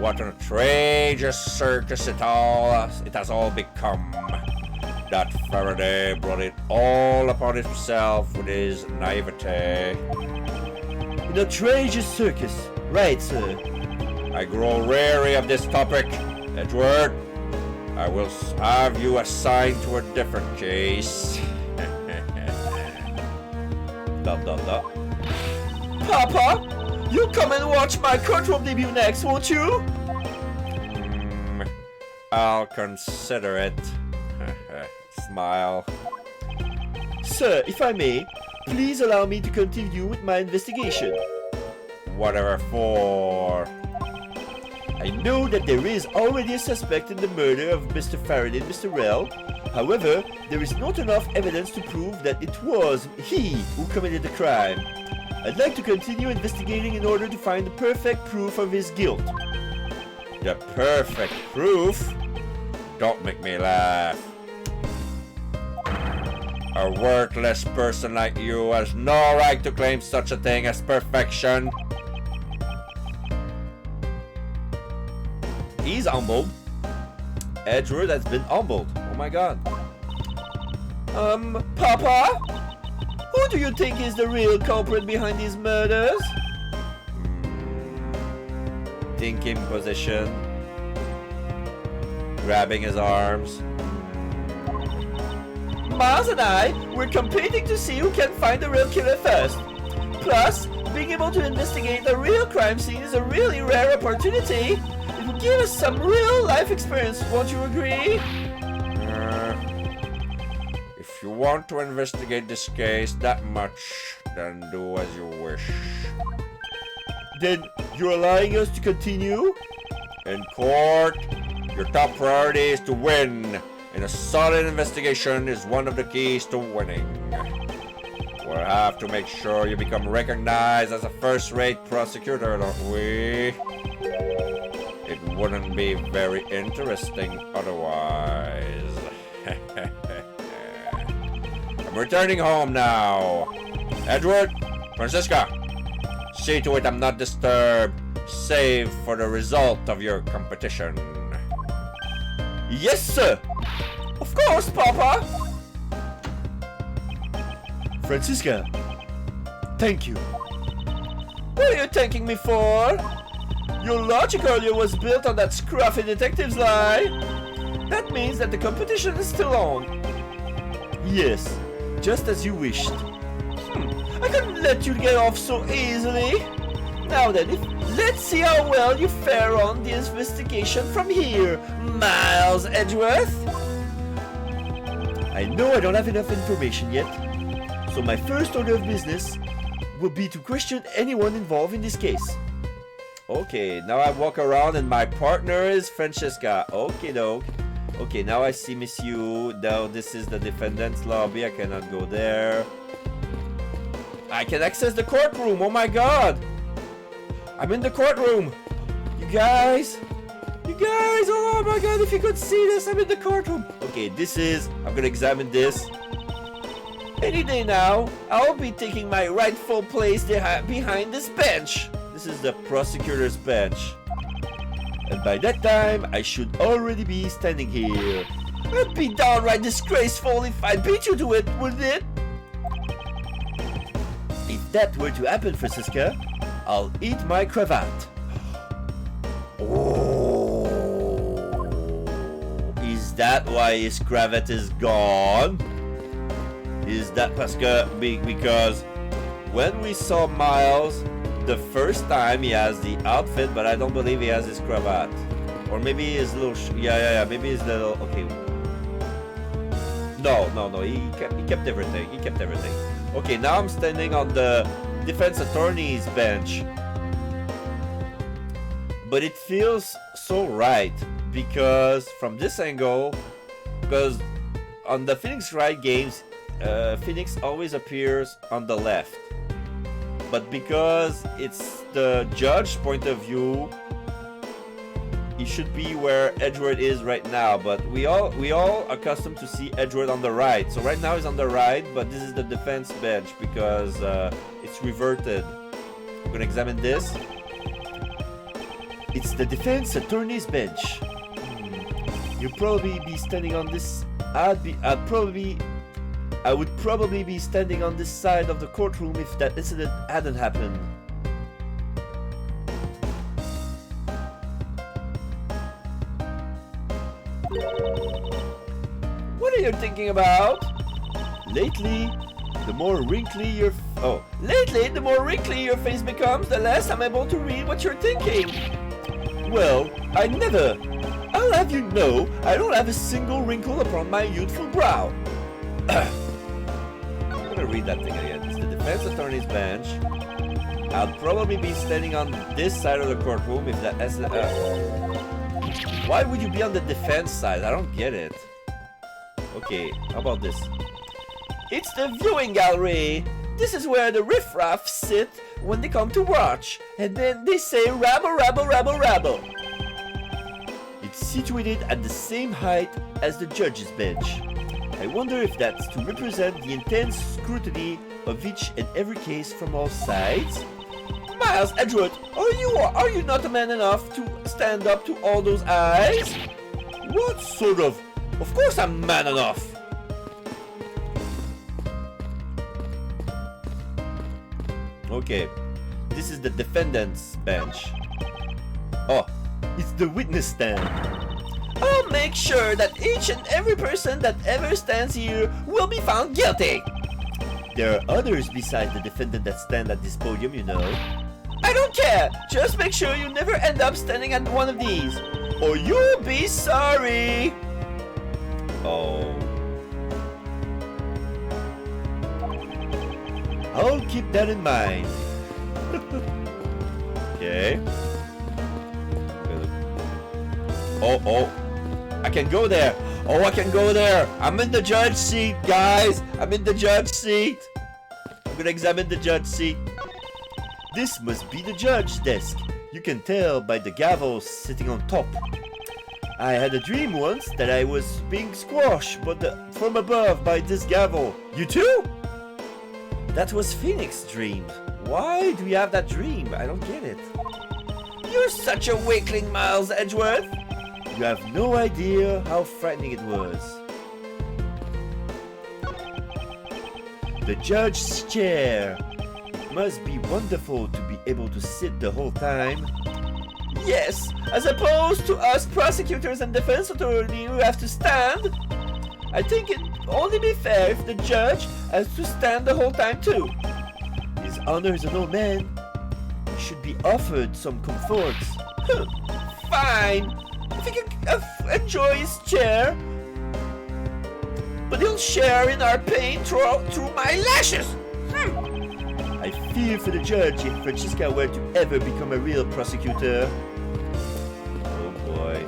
What an outrageous circus it has all become. That Faraday brought it all upon himself with his naivete. An outrageous circus, right, sir? I grow weary of this topic, Edgeworth. I will have you assigned to a different case. ... Papa, you'll come and watch my courtroom debut next, won't you? I'll consider it. Smile. Sir, if I may, please allow me to continue with my investigation. Whatever for? I know that there is already a suspect in the murder of Mr. Faraday and Mr. Rell. However, there is not enough evidence to prove that it was he who committed the crime. I'd like to continue investigating in order to find the perfect proof of his guilt. The perfect proof? Don't make me laugh. A worthless person like you has no right to claim such a thing as perfection. He's humbled. Edgeworth has been humbled. Oh my god. Papa? Who do you think is the real culprit behind these murders? thinking position, grabbing his arms. Miles and I, we're competing to see who can find the real killer first. Plus, being able to investigate a real crime scene is a really rare opportunity. It will give us some real life experience, won't you agree? If you want to investigate this case that much, then do as you wish. Then you're allowing us to continue? In court, your top priority is to win, and a solid investigation is one of the keys to winning. We'll have to make sure you become recognized as a first-rate prosecutor, don't we? It wouldn't be very interesting otherwise. I'm returning home now. Edward, Francisca, see to it I'm not disturbed, save for the result of your competition. Yes, sir! Of course, Papa! Francisca, thank you. What are you thanking me for? Your logic earlier was built on that scruffy detective's lie. That means that the competition is still on. Yes, just as you wished. I couldn't let you get off so easily. Now then, let's see how well you fare on the investigation from here, Miles Edgeworth. I know I don't have enough information yet, so my first order of business will be to question anyone involved in this case. Okay, now I walk around and my partner is Francisca. Okay, doke. Okay, now I see Miss Yu. Now this is the defendant's lobby. I cannot go there. I can access the courtroom. Oh my god! I'm in the courtroom. You guys, oh my god, if you could see this, I'm in the courtroom. Okay, I'm gonna examine this. Any day now, I'll be taking my rightful place behind this bench. This is the prosecutor's bench. And by that time, I should already be standing here. It'd be downright disgraceful if I beat you to it, wouldn't it? If that were to happen, Francisca, I'll eat my cravat. Oh. Is that why his cravat is gone? Is that because when we saw Miles the first time, he has the outfit, but I don't believe he has his cravat. Or maybe his little maybe his little, okay. No, he kept everything. Okay, now I'm standing on the defense attorney's bench. But it feels so right because from this angle, because on the Phoenix Wright games, Phoenix always appears on the left. But because it's the judge's point of view, he should be where Edgeworth is right now. But we all accustomed to see Edgeworth on the right. So right now he's on the right, but this is the defense bench because it's reverted. I'm gonna examine this. It's the defense attorney's bench. You'll probably be standing on this. I would probably be standing on this side of the courtroom if that incident hadn't happened. What are you thinking about? Lately, the more wrinkly your face becomes, the less I'm able to read what you're thinking. Well, I'll have you know, I don't have a single wrinkle upon my youthful brow. I'm gonna read that thing again. It's the defense attorney's bench. I'll probably be standing on this side of the courtroom if that has Why would you be on the defense side? I don't get it. Okay, how about this? It's the viewing gallery. This is where the riffraff sit when they come to watch. And then they say rabble, rabble, rabble, rabble. It's situated at the same height as the judge's bench. I wonder if that's to represent the intense scrutiny of each and every case from all sides. Miles Edgeworth, are you not a man enough to stand up to all those eyes? What sort of... Of course I'm man enough. Okay, this is the defendant's bench. Oh, it's the witness stand. I'll make sure that each and every person that ever stands here will be found guilty. There are others besides the defendant that stand at this podium, you know. I don't care. Just make sure you never end up standing at one of these, or you'll be sorry. Oh. I'll keep that in mind. Okay. Oh, I can go there. Oh, I can go there. I'm in the judge seat, guys. I'm in the judge seat. I'm gonna examine the judge seat. This must be the judge's desk. You can tell by the gavel sitting on top. I had a dream once that I was being squashed from above by this gavel. You too? That was Phoenix's dream. Why do you have that dream? I don't get it. You're such a weakling, Miles Edgeworth. You have no idea how frightening it was. The judge's chair. It must be wonderful to be able to sit the whole time. Yes, as opposed to us prosecutors and defense attorney who have to stand. I think it'd only be fair if the judge has to stand the whole time too. His Honor is an old man. He should be offered some comforts. Fine. If he can enjoy his chair, but he'll share in our pain through my lashes. I fear for the judge if Francisca were to ever become a real prosecutor. Oh boy.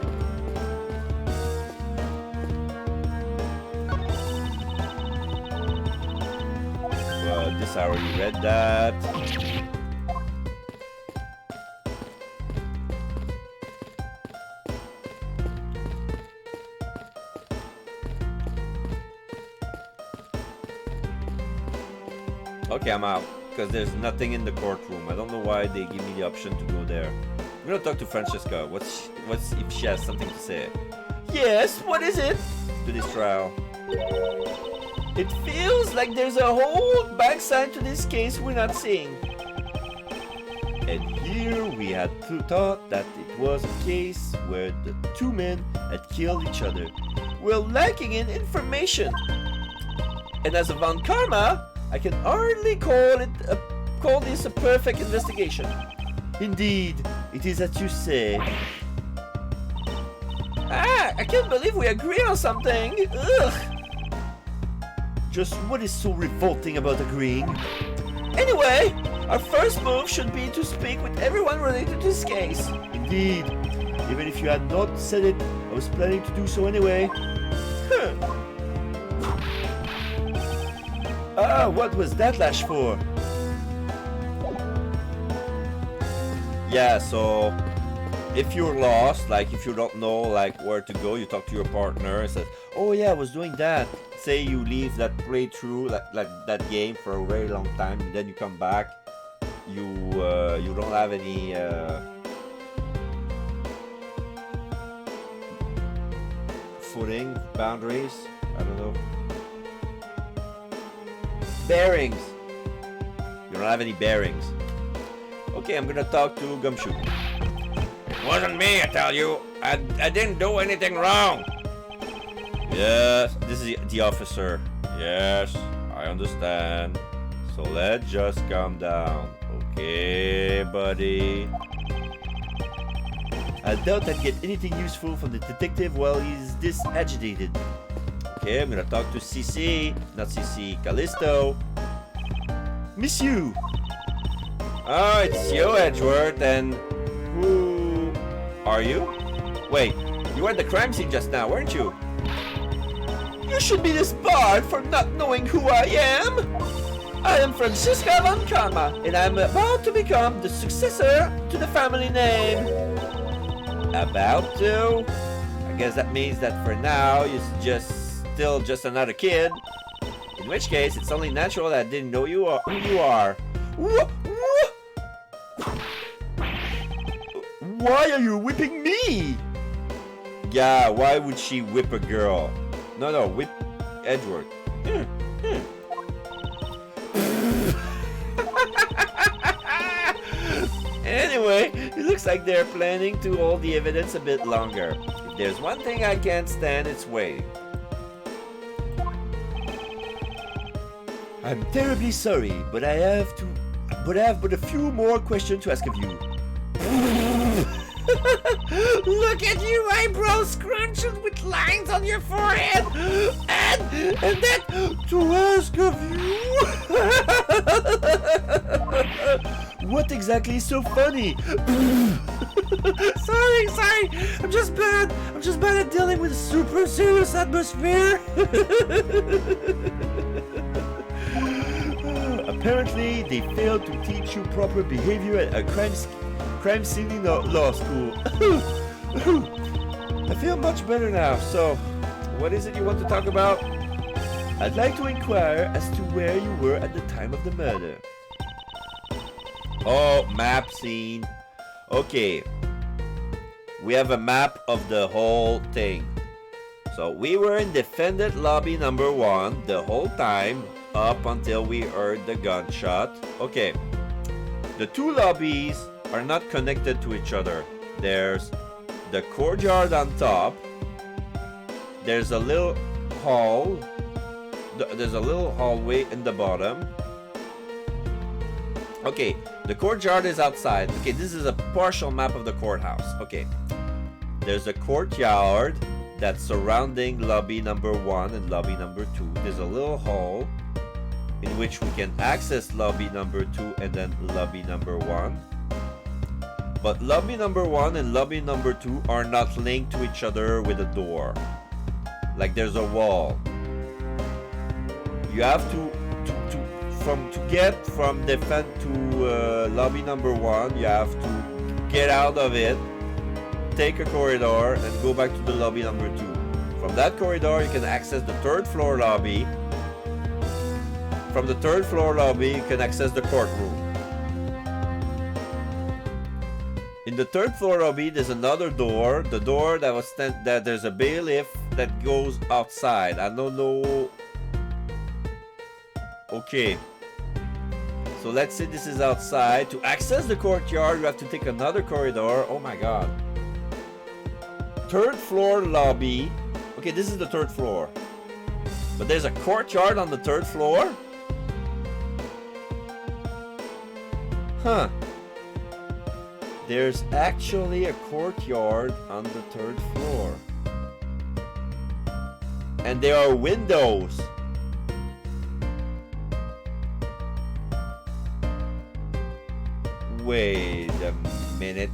Well, this I already read that. Okay, I'm out. Because there's nothing in the courtroom. I don't know why they give me the option to go there. I'm gonna talk to Francesca. What's if she has something to say Yes, what is it? to this trial? It feels like there's a whole backside to this case we're not seeing. And here we had thought that it was a case where the two men had killed each other. We're lacking in information. And as a Von Karma, I can hardly call this a perfect investigation. Indeed, it is as you say. I can't believe we agree on something. Ugh. Just what is so revolting about agreeing? Anyway, our first move should be to speak with everyone related to this case. Indeed, even if you had not said it, I was planning to do so anyway. Ah, what was that lash for? Yeah, so if you're lost, like if you don't know like where to go, you talk to your partner and says, Oh yeah, I was doing that. say you leave that playthrough, like that game for a very long time, and then you come back, you don't have any footing, boundaries, I don't know, bearings. You don't have any bearings. Okay, I'm gonna talk to Gumshoe. It wasn't me, I tell you. I didn't do anything wrong. Yes, this is the officer. Yes, I understand. So let's just calm down. Okay, buddy. I doubt I'd get anything useful from the detective while he's this agitated. Okay, I'm gonna talk to CC. Not CC, Callisto. Miss you! Oh, it's you, Edgeworth, and who are you? Wait, you were at the crime scene just now, weren't you? You should be disbarred for not knowing who I am. I am Francisca Von Karma, and I'm about to become the successor to the family name. About to? I guess that means that for now, you're still just another kid. In which case, it's only natural that I didn't know who you are. Why are you whipping me? Yeah, why would she whip a girl? No, whip Edgeworth. Anyway, Anyway, it looks like they're planning to hold the evidence a bit longer. If there's one thing I can't stand, it's waiting. I'm terribly sorry, but I have but a few more questions to ask of you. Look at you, eyebrows scrunched with lines on your forehead, and that To ask of you? What exactly is so funny? sorry, I'm just bad at dealing with a super serious atmosphere. Apparently, they failed to teach you proper behavior at a crime scene in law school. I feel much better now. So, what is it you want to talk about? I'd like to inquire as to where you were at the time of the murder. Oh, map scene. Okay. We have a map of the whole thing. So we were in defendant lobby number 1 the whole time up until we heard the gunshot. Okay. The two lobbies are not connected to each other. There's the courtyard on top. There's a little hall. There's a little hallway in the bottom. Okay, the courtyard is outside. Okay, this is a partial map of the courthouse. Okay, there's a courtyard that's surrounding lobby number 1 and lobby number 2. There's a little hall in which we can access lobby number 2 and then lobby number 1. But lobby number 1 and lobby number 2 are not linked to each other with a door. Like there's a wall. You have to get from defend to lobby number 1, you have to get out of it, take a corridor, and go back to the lobby number 2. From that corridor, you can access the 3rd floor lobby. From the 3rd floor lobby, you can access the courtroom. In the 3rd floor lobby, there's another door. The door that was that there's a bailiff that goes outside. I don't know. Okay. So let's say this is outside. To access the courtyard, you have to take another corridor. Oh my god. 3rd floor lobby. Okay, this is the 3rd floor. But there's a courtyard on the 3rd floor? Huh. There's actually a courtyard on the 3rd floor. And there are windows. Wait a minute.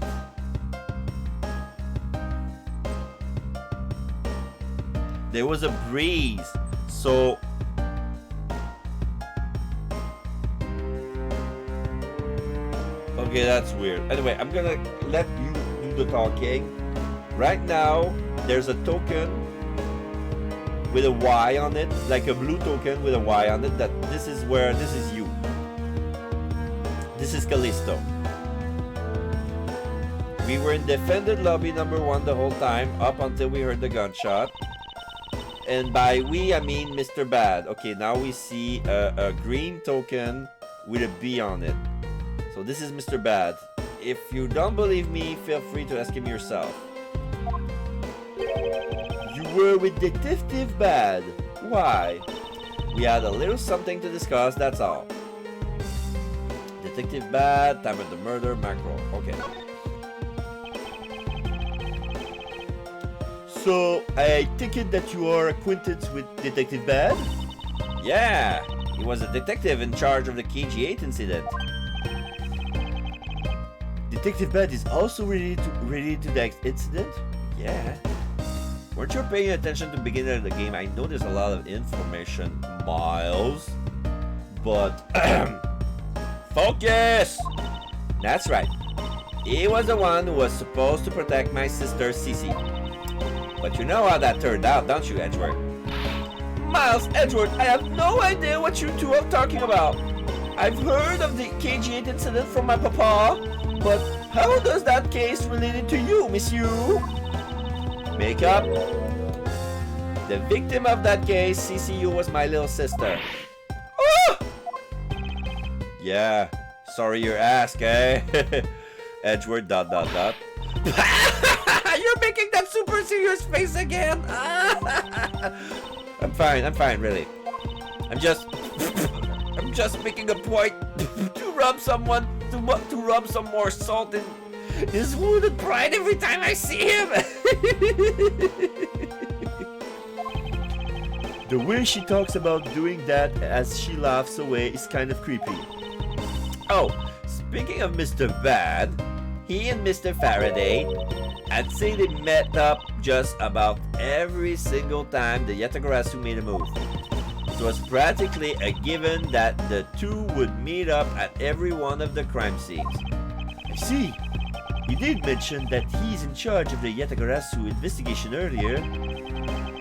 There was a breeze, so okay, that's weird. Anyway, I'm gonna let you do the talking. Right now, there's a token with a Y on it, like a blue token with a Y on it. That this is you. This is Callisto. We were in defendant lobby number 1 the whole time, up until we heard the gunshot. And by we, I mean Mr. Bad. Okay, now we see a green token with a B on it. So this is Mr. Bad. If you don't believe me, feel free to ask him yourself. You were with Detective Bad. Why? We had a little something to discuss, that's all. Detective Bad, time of the murder, macro. Okay. So, I take it that you are acquainted with Detective Bad? Yeah, he was a detective in charge of the KG8 incident. Detective Bad is also related to that incident? Yeah. Weren't you paying attention to the beginning of the game? I know there's a lot of information, Miles. But, focus! That's right. He was the one who was supposed to protect my sister, Cece. But you know how that turned out, don't you, Edgeworth? Miles, Edgeworth, I have no idea what you two are talking about. I've heard of the KG8 incident from my papa, but how does that case relate to you, monsieur? Make up. The victim of that case, CCU, was my little sister. Oh! Yeah, sorry you ask, eh? Edgeworth ... You're making that super serious face again. I'm fine, really. I'm just making a point to rub some more salt in his wounded pride every time I see him. The way she talks about doing that as she laughs away is kind of creepy. Oh, speaking of Mr. Bad, he and Mr. Faraday, I'd say they met up just about every single time the Yatagarasu made a move. It was practically a given that the two would meet up at every one of the crime scenes. I see. He did mention that he's in charge of the Yatagarasu investigation earlier.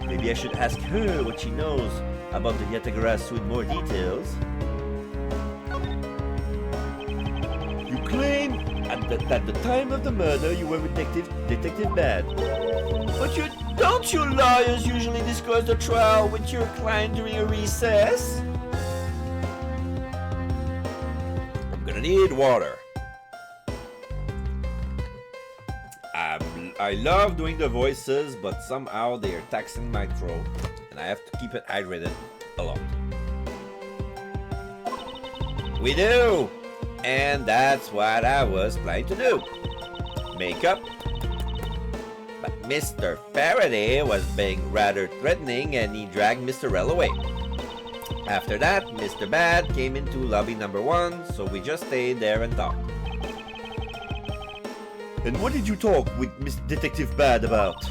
Maybe I should ask her what she knows about the Yatagarasu in more details. You claim at the time of the murder you were with Detective Bad. But don't you lawyers usually discuss the trial with your client during a recess? I'm gonna need water. I love doing the voices, but somehow they are taxing my throat, and I have to keep it hydrated a lot. We do! And that's what I was planning to do. Makeup. But Mr. Faraday was being rather threatening and he dragged Mr. Rell away. After that, Mr. Bad came into lobby number 1, so we just stayed there and talked. And what did you talk with Miss Detective Bad about?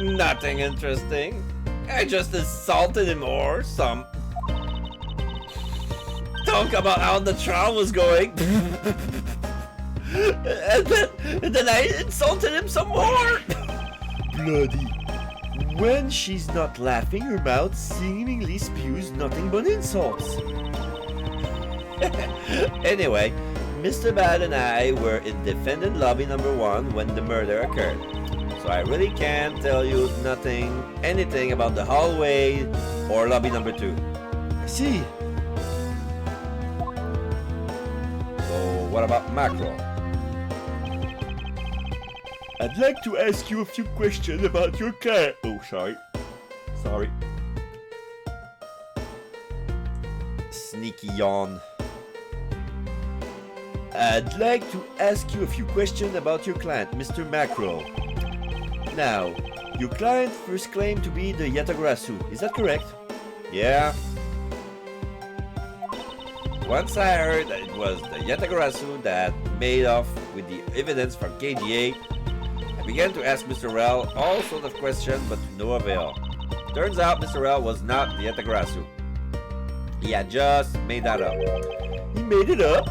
Nothing interesting. I just insulted him or some. Talk about how the trial was going. and then I insulted him some more. Bloody. When she's not laughing, her mouth seemingly spews nothing but insults. Anyway, Mr. Bad and I were in defendant lobby number 1 when the murder occurred. So I really can't tell you anything about the hallway or lobby number 2. I see. So what about Mackerel? I'd like to ask you a few questions about your client. Oh, sorry. Sneaky yawn. I'd like to ask you a few questions about your client, Mr. Mackerel. Now, your client first claimed to be the Yatagarasu, is that correct? Yeah. Once I heard that it was the Yatagarasu that made off with the evidence from KG8, I began to ask Mr. Rell all sorts of questions, but to no avail. Turns out Mr. Rell was not the Yatagarasu. He had just made that up. He made it up?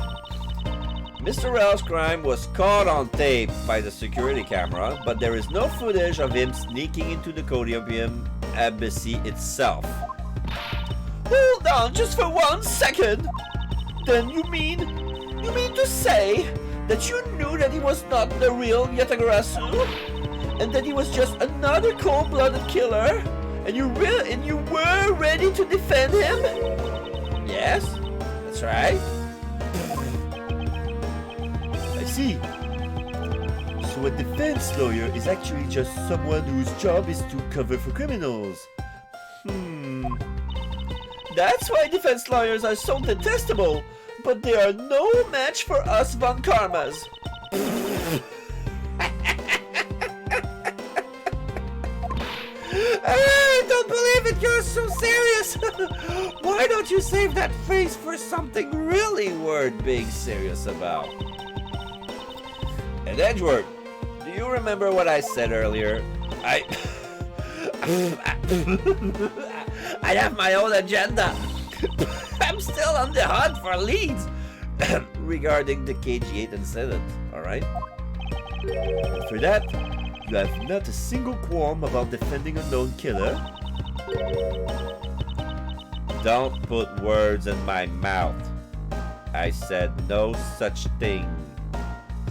Mr. Rell's crime was caught on tape by the security camera, but there is no footage of him sneaking into the Codiopium embassy itself. Hold on just for 1 second! Then you mean to say that you knew that he was not the real Yatagarasu? And that he was just another cold-blooded killer? And you were ready to defend him? Yes, that's right. I see. So a defense lawyer is actually just someone whose job is to cover for criminals. That's why defense lawyers are so detestable, but they are no match for us Von Karmas. I don't believe it, you're so serious. Why don't you save that face for something really worth being serious about? And Edgeworth, do you remember what I said earlier? I have my own agenda. I'm still on the hunt for leads regarding the KG8 incident, alright? And for that, you have not a single qualm about defending a known killer? Don't put words in my mouth. I said no such thing,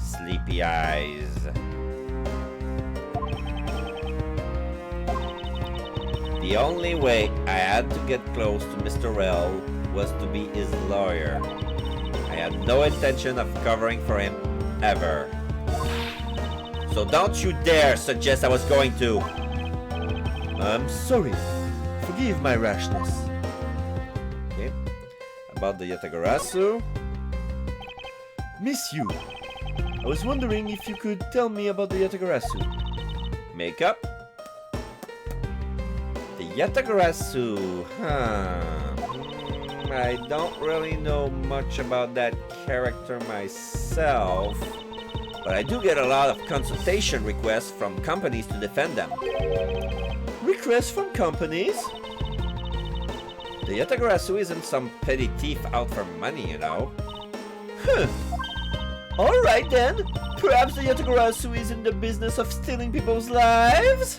sleepy eyes. The only way I had to get close to Mr. Rell was to be his lawyer. I had no intention of covering for him ever. So don't you dare suggest I was going to. I'm sorry. Forgive my rashness. Okay. About the Yatagarasu. Miss you. I was wondering if you could tell me about the Yatagarasu. Makeup. The Yatagarasu. I don't really know much about that character myself. But I do get a lot of consultation requests from companies to defend them. Requests from companies? The Yatagarasu isn't some petty thief out for money, you know. Huh. Alright then. Perhaps the Yatagarasu is in the business of stealing people's lives? ...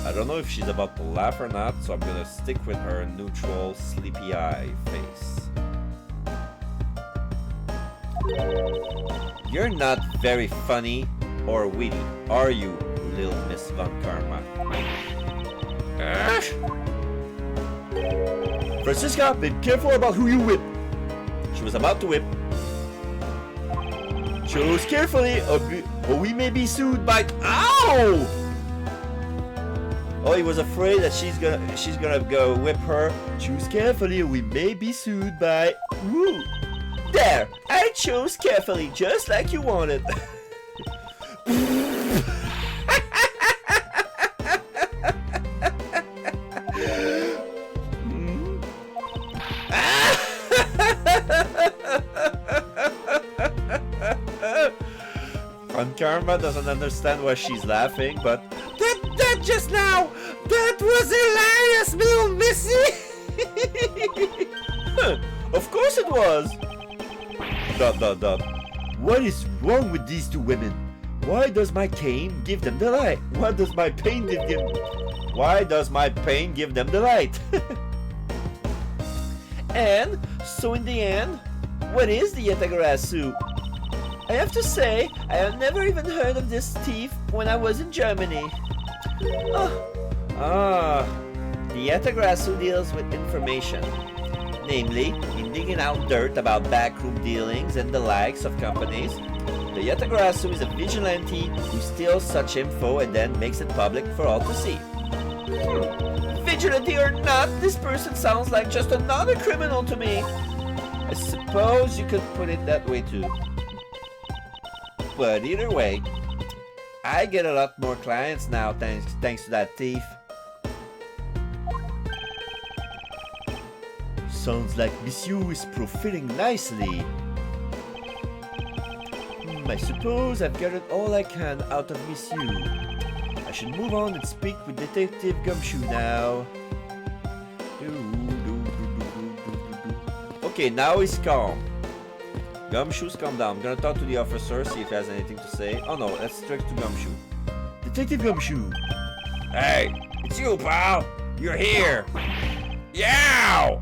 I don't know if she's about to laugh or not, so I'm gonna stick with her neutral, sleepy eye face. You're not very funny or witty, are you, little Miss Von Karma? Francisca, be careful about who you whip. She was about to whip. Choose carefully, or we may be sued by... Ow! Oh, he was afraid that she's gonna go whip her. Choose carefully, or we may be sued by... Woo! There! I chose carefully, just like you wanted. Von Karma doesn't understand why she's laughing, but that just now, that was hilarious, little missy. Of course it was. ... What is wrong with these two women? Why does my cane give them the light? Why does my pain give them the light? And so in the end, what is the Yatagarasu? I have to say, I have never even heard of this thief when I was in Germany. The Yatagarasu deals with information, namely in digging out dirt about backroom dealings and the likes of companies. The Yatagarasu is a vigilante who steals such info and then makes it public for all to see. Vigilante or not, this person sounds like just another criminal to me. I suppose you could put it that way too. But either way, I get a lot more clients now thanks to that thief. Sounds like Monsieur is profiting nicely. I suppose I've gathered all I can out of Monsieur. I should move on and speak with Detective Gumshoe now. Okay, now he's calm. Gumshoe's calm down. I'm gonna talk to the officer, see if he has anything to say. Oh no, let's direct to Gumshoe. Detective Gumshoe. Hey, it's you, pal. You're here. Yow!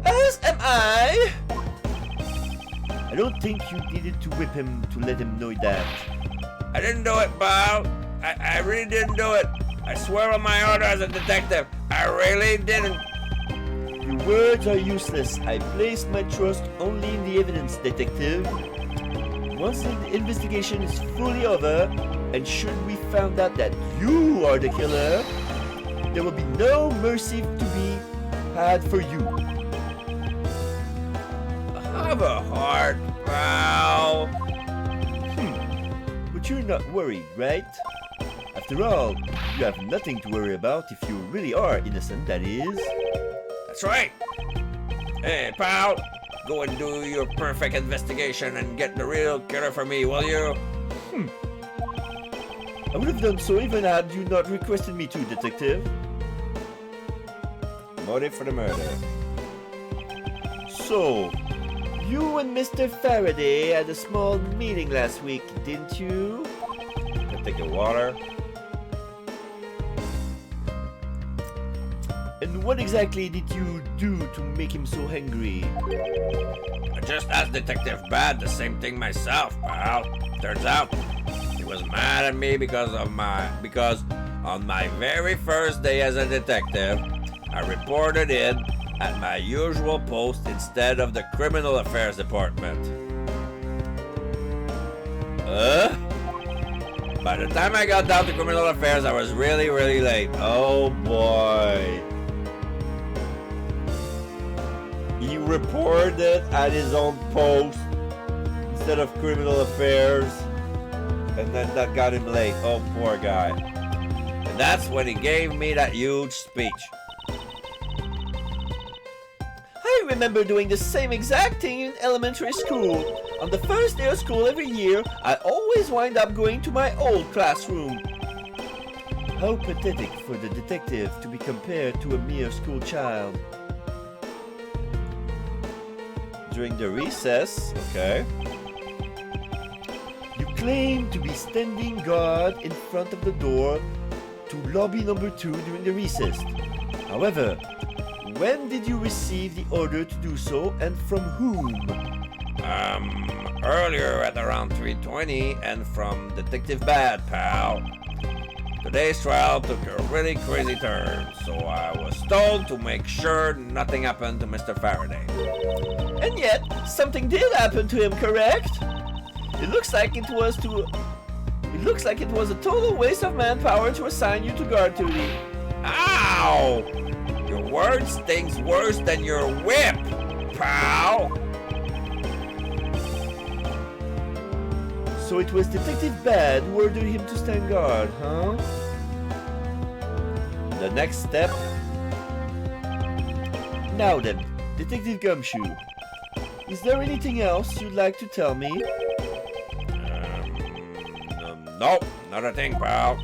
As am I. I don't think you needed to whip him to let him know that. I didn't do it, pal. I really didn't do it. I swear on my honor as a detective, I really didn't. Your words are useless. I place my trust only in the evidence, detective. Once the investigation is fully over, and should we find out that you are the killer, there will be no mercy to be had for you. Have a heart, pal. But you're not worried, right? After all, you have nothing to worry about if you really are innocent, that is. That's right. Hey, pal, go and do your perfect investigation and get the real killer for me, will you? I would have done so even had you not requested me to, detective. Motive for the murder. So, you and Mr. Faraday had a small meeting last week, didn't you? Can take your water. And what exactly did you do to make him so angry? I just asked Detective Bad the same thing myself, pal. Turns out he was mad at me because on my very first day as a detective, I reported in at my usual post instead of the Criminal Affairs Department. By the time I got down to Criminal Affairs, I was really, really late. Oh boy. He reported at his own post instead of Criminal Affairs, and then that got him late. Oh, poor guy. And that's when he gave me that huge speech. I remember doing the same exact thing in elementary school. On the first day of school every year, I always wind up going to my old classroom. How pathetic for the detective to be compared to a mere school child. During the recess, okay. You claim to be standing guard in front of the door to lobby number 2 during the recess. However, when did you receive the order to do so and from whom? Earlier at around 3:20 and from Detective Bad, pal. Today's trial took a really crazy turn, so I was told to make sure nothing happened to Mr. Faraday. And yet, something did happen to him, correct? It looks like it was a total waste of manpower to assign you to guard duty. Ow! Your word stings worse than your whip, pal! So it was Detective Bad who ordered him to stand guard, huh? The next step. Now then, Detective Gumshoe, is there anything else you'd like to tell me? Nope, not a thing, pal.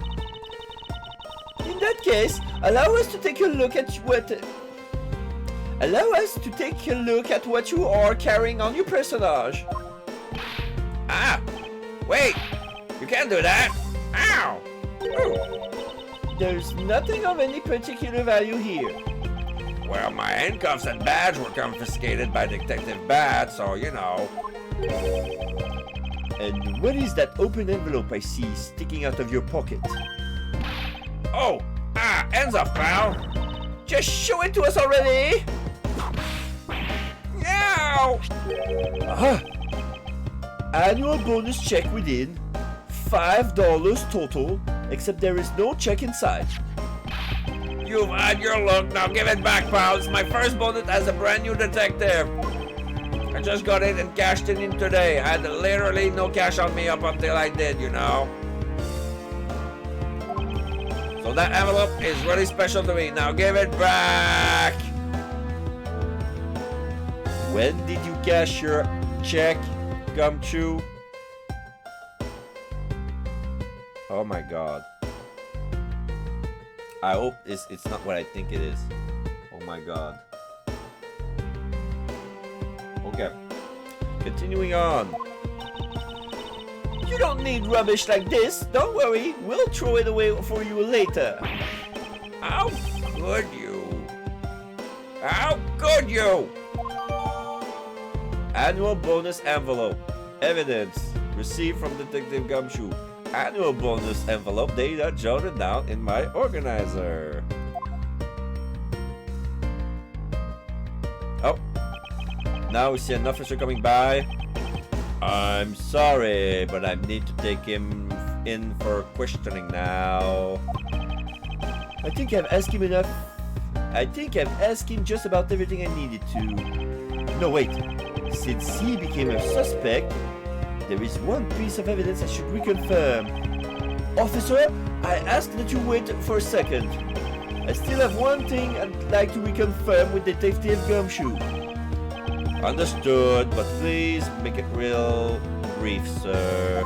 In that case, allow us to take a look at what you are carrying on your personage. Ah! Wait! You can't do that! Ow! Ooh. There's nothing of any particular value here. Well, my handcuffs and badge were confiscated by Detective Bad, so you know. And what is that open envelope I see sticking out of your pocket? Oh! Ends off, pal! Just show it to us already! Ow! Aha! Annual bonus check within, $5 total, except there is no check inside. You've had your look, now give it back, pal. It's my first bonus as a brand new detective. I just got it and cashed it in today. I had literally no cash on me up until I did, you know. So that envelope is really special to me. Now give it back. When did you cash your check, Gumshoe? Oh my god. I hope it's not what I think it is. Oh my god. Okay. Continuing on. You don't need rubbish like this. Don't worry, we'll throw it away for you later. How could you? How could you? Annual bonus envelope. Evidence received from Detective Gumshoe. Annual bonus envelope data jotted down in my organizer. Oh. Now we see an officer coming by. I'm sorry, but I need to take him in for questioning now. I think I've asked him enough. I think I've asked him just about everything I needed to. No, wait. Since he became a suspect, there is one piece of evidence I should reconfirm. Officer, I ask that you wait for a second. I still have one thing I'd like to reconfirm with Detective Gumshoe. Understood, but please make it real brief, sir.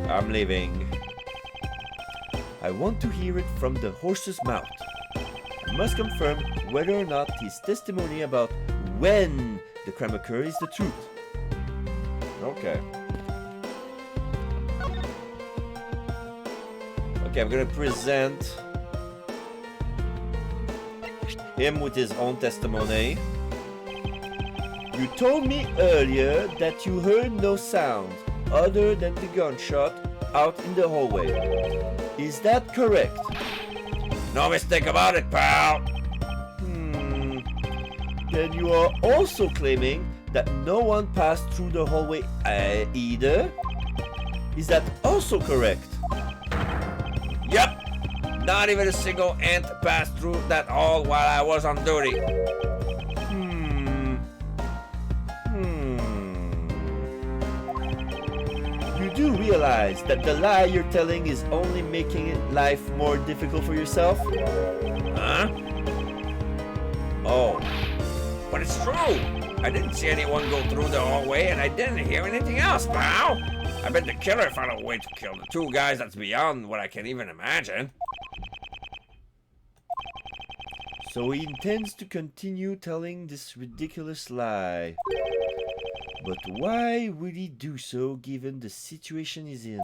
I'm leaving. I want to hear it from the horse's mouth. I must confirm whether or not his testimony about when the crime occurred is the truth. Okay. Okay, I'm gonna present him with his own testimony. You told me earlier that you heard no sound other than the gunshot out in the hallway. Is that correct? No mistake about it, pal. And you are also claiming that no one passed through the hallway either? Is that also correct? Yep. Not even a single ant passed through that hall while I was on duty. You do realize that the lie you're telling is only making life more difficult for yourself? Huh? Oh. But it's true. I didn't see anyone go through the hallway and I didn't hear anything else, pal. I bet the killer found a way to kill the two guys that's beyond what I can even imagine. So he intends to continue telling this ridiculous lie. But why would he do so given the situation he's in?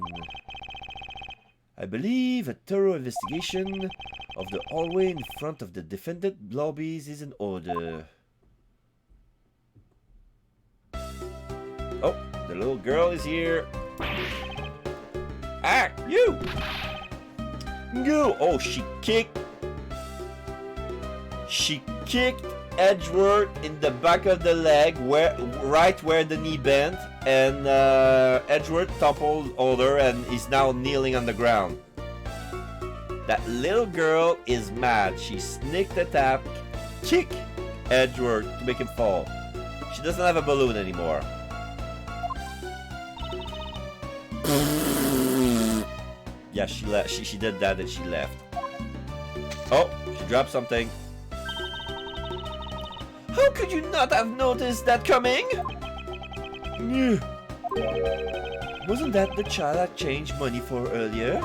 I believe a thorough investigation of the hallway in front of the defendant lobbies is in order. Oh, the little girl is here. Ah, you! Go! Oh, she kicked Edgeworth in the back of the leg, right where the knee bent, and Edgeworth toppled over and is now kneeling on the ground. That little girl is mad. She sneaked attack, kick Edgeworth to make him fall. She doesn't have a balloon anymore. Yeah, she left. She did that and she left. Oh, she dropped something. How could you not have noticed that coming? Wasn't that the child I changed money for earlier?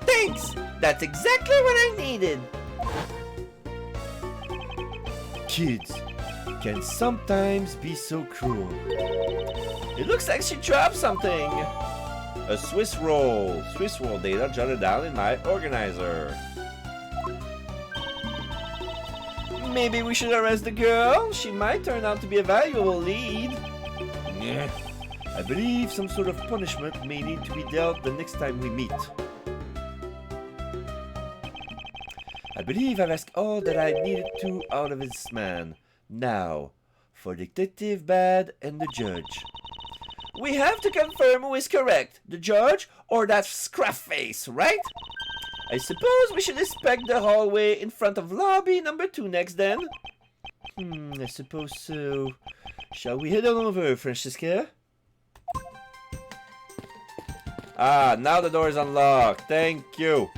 Thanks! That's exactly what I needed! Kids can sometimes be so cruel. It looks like she dropped something! A Swiss roll. Swiss roll data jotted down in my organizer. Maybe we should arrest the girl? She might turn out to be a valuable lead. Yeah. I believe some sort of punishment may need to be dealt the next time we meet. I believe I've asked all that I needed to out of this man. Now, for Detective Bad and the judge. We have to confirm who is correct, the judge or that scruff face, right? I suppose we should inspect the hallway in front of lobby number 2 next then. I suppose so. Shall we head on over, Francesca? Ah, now the door is unlocked. Thank you.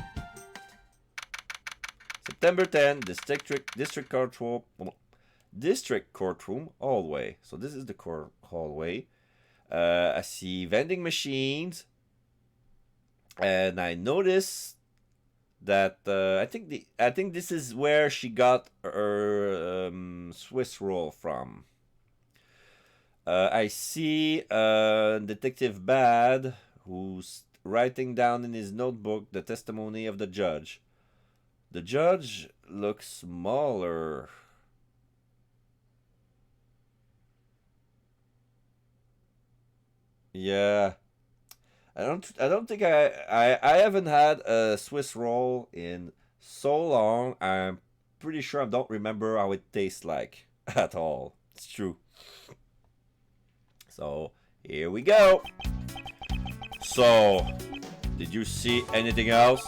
September 10, District Courtroom hallway. So this is the hallway. I see vending machines. And I noticed that I think this is where she got her Swiss roll from. I see Detective Bad who's writing down in his notebook the testimony of the judge. The judge looks smaller. Yeah. I don't think I haven't had a Swiss roll in so long. I'm pretty sure I don't remember how it tastes like at all. It's true. So here we go. So, did you see anything else?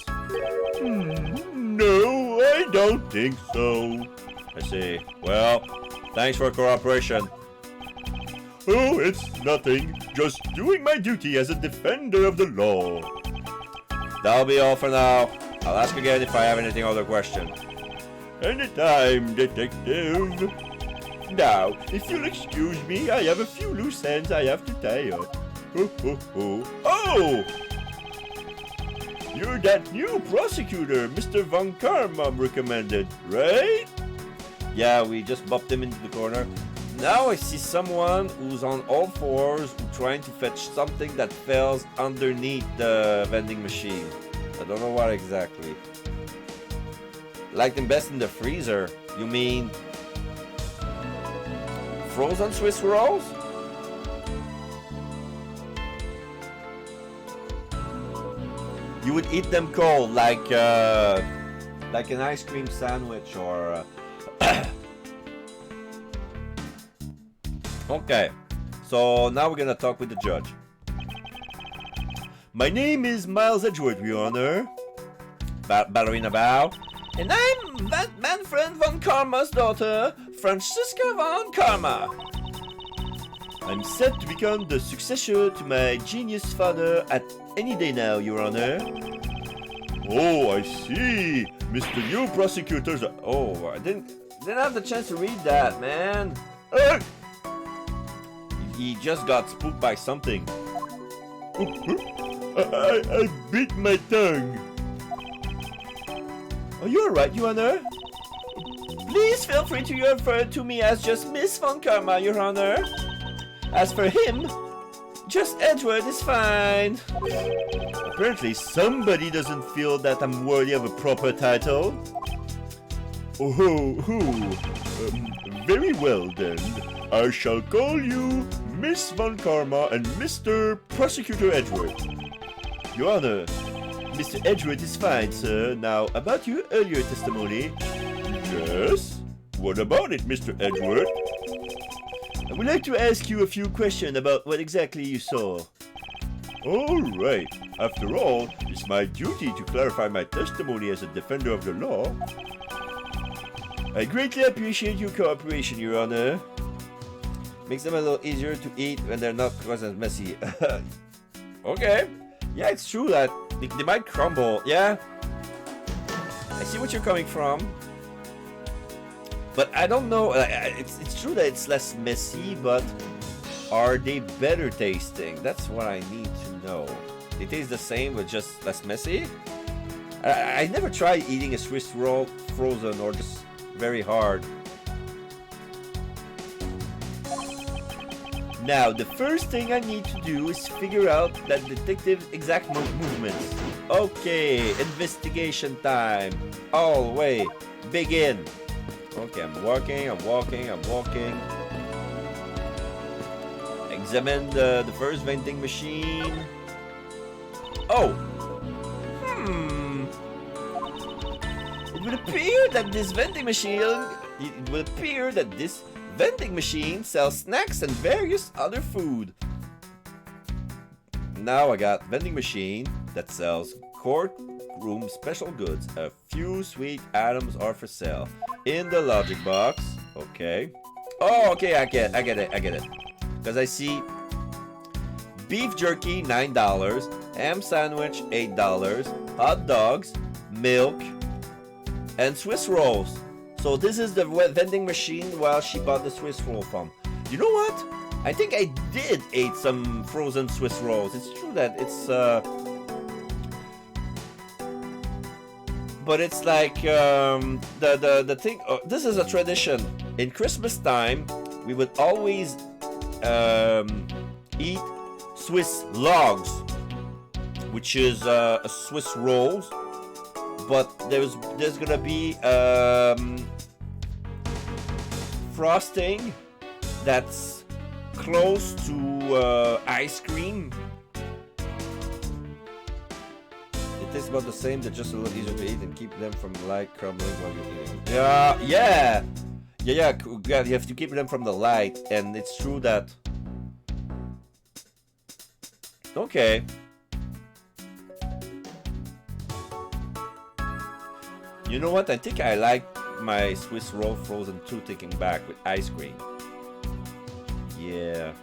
No, I don't think so. I see. Well, thanks for cooperation. Oh, it's nothing. Just doing my duty as a defender of the law. That'll be all for now. I'll ask again if I have anything other questions. Anytime, detective. Now, if you'll excuse me, I have a few loose ends I have to tie up. Oh! You're that new prosecutor Mr. Von Karmam recommended, right? Yeah, we just bumped him into the corner. Now I see someone who's on all fours trying to fetch something that falls underneath the vending machine. I don't know what exactly. Like them best in the freezer. You mean frozen Swiss rolls? You would eat them cold, like like an ice cream sandwich or. Okay, so now we're gonna talk with the judge. My name is Miles Edgeworth, Your Honor. Ballerina bow. And I'm Manfred von Karma's daughter, Franziska von Karma. I'm set to become the successor to my genius father at any day now, Your Honor. Oh, I see. Mr. New Prosecutor's... Oh, I didn't have the chance to read that, man. He just got spooked by something. I bit my tongue. Are you alright, Your Honor? Please feel free to refer to me as just Miss von Karma, Your Honor. As for him, just Edgeworth is fine. Apparently somebody doesn't feel that I'm worthy of a proper title. Very well then. I shall call you Miss Von Karma and Mr. Prosecutor Edgeworth. Your Honor, Mr. Edgeworth is fine, sir. Now, about your earlier testimony. Yes? What about it, Mr. Edgeworth? I would like to ask you a few questions about what exactly you saw. All right. After all, it's my duty to clarify my testimony as a defender of the law. I greatly appreciate your cooperation, Your Honor. Makes them a little easier to eat when they're not quite as messy. Okay. Yeah, it's true that they might crumble. Yeah. I see what you're coming from. But I don't know. It's true that it's less messy, but are they better tasting? That's what I need to know. They taste the same, but just less messy? I never tried eating a Swiss roll frozen or just very hard. Now, the first thing I need to do is figure out that detective's exact movements. Okay, investigation time. All the way. Begin. Okay, I'm walking. Examine the first vending machine. Oh! It would appear that this vending machine sells snacks and various other food. Now I got vending machine that sells courtroom special goods. A few sweet items are for sale. In the logic box. Okay. Oh, okay, I get it. Because I see beef jerky, $9. Ham sandwich, $8. Hot dogs, milk, and Swiss rolls. So this is the vending machine while she bought the Swiss roll from. You know what? I think I did eat some frozen Swiss rolls. It's true that it's but it's like the thing. This is a tradition. In Christmas time, we would always eat Swiss logs, which is a Swiss rolls. But there's gonna be frosting that's close to ice cream. It tastes about the same, they're just a little easier to eat and keep them from light crumbling while you're eating. Yeah. You have to keep them from the light, and it's true that. Okay. You know what? I think I like my Swiss roll frozen too, taking back with ice cream. Yeah.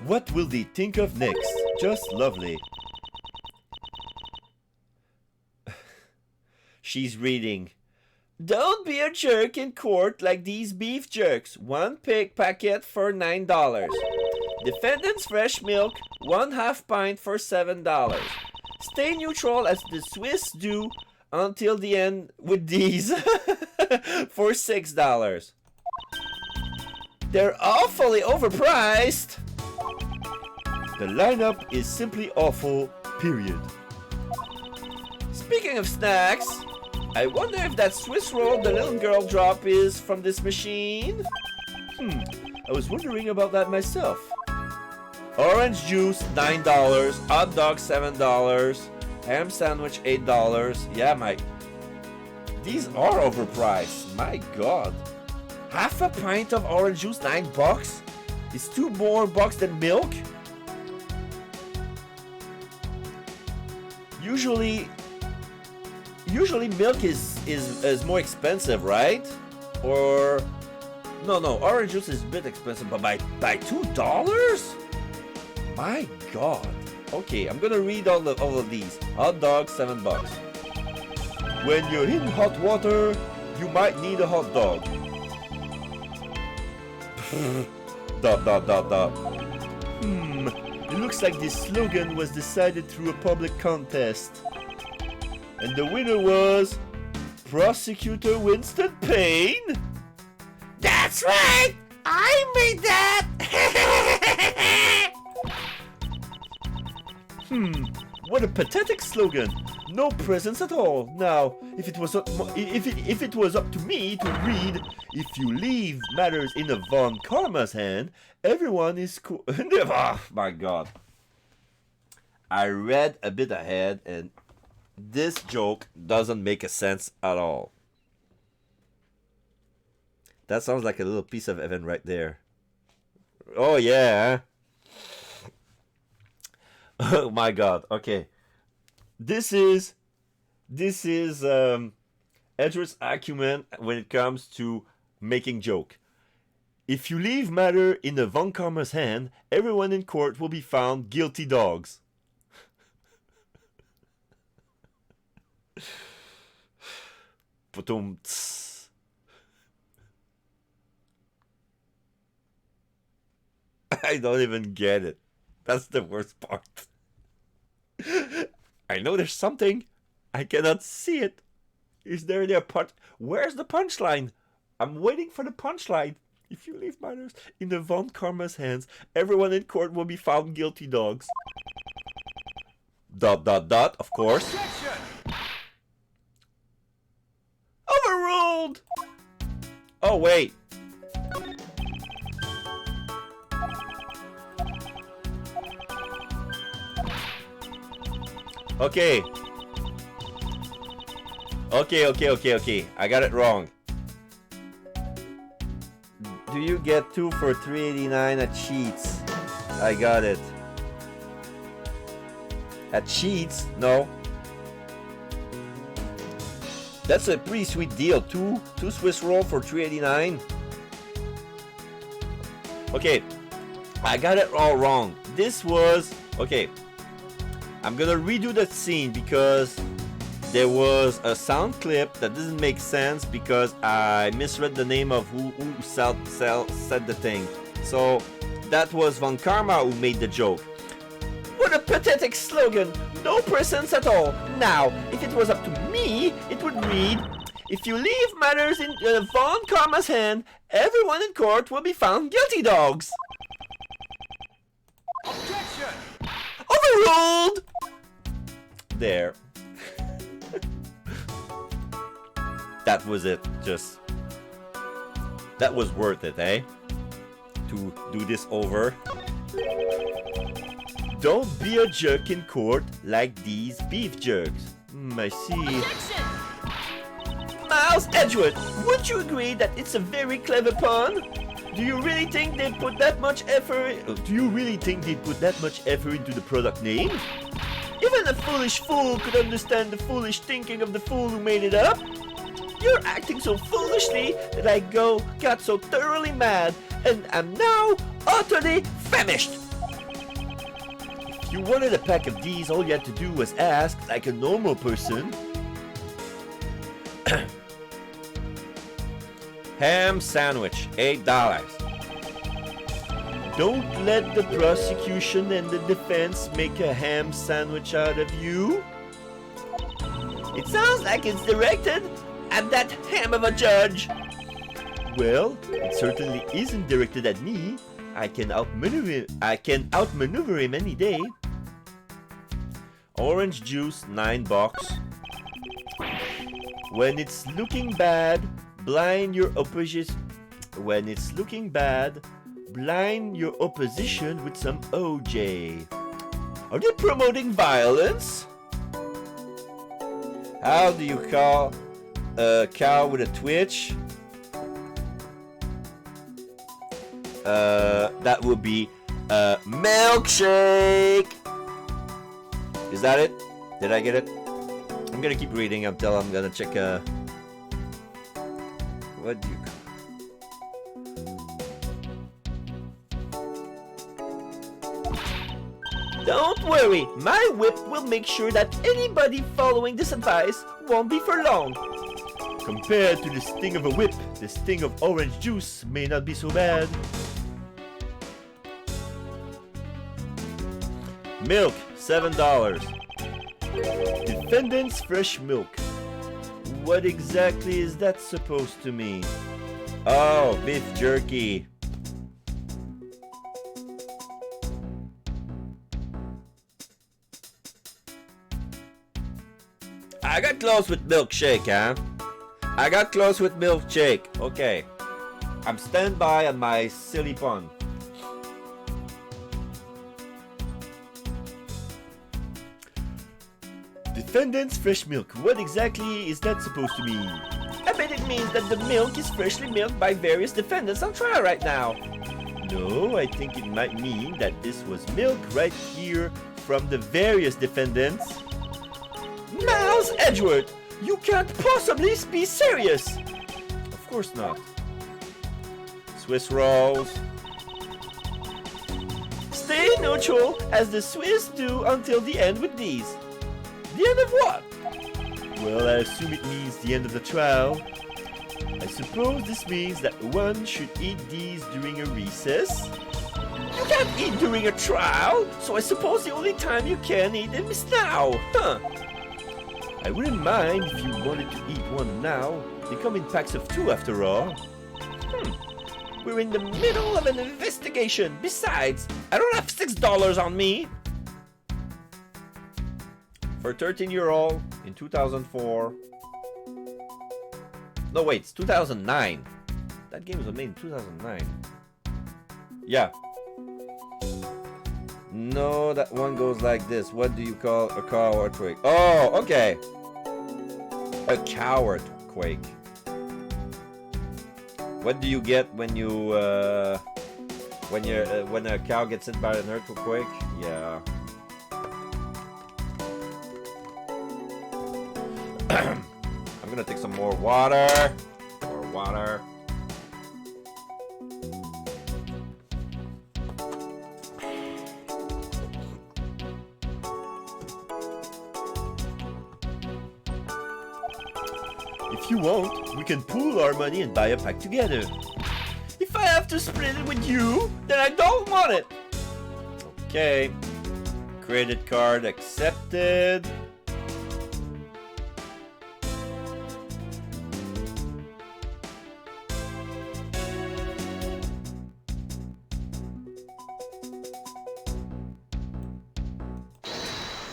What will they think of next? Just lovely. She's reading. Don't be a jerk in court like these beef jerks. One pig packet for $9. Defendant's fresh milk, 1/2 pint for $7. Stay neutral as the Swiss do until the end with these for $6. They're awfully overpriced. The lineup is simply awful, period. Speaking of snacks, I wonder if that Swiss roll the little girl dropped is from this machine? I was wondering about that myself. Orange juice, $9. Hot dog, $7. Ham sandwich, $8. Yeah, These are overpriced. My God. Half a pint of orange juice, $9? Is $2 more than milk? Usually milk is more expensive, right? Or no, orange juice is a bit expensive, but by $2? My God. Okay, I'm gonna read all of these. Hot dog, $7. When you're in hot water, you might need a hot dog. It looks like this slogan was decided through a public contest. And the winner was Prosecutor Winston Payne. That's right! I made that! What a pathetic slogan. No presents at all. Now, if it was up to me, it would read, if you leave matters in a Von Karma's hand, everyone is cool. Oh, my God. I read a bit ahead and this joke doesn't make a sense at all. That sounds like a little piece of heaven right there. Oh yeah. Oh my God. Okay. This is Edgeworth's acumen when it comes to making joke. If you leave matter in the Von Karma's hand, everyone in court will be found guilty dogs. I don't even get it. That's the worst part. I know there's something. I cannot see it. Is there a punch? Where's the punchline? I'm waiting for the punchline. If you leave matters in the Von Karma's hands, everyone in court will be found guilty dogs. ... Of course. Overruled! Oh, wait. Okay. Okay. I got it wrong. Do you get 2 for $3.89 at Cheats? I got it. At Cheats? No. That's a pretty sweet deal. Two Swiss roll for $3.89. Okay, I got it all wrong. This was okay. I'm gonna redo that scene because there was a sound clip that doesn't make sense because I misread the name of who said the thing. So that was Von Karma who made the joke. What a pathetic slogan! No presents at all. Now, if it was up to me, it would read, if you leave matters in Von Karma's hand, everyone in court will be found guilty dogs. Objection! Overruled! There. That was it. Just... that was worth it, eh? To do this over. Don't be a jerk in court like these beef jerks. I see. Objection! Miles Edgeworth, would you agree that it's a very clever pun? Do you really think they put that much effort? Into the product name? Even a foolish fool could understand the foolish thinking of the fool who made it up. You're acting so foolishly that I got so thoroughly mad, and am now utterly famished. If you wanted a pack of these, all you had to do was ask, like a normal person. Ham sandwich, $8. Don't let the prosecution and the defense make a ham sandwich out of you. It sounds like it's directed at that ham of a judge. Well, it certainly isn't directed at me. I can outmaneuver him any day. Orange juice, $9. When it's looking bad, blind your opposition. Blind your opposition with some OJ. Are they promoting violence? How do you call a cow with a twitch, that would be a milkshake. Is that it? Did I get it? I'm gonna keep reading until I'm gonna check. What do you? Don't worry, my whip will make sure that anybody following this advice won't be for long. Compared to the sting of a whip, the sting of orange juice may not be so bad. Milk, $7. Defendant's fresh milk. What exactly is that supposed to mean? Oh, beef jerky. I got close with milkshake, huh? I got close with milkshake. Okay. I'm standby on my silly pun. Defendant's fresh milk. What exactly is that supposed to mean? I bet it means that the milk is freshly milked by various defendants on trial right now. No, I think it might mean that this was milk right here from the various defendants. Miles Edgeworth, you can't possibly be serious. Of course not. Swiss rolls. Stay neutral as the Swiss do until the end with these. The end of what? Well, I assume it means the end of the trial. I suppose this means that one should eat these during a recess. You can't eat during a trial, so I suppose the only time you can eat them is now, huh? I wouldn't mind if you wanted to eat one now. They come in packs of 2 after all. We're in the middle of an investigation. Besides, I don't have $6 on me. For a 13-year-old in 2004. No, wait, it's 2009. That game was made in 2009. Yeah. No, that one goes like this. What do you call a coward quake? Oh, okay. A coward quake. What do you get when you when a cow gets hit by an earthquake? Yeah. I'm gonna take some more water. More water. If you want, we can pool our money and buy a pack together. If I have to split it with you, then I don't want it. Okay. Credit card accepted.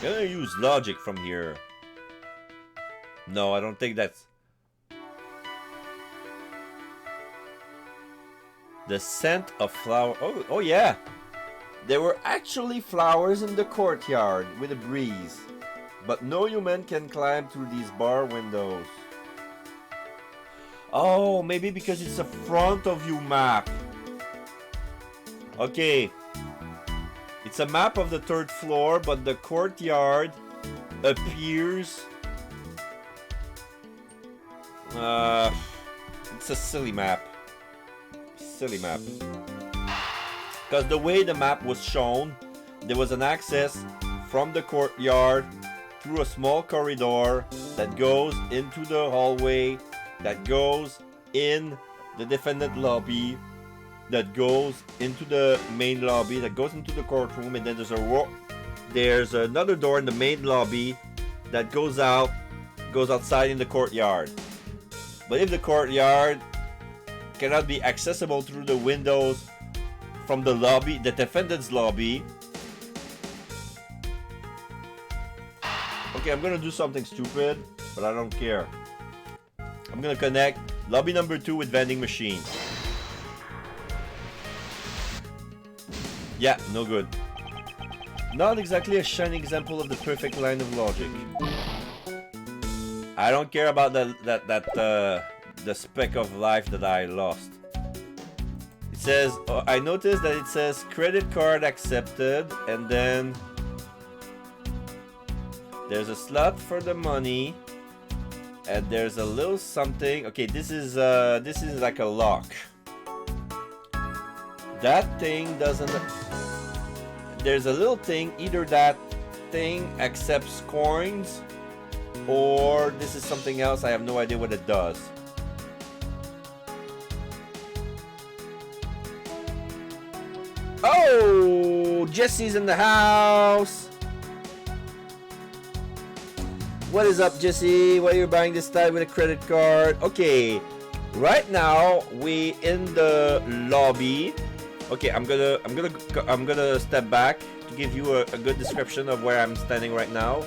Gonna use logic from here. No, I don't think that's... The scent of flower... Oh yeah! There were actually flowers in the courtyard with a breeze. But no human can climb through these bar windows. Oh, maybe because it's a front of you map. Okay. It's a map of the 3rd floor, but the courtyard appears... it's a silly map. Silly map. Because the way the map was shown, there was an access from the courtyard through a small corridor that goes into the hallway, that goes in the defendant lobby, that goes into the main lobby, that goes into the courtroom, and then there's another door in the main lobby that goes outside in the courtyard. But if the courtyard cannot be accessible through the windows from the lobby, the defendant's lobby. Okay, I'm gonna do something stupid, but I don't care. I'm gonna connect lobby number 2 with vending machine. Yeah, no good. Not exactly a shining example of the perfect line of logic. I don't care about the speck of life that I lost. It says, I noticed that it says credit card accepted, and then there's a slot for the money, and there's a little something. Okay, this is like a lock. That thing doesn't. There's a little thing. Either that thing accepts coins, or this is something else. I have no idea what it does. Oh, Jesse's in the house. What is up, Jesse? Why are you buying this time with a credit card? Okay, right now we in the lobby. Okay, I'm gonna step back to give you a good description of where I'm standing right now.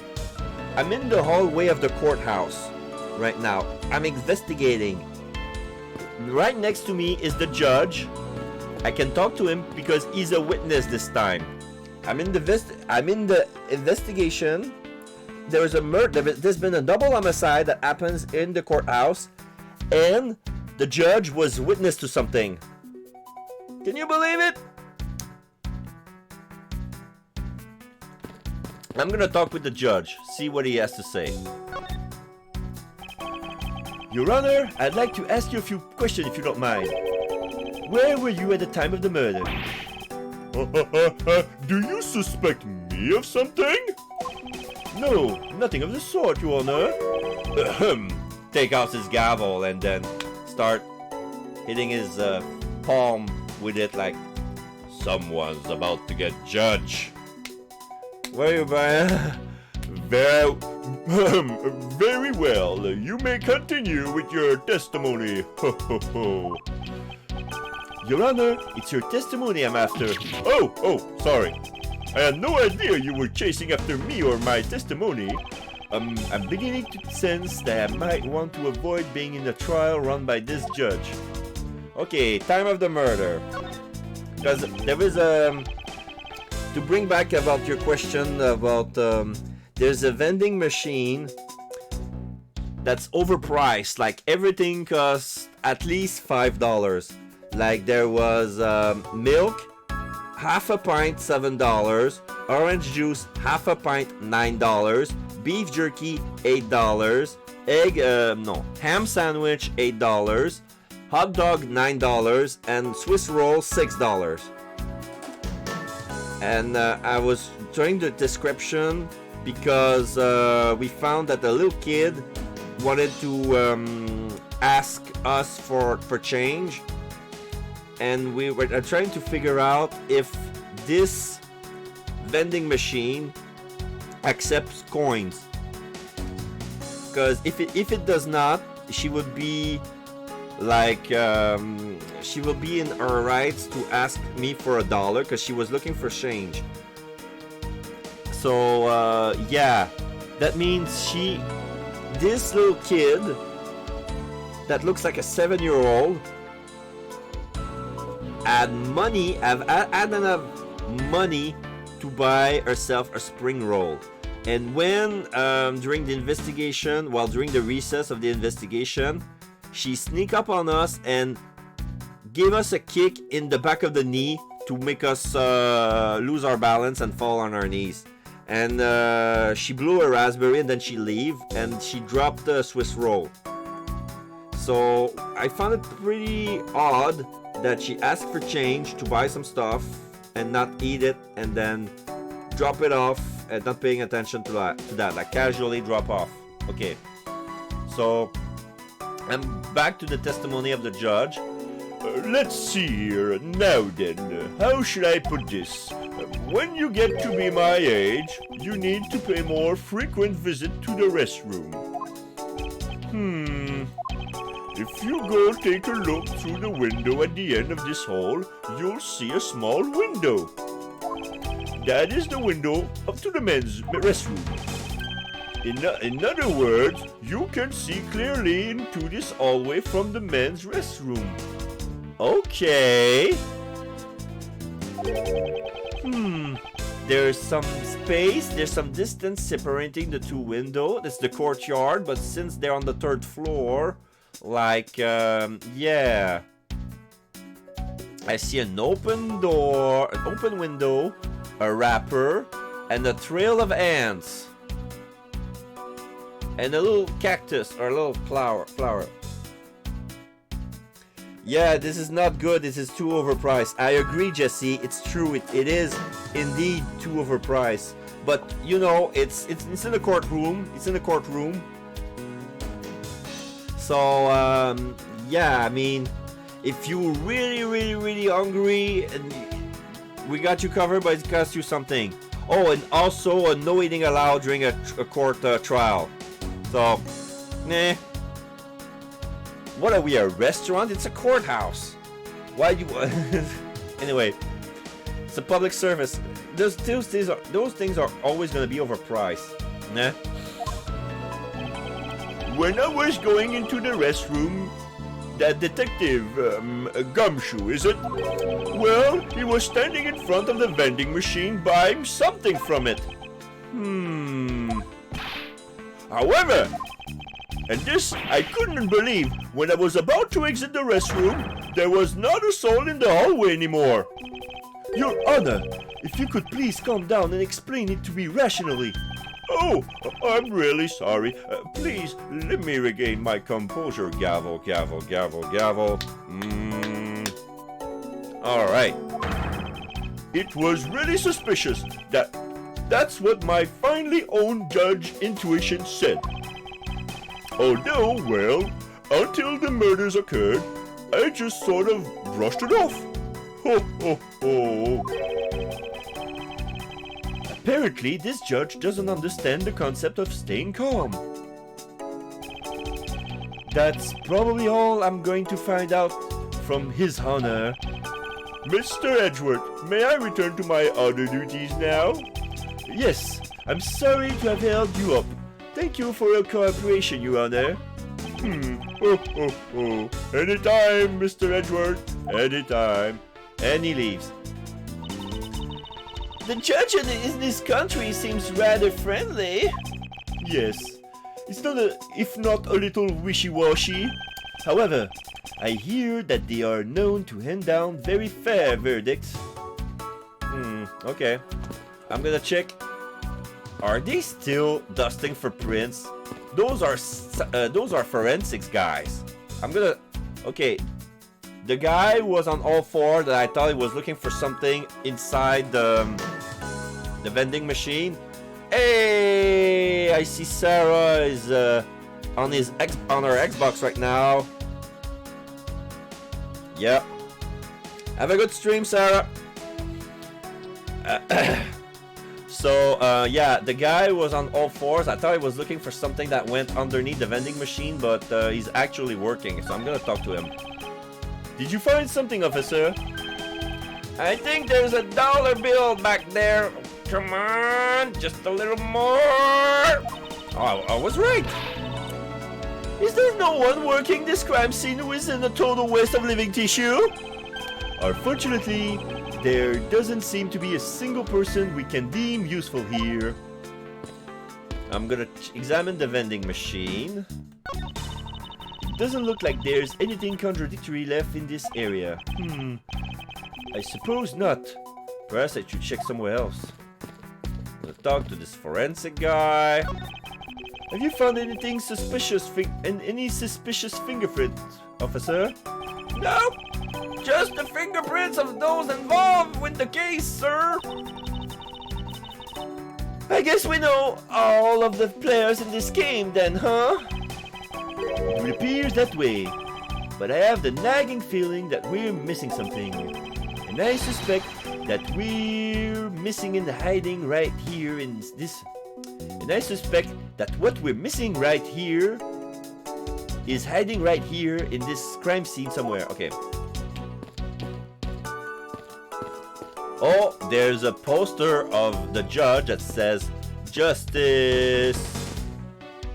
I'm in the hallway of the courthouse right now. I'm investigating. Right next to me is the judge. I can talk to him because he's a witness this time. I'm in the investigation. There's a murder. There's been a double homicide that happens in the courthouse, and the judge was witness to something. Can you believe it? I'm gonna talk with the judge, see what he has to say. Your Honor, I'd like to ask you a few questions if you don't mind. Where were you at the time of the murder? Do you suspect me of something? No, nothing of the sort, Your Honor. Take out his gavel and then start hitting his palm with it like someone's about to get judged. Where are you, Brian? Very well. You may continue with your testimony. Your Honor, it's your testimony I'm after. Oh, sorry. I had no idea you were chasing after me or my testimony. I'm beginning to sense that I might want to avoid being in a trial run by this judge. Okay, time of the murder. Because there is to bring back about your question about there's a vending machine that's overpriced. Like everything costs at least $5. Like there was milk, half a pint $7, orange juice half a pint $9, beef jerky $8, ham sandwich $8, hot dog $9, and Swiss roll $6. And I was trying the description because we found that the little kid wanted to ask us for change, and we were trying to figure out if this vending machine accepts coins, because if it does not, she would be like she will be in her rights to ask me for $1 because she was looking for change. So yeah, that means this little kid that looks like a 7-year-old had enough money to buy herself a spring roll. And when during the recess of the investigation, she sneaked up on us and gave us a kick in the back of the knee to make us lose our balance and fall on our knees. And she blew a raspberry and then she leave and she dropped the Swiss roll. So I found it pretty odd that she asked for change to buy some stuff and not eat it and then drop it off and not paying attention to that, like casually drop off. Okay, so I'm back to the testimony of the judge. Let's see here. Now then, how should I put this? When you get to be my age, you need to pay more frequent visit to the restroom. If you go take a look through the window at the end of this hall, you'll see a small window. That is the window up to the men's restroom. In other words, you can see clearly into this hallway from the men's restroom. Okay. there's some space, there's some distance separating the two windows. That's the courtyard, but since they're on the 3rd floor, like, yeah. I see an open door, an open window, a wrapper, and a trail of ants. And a little cactus, or a little flower. Yeah, this is not good. This is too overpriced. I agree, Jesse. It's true. It is indeed too overpriced. But you know, it's in the courtroom. It's in the courtroom. So yeah, I mean, if you're really hungry, and we got you covered, but it costs you something. Oh, and also no eating allowed during a court trial. So, nah. What are we, a restaurant? It's a courthouse. Why do you... Anyway, it's a public service. Those things are always going to be overpriced. Nah. When I was going into the restroom, that detective, Gumshoe, is it? Well, he was standing in front of the vending machine buying something from it. However, and this I couldn't believe, when I was about to exit the restroom, there was not a soul in the hallway anymore. Your Honor, if you could please calm down and explain it to me rationally. Oh, I'm really sorry. Please, let me regain my composure. Gavel, gavel, gavel, gavel. Alright. It was really suspicious. That's what my finely owned judge intuition said. Although, well, until the murders occurred, I just sort of brushed it off. Ho, ho, ho. Apparently, this judge doesn't understand the concept of staying calm. That's probably all I'm going to find out from His Honor. Mr. Edgeworth, may I return to my other duties now? Yes, I'm sorry to have held you up. Thank you for your cooperation, Your Honor. Ho, ho, ho. Anytime, Mr. Edgeworth. Anytime. And he leaves. The judge in this country seems rather friendly. Yes, it's not if not a little wishy-washy. However, I hear that they are known to hand down very fair verdicts. Okay. I'm gonna check. Are they still dusting for prints? Those are forensics guys. I'm gonna... Okay. The guy was on all four that I thought he was looking for something inside the vending machine. Hey, I see Sarah is on her Xbox right now. Yep. Have a good stream, Sarah. So, yeah, the guy was on all fours. I thought he was looking for something that went underneath the vending machine, but he's actually working, so I'm gonna talk to him. Did you find something, officer? I think there's a dollar bill back there. Come on, just a little more. Oh, I was right. Is there no one working this crime scene who isn't a total waste of living tissue? Unfortunately, there doesn't seem to be a single person we can deem useful here. I'm gonna examine the vending machine. It doesn't look like there's anything contradictory left in this area. I suppose not. Perhaps I should check somewhere else. I'm gonna talk to this forensic guy. Have you found anything suspicious any suspicious fingerprints, officer? No, just the fingerprints of those involved with the case, sir. I guess we know all of the players in this game then, huh? It appears that way, but I have the nagging feeling that we're missing something. And I suspect that we're missing in the hiding right here in this... And I suspect that what we're missing right here is hiding right here in this crime scene somewhere. Okay. Oh, there's a poster of the judge that says Justice,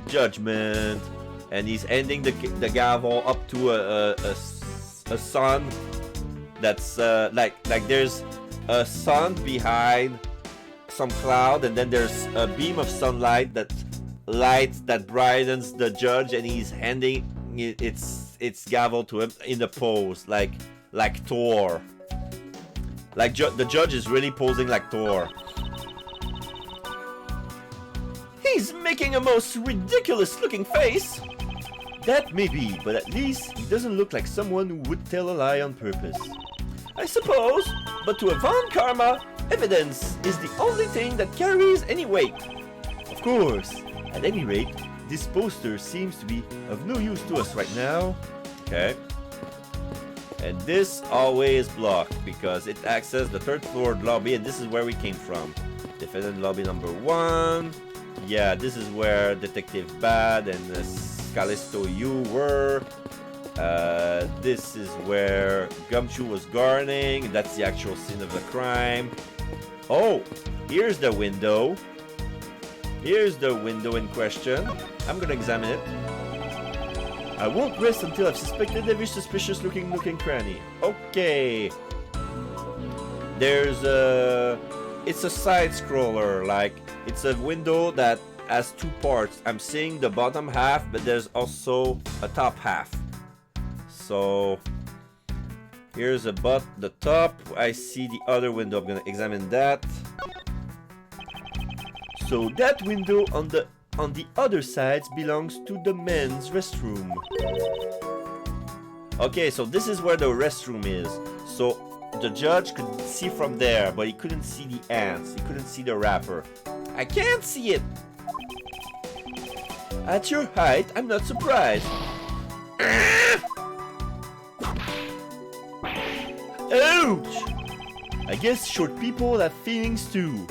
Judgment, and he's handing the gavel up to a son that's like there's a son behind some cloud, and then there's a beam of sunlight that brightens the judge, and he's handing its gavel to him in a pose like Thor. Like the judge is really posing like Thor. He's making a most ridiculous looking face. That may be, but at least he doesn't look like someone who would tell a lie on purpose. I suppose, but to a Von Karma, evidence is the only thing that carries any weight. Of course. At any rate, this poster seems to be of no use to us right now. Okay. And this hallway is blocked because it accesses the 3rd floor lobby, and this is where we came from. Defendant lobby number 1. Yeah, this is where Detective Bad and Callisto you were. This is where Gumshoe was guarding. That's the actual scene of the crime. Oh, here's the window. Here's the window in question. I'm gonna examine it. I won't rest until I've suspected every suspicious looking nook and cranny. Okay. There's a... It's a side scroller, like it's a window that has 2 parts. I'm seeing the bottom half, but there's also a top half. So here's the top. I see the other window. I'm gonna examine that. So that window on the other side belongs to the men's restroom. Okay, so this is where the restroom is. So the judge could see from there, but he couldn't see the ants. He couldn't see the wrapper. I can't see it. At your height, I'm not surprised. Ouch! I guess short people have feelings too.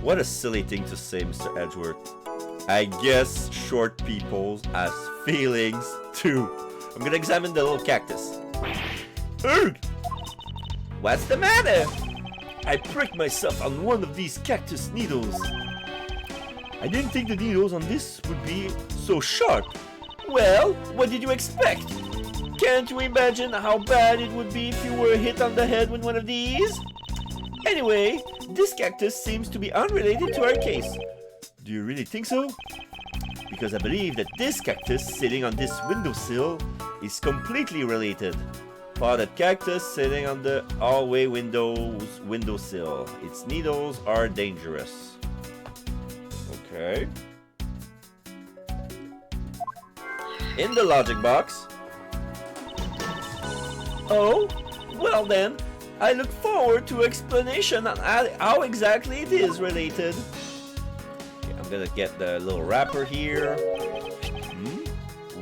What a silly thing to say, Mr. Edgeworth. I guess short people has feelings too. I'm gonna examine the little cactus. Ugh! What's the matter? I pricked myself on one of these cactus needles. I didn't think the needles on this would be so sharp. Well, what did you expect? Can't you imagine how bad it would be if you were hit on the head with one of these? Anyway, this cactus seems to be unrelated to our case. Do you really think so? Because I believe that this cactus sitting on this windowsill is completely related. Potted cactus sitting on the hallway windowsill. Its needles are dangerous. Okay. In the logic box. Oh, well then, I look forward to explanation on how exactly it is related. Okay, I'm gonna get the little wrapper here.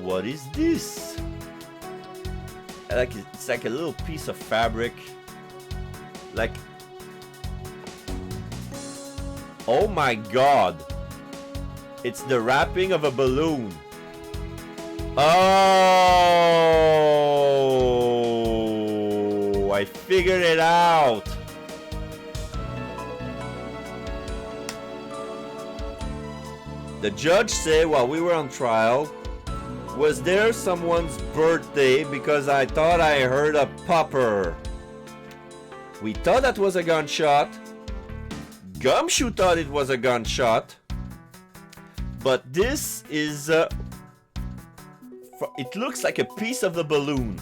What is this? It's like a little piece of fabric. Like, oh my god, it's the wrapping of a balloon. Oh, I figured it out. The judge said while we were on trial, was there someone's birthday because I thought I heard a popper. We thought that was a gunshot. Gumshoe thought it was a gunshot. But this is it looks like a piece of the balloon.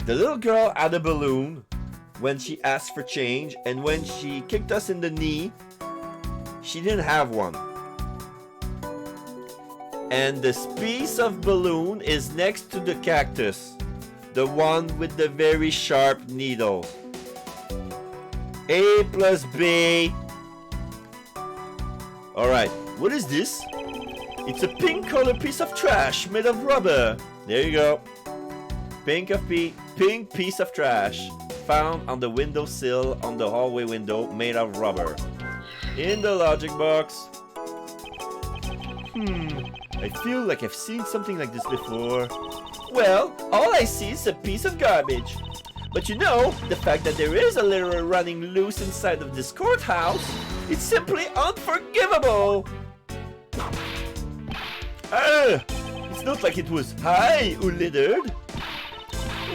The little girl had a balloon when she asked for change, and when she kicked us in the knee, she didn't have one. And this piece of balloon is next to the cactus, the one with the very sharp needle. A plus B. Alright, what is this? It's a pink colored piece of trash made of rubber. There you go. Pink piece of trash found on the windowsill on the hallway window made of rubber. In the logic box. I feel like I've seen something like this before. Well, all I see is a piece of garbage. But you know, the fact that there is a literal running loose inside of this courthouse, it's simply unforgivable. Ah! It's not like it was high or littered.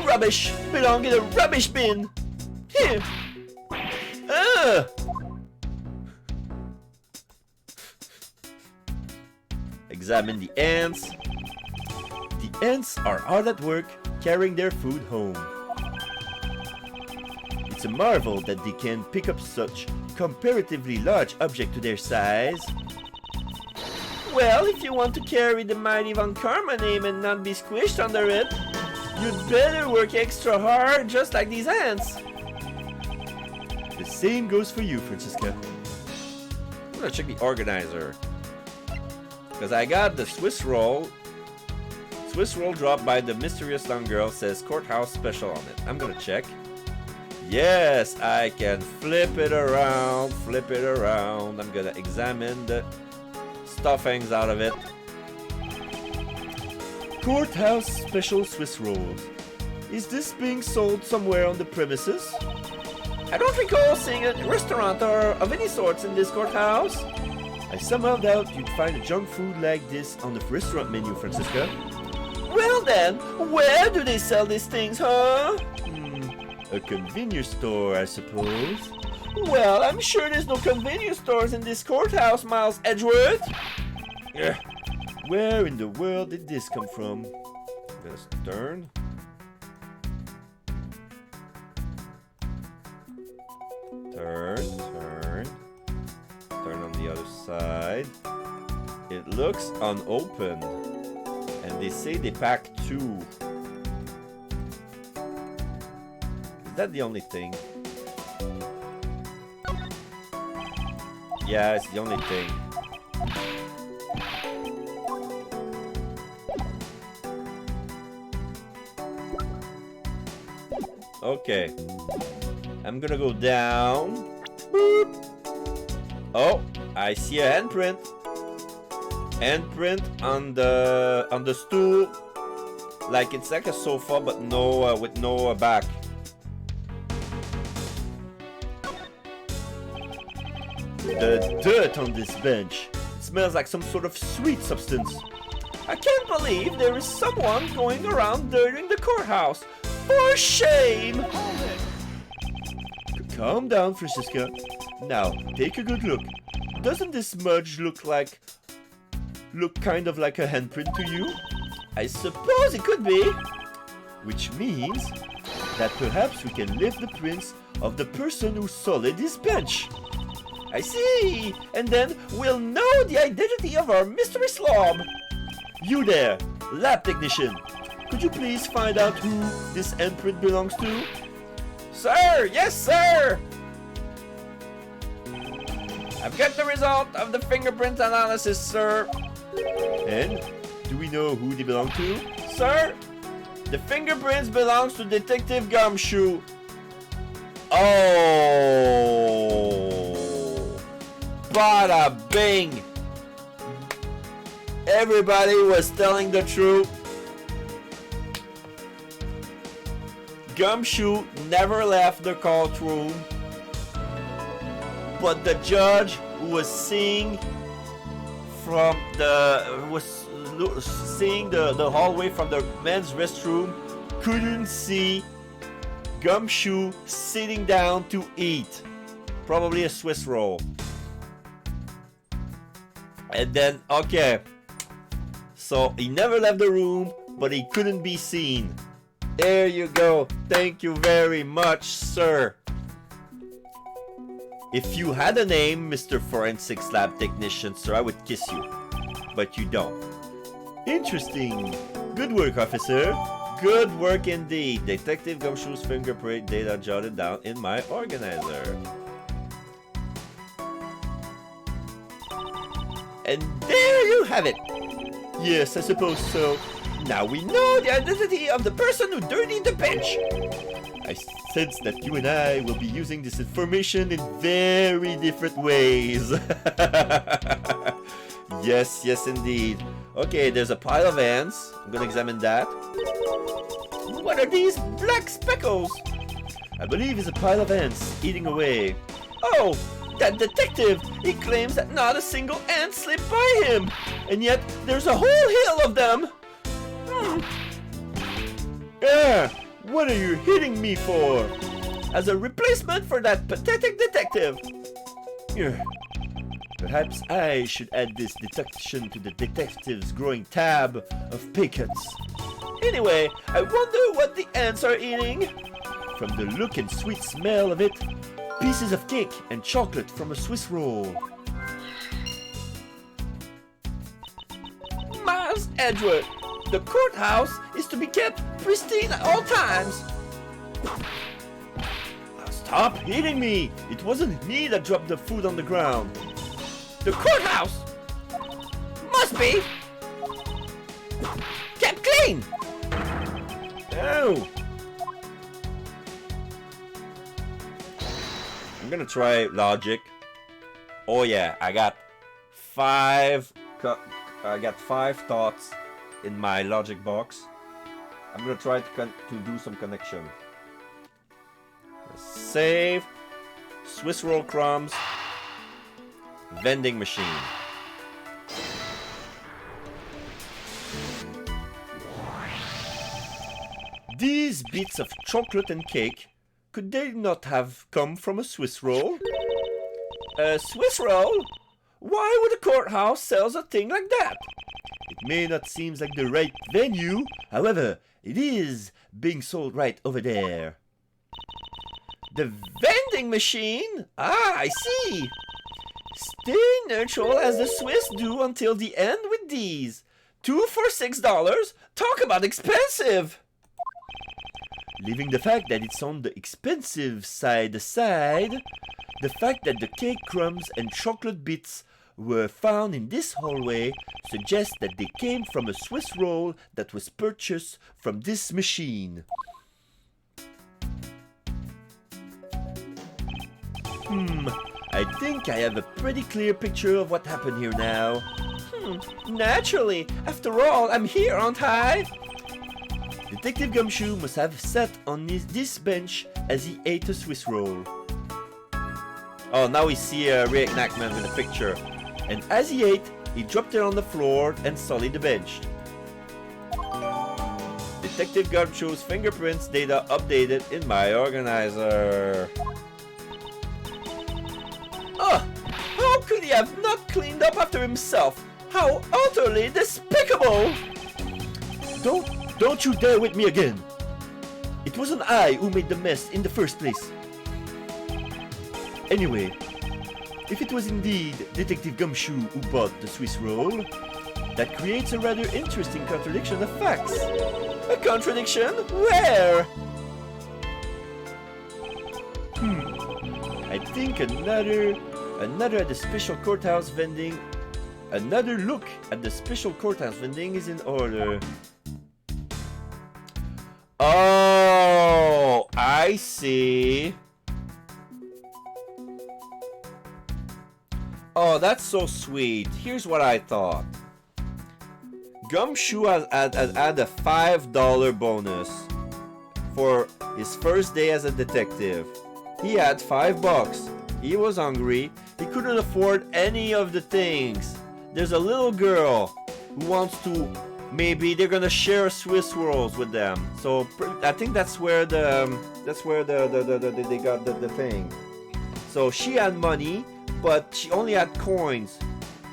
Rubbish belong in a rubbish bin. Here. Ah! Examine the ants. The ants are hard at work carrying their food home. It's a marvel that they can pick up such comparatively large object to their size. Well, if you want to carry the mighty Von Karma name and not be squished under it, you'd better work extra hard, just like these ants. The same goes for you, Francisca. I'm gonna check the organizer. Because I got the Swiss roll. Swiss roll dropped by the mysterious young girl says courthouse special on it. I'm gonna check. Yes, I can flip it around, flip it around. I'm gonna examine the stuffings out of it. Courthouse special Swiss rolls. Is this being sold somewhere on the premises? I don't recall seeing a restaurant or of any sorts in this courthouse. I somehow doubt you'd find a junk food like this on the restaurant menu, Francisca. Well then, where do they sell these things, huh? A convenience store, I suppose. Well, I'm sure there's no convenience stores in this courthouse, Miles Edgeworth. Where in the world did this come from? Just turn. Turn, turn. Turn on the other side. It looks unopened. And they say they pack 2. Is that the only thing? Yeah, it's the only thing. Okay. I'm gonna go down. Boop. Oh, I see a handprint. Handprint on the stool. Like it's like a sofa, but no with no back. The dirt on this bench. It smells like some sort of sweet substance. I can't believe there is someone going around dirtying the courthouse. For shame! Calm down, Francisca. Now, take a good look. Doesn't this smudge look kind of like a handprint to you? I suppose it could be. Which means that perhaps we can lift the prints of the person who solid this bench. I see! And then we'll know the identity of our mystery slob. You there, lab technician. Could you please find out who this handprint belongs to? Sir! Yes, sir! I've got the result of the fingerprint analysis, sir. And do we know who they belong to? Sir, the fingerprints belongs to Detective Gumshoe. Oh! Bada bing! Everybody was telling the truth. Gumshoe never left the courtroom, but the judge who was seeing from the hallway from the men's restroom couldn't see Gumshoe sitting down to eat, probably a Swiss roll. And then, okay, so he never left the room, but he couldn't be seen. There you go. Thank you very much, sir. If you had a name, Mr. Forensics Lab Technician, sir, I would kiss you. But you don't. Interesting. Good work, officer. Good work indeed. Detective Gumshoe's fingerprint data jotted down in my organizer. And there you have it. Yes, I suppose so. Now we know the identity of the person who dirtied the bench. I sense that you and I will be using this information in very different ways. Yes, yes indeed. Okay, there's a pile of ants. I'm gonna examine that. What are these black speckles? I believe it's a pile of ants eating away. Oh, that detective! He claims that not a single ant slipped by him, and yet there's a whole hill of them. Ah, what are you hitting me for? As a replacement for that pathetic detective. Ugh. Perhaps I should add this deduction to the detective's growing tab of pay cuts. Anyway, I wonder what the ants are eating. From the look and sweet smell of it, pieces of cake and chocolate from a Swiss roll. Miles Edgeworth, the courthouse is to be kept pristine at all times. Stop hitting me! It wasn't me that dropped the food on the ground. The courthouse must be kept clean. Ow! I'm gonna try logic. Oh yeah, I got five thoughts in my logic box. I'm gonna try to do some connection. Save Swiss roll crumbs. Vending machine. These bits of chocolate and cake, could they not have come from a Swiss roll? A Swiss roll? Why would a courthouse sell a thing like that? It may not seem like the right venue, however, it is being sold right over there. The vending machine? Ah, I see. Stay neutral as the Swiss do until the end with these. 2 for $6? Talk about expensive! Leaving the fact that it's on the expensive side aside, the fact that the cake crumbs and chocolate bits were found in this hallway suggests that they came from a Swiss roll that was purchased from this machine. I think I have a pretty clear picture of what happened here now. Naturally. After all, I'm here, aren't I? Detective Gumshoe must have sat on this bench as he ate a Swiss roll. Oh, now we see a reenactment with a picture. And as he ate, he dropped it on the floor and sullied the bench. Detective Gumshoe's fingerprints data updated in my organizer. Oh, how could he have not cleaned up after himself? How utterly despicable! Don't you dare with me again! It wasn't I who made the mess in the first place. Anyway, if it was indeed Detective Gumshoe who bought the Swiss roll, that creates a rather interesting contradiction of facts. A contradiction? Where? I think another at the special courthouse vending. Another look at the special courthouse vending is in order. Oh, I see. Oh, that's so sweet. Here's what I thought. Gumshoe had a $5 bonus for his first day as a detective. He had $5. He was hungry. He couldn't afford any of the things. There's a little girl who wants to. Maybe they're gonna share Swiss rolls with them. So I think that's where they got the thing. So she had money, but she only had coins.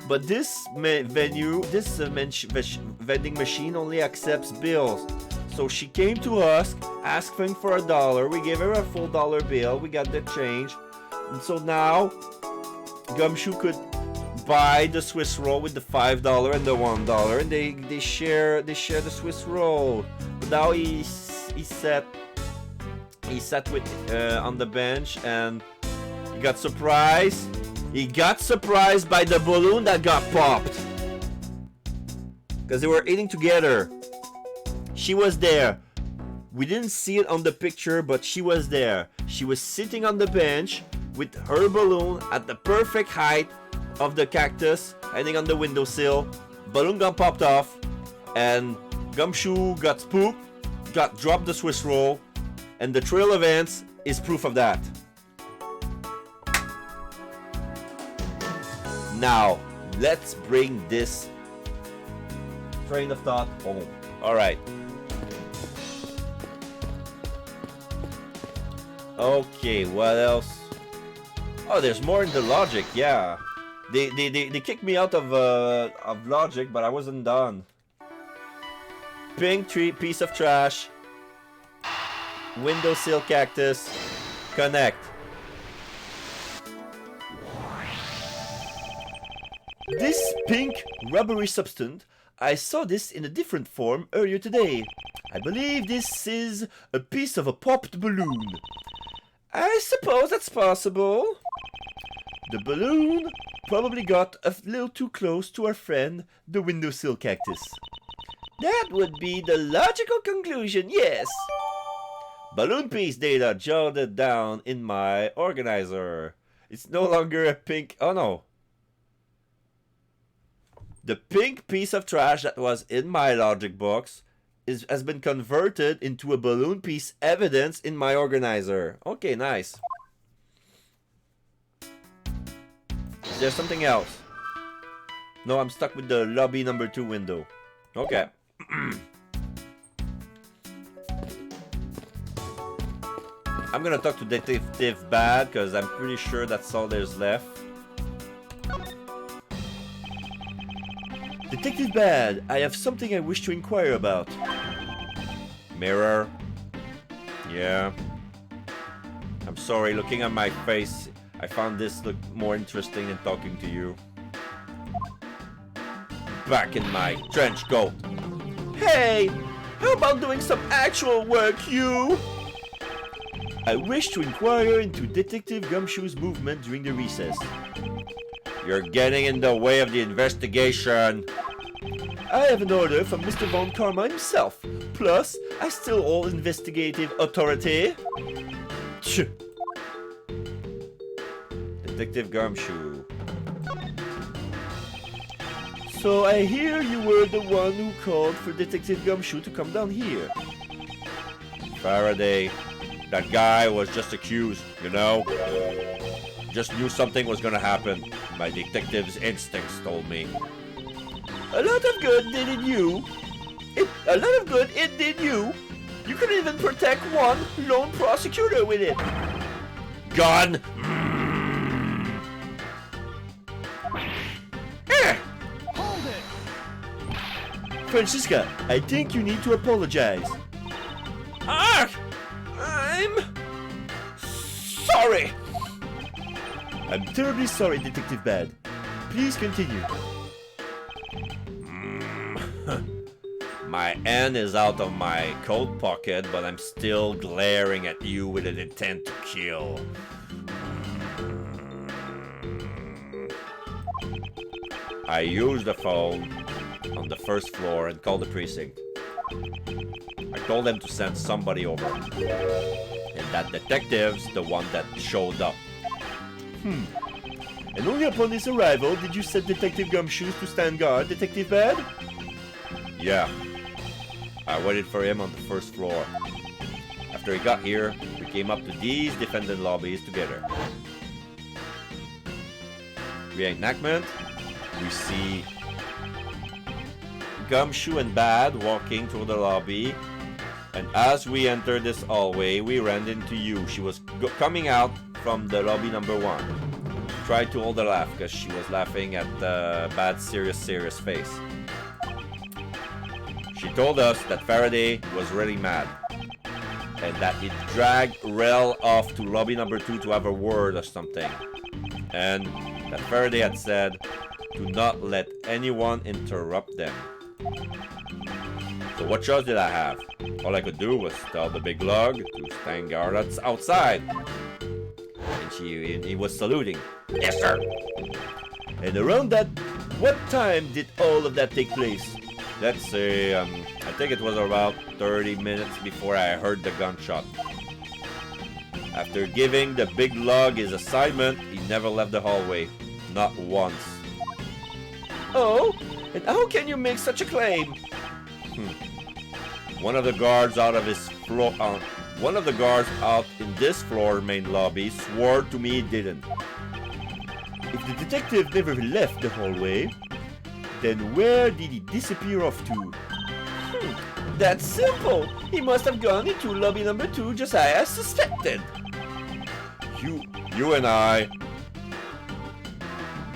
But this vending machine only accepts bills. So she came to us, asking for $1. We gave her a full dollar bill. We got the change. And so now Gumshoe could buy the Swiss roll with the $5 and the $1, and they share the Swiss roll. But now he sat with on the bench, and he got surprised. He got surprised by the balloon that got popped because they were eating together. She was there. We didn't see it on the picture, but she was there. She was sitting on the bench with her balloon at the perfect height of the cactus, hanging on the windowsill. Balloon got popped off, and Gumshoe got spooked, dropped the Swiss roll, and the trail of ants is proof of that. Now, let's bring this train of thought home. Alright. Okay, what else? Oh, there's more in the logic, yeah. They kicked me out of logic, but I wasn't done. Pink tree, piece of trash. Windowsill cactus. Connect. This pink rubbery substance, I saw this in a different form earlier today. I believe this is a piece of a popped balloon. I suppose that's possible. The balloon probably got a little too close to our friend, the windowsill cactus. That would be the logical conclusion, yes. Balloon piece data jotted down in my organizer. It's no longer a pink... Oh no. The pink piece of trash that was in my logic box has been converted into a balloon piece evidence in my organizer. Okay, nice. Is there something else? No, I'm stuck with the lobby number 2 window. Okay. I'm gonna talk to Detective Bad because I'm pretty sure that's all there's left. Detective Bad, I have something I wish to inquire about. Mirror. Yeah. I'm sorry, looking at my face, I found this look more interesting than talking to you. Back in my trench coat. Hey! How about doing some actual work, you? I wish to inquire into Detective Gumshoe's movement during the recess. You're getting in the way of the investigation. I have an order from Mr. Von Karma himself. Plus, I still hold investigative authority. Tch. Detective Gumshoe. So I hear you were the one who called for Detective Gumshoe to come down here. Faraday. That guy was just accused, you know? Just knew something was gonna happen. My detective's instincts told me. A lot of good did it you. A lot of good it did you. You could even protect one lone prosecutor with it. Gun! Francisca, I think you need to apologize. Ah! I'm sorry. I'm terribly sorry, Detective Bad. Please continue. My N is out of my coat pocket, but I'm still glaring at you with an intent to kill. I used the phone on the first floor and called the precinct. I told them to send somebody over. And that detective's the one that showed up. And only upon his arrival did you set Detective Gumshoe to stand guard, Detective Bad? Yeah. I waited for him on the first floor. After he got here, we came up to these defendant lobbies together. Reenactment. We see Gumshoe and Bad walking through the lobby. And as we entered this hallway, we ran into you. She was coming out from the lobby number 1. Tried to hold a laugh because she was laughing at Bad's serious face. She told us that Faraday was really mad and that he dragged Rel off to lobby number 2 to have a word or something. And that Faraday had said to not let anyone interrupt them. So what choice did I have? All I could do was tell the big lug to stand guard outside. And he was saluting. Yes, sir. And around that, what time did all of that take place? Let's say, I think it was about 30 minutes before I heard the gunshot. After giving the big lug his assignment, he never left the hallway. Not once. Oh, and how can you make such a claim? One of the guards out in this floor main lobby swore to me he didn't. If the detective never left the hallway, then where did he disappear off to? That's simple. He must have gone into lobby number 2 just as I suspected. You and I,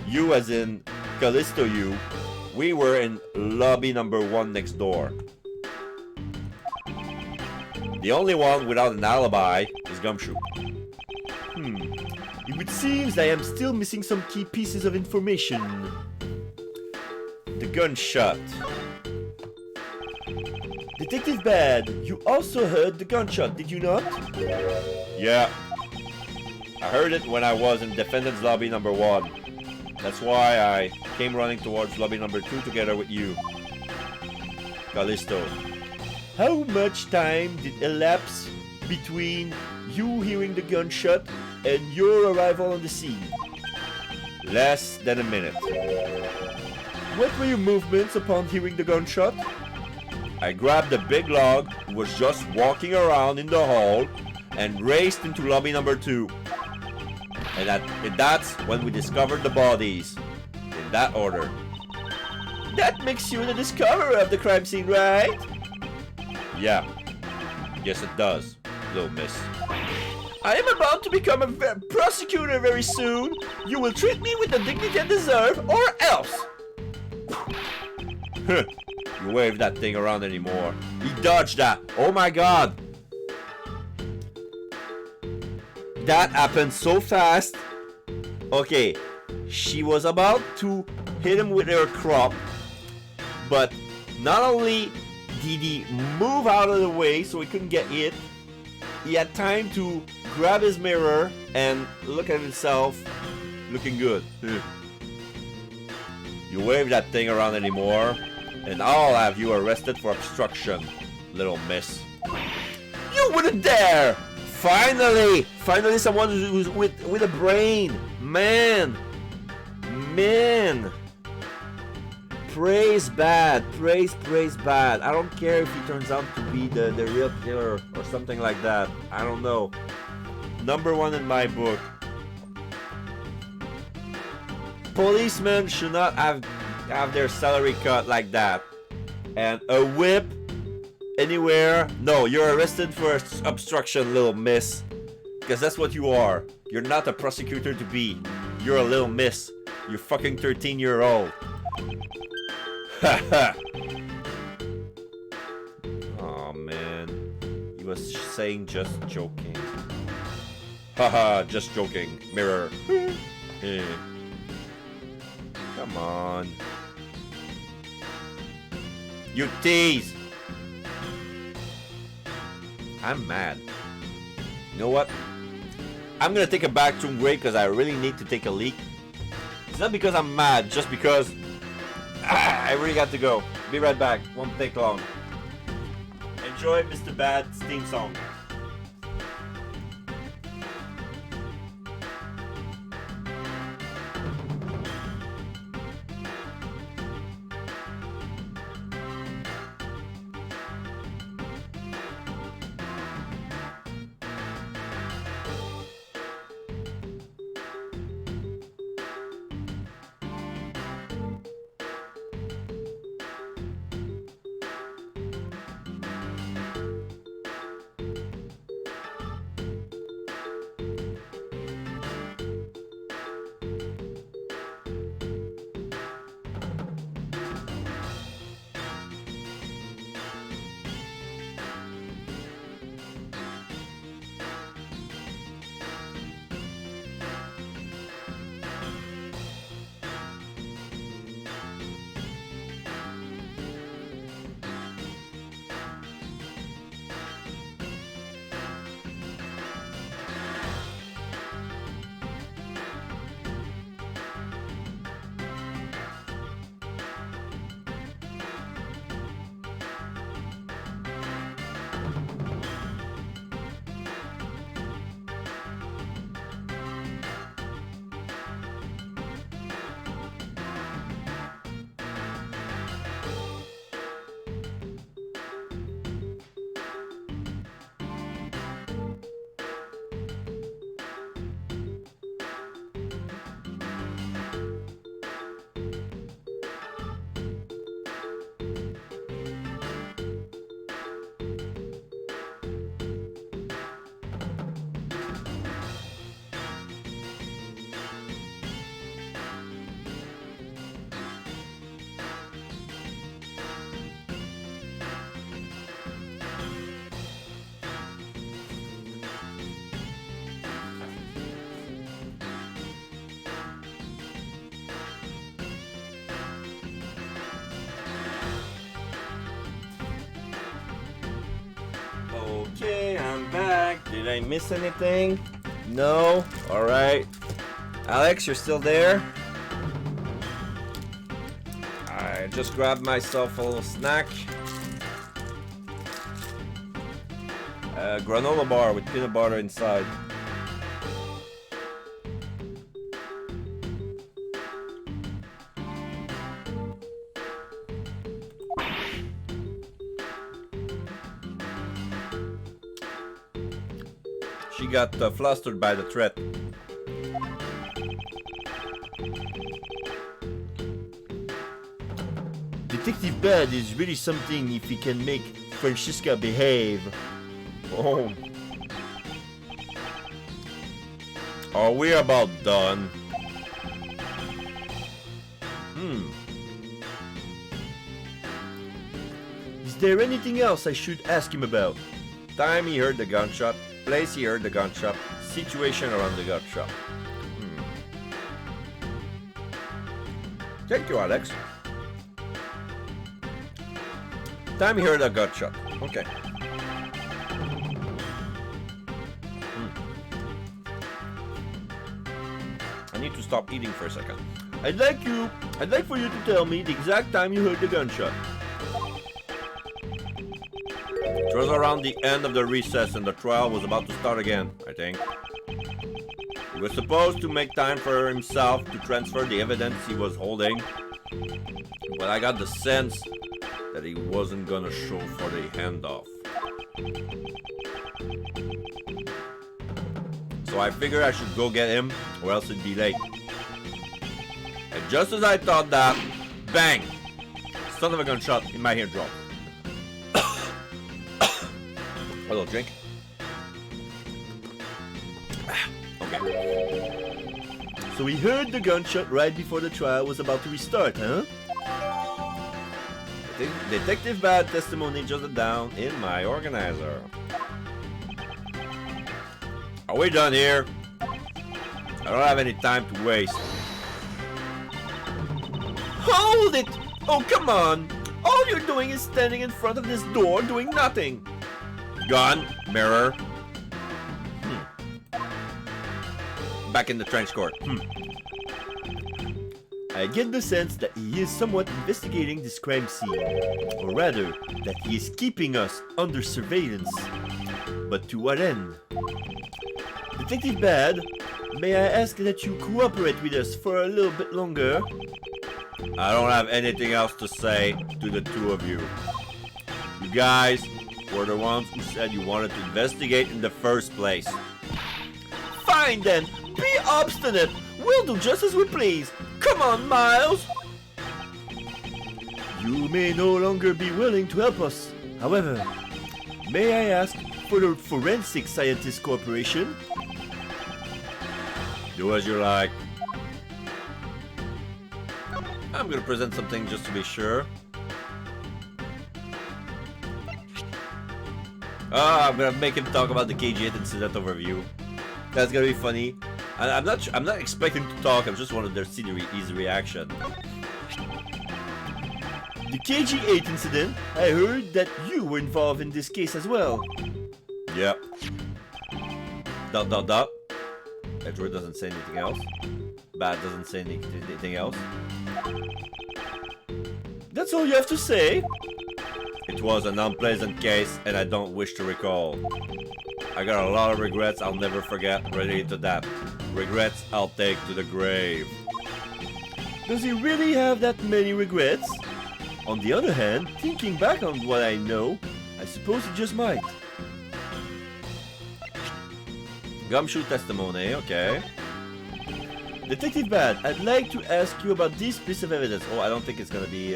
you as in Callisto you, we were in lobby number 1 next door. The only one without an alibi is Gumshoe. It would seem I am still missing some key pieces of information. The gunshot. Detective Bad, you also heard the gunshot, did you not? Yeah. I heard it when I was in defendant's lobby number 1. That's why I came running towards lobby number 2 together with you. Callisto. How much time did elapse between you hearing the gunshot and your arrival on the scene? Less than a minute. What were your movements upon hearing the gunshot? I grabbed the big log, was just walking around in the hall, and raced into lobby number 2. And that's when we discovered the bodies. In that order. That makes you the discoverer of the crime scene, right? Yeah. Yes, it does, little miss. I am about to become a prosecutor very soon. You will treat me with the dignity I deserve, or else. You wave that thing around anymore. He dodged that. Oh my god. That happened so fast. Okay, she was about to hit him with her crop, but not only did he move out of the way so he couldn't get hit, he had time to grab his mirror and look at himself looking good. You wave that thing around anymore, and I'll have you arrested for obstruction, little miss. You wouldn't dare! Finally someone who's with a brain. Man. Praise Bad. Praise Bad. I don't care if he turns out to be the real killer or something like that. I don't know. Number 1 in my book. Policemen should not have their salary cut like that. And a whip anywhere. No, you're arrested for obstruction, little miss. Because that's what you are. You're not a prosecutor to be. You're a little miss. You're fucking 13-year-old. Haha. Oh man. He was saying just joking. Haha, just joking. Mirror. Come on. You tease. I'm mad. You know what? I'm gonna take a bathroom break because I really need to take a leak. It's not because I'm mad, just because I really got to go. Be right back. Won't take long. Enjoy Mr. Bad's theme song. Did I miss anything? No? Alright. Alex, you're still there? I just grabbed myself a little snack. A granola bar with peanut butter inside. She got flustered by the threat. Detective Bad is really something if he can make Francesca behave. Oh. Are we about done? Is there anything else I should ask him about? Time he heard the gunshot, place he heard the gunshot, situation around the gunshot. Thank you, Alex. Time he heard a gunshot. Okay. I need to stop eating for a second. I'd like for you to tell me the exact time you heard the gunshot. It was around the end of the recess and the trial was about to start again, I think. He was supposed to make time for himself to transfer the evidence he was holding, but I got the sense that he wasn't gonna show for the handoff. So I figured I should go get him, or else it'd be late. And just as I thought that, bang! Son of a gunshot in my eardrum. A little drink. Okay. So he heard the gunshot right before the trial was about to restart, huh? Detective Bad testimony jotted down in my organizer. Are we done here? I don't have any time to waste. Hold it! Oh, come on! All you're doing is standing in front of this door doing nothing. Gun, mirror. Back in the trench court. I get the sense that he is somewhat investigating this crime scene, or rather, that he is keeping us under surveillance. But to what end? Detective Bad, may I ask that you cooperate with us for a little bit longer? I don't have anything else to say to the two of you. You guys were the ones who said you wanted to investigate in the first place. Fine then, be obstinate. We'll do just as we please. Come on, Miles. You may no longer be willing to help us. However, may I ask for the Forensic Scientist Corporation? Do as you like. I'm gonna present something just to be sure. I'm gonna make him talk about the KG8 incident overview. That's gonna be funny. I'm not expecting to talk. I just wanted to see his reaction. The KG8 incident, I heard that you were involved in this case as well. Yep. ... Edward doesn't say anything else. Bad doesn't say anything else. That's all you have to say? It was an unpleasant case and I don't wish to recall. I got a lot of regrets I'll never forget related to that. Regrets I'll take to the grave. Does he really have that many regrets? On the other hand, thinking back on what I know, I suppose he just might. Gumshoe testimony, okay. Detective Bad, I'd like to ask you about this piece of evidence. Oh, I don't think it's gonna be,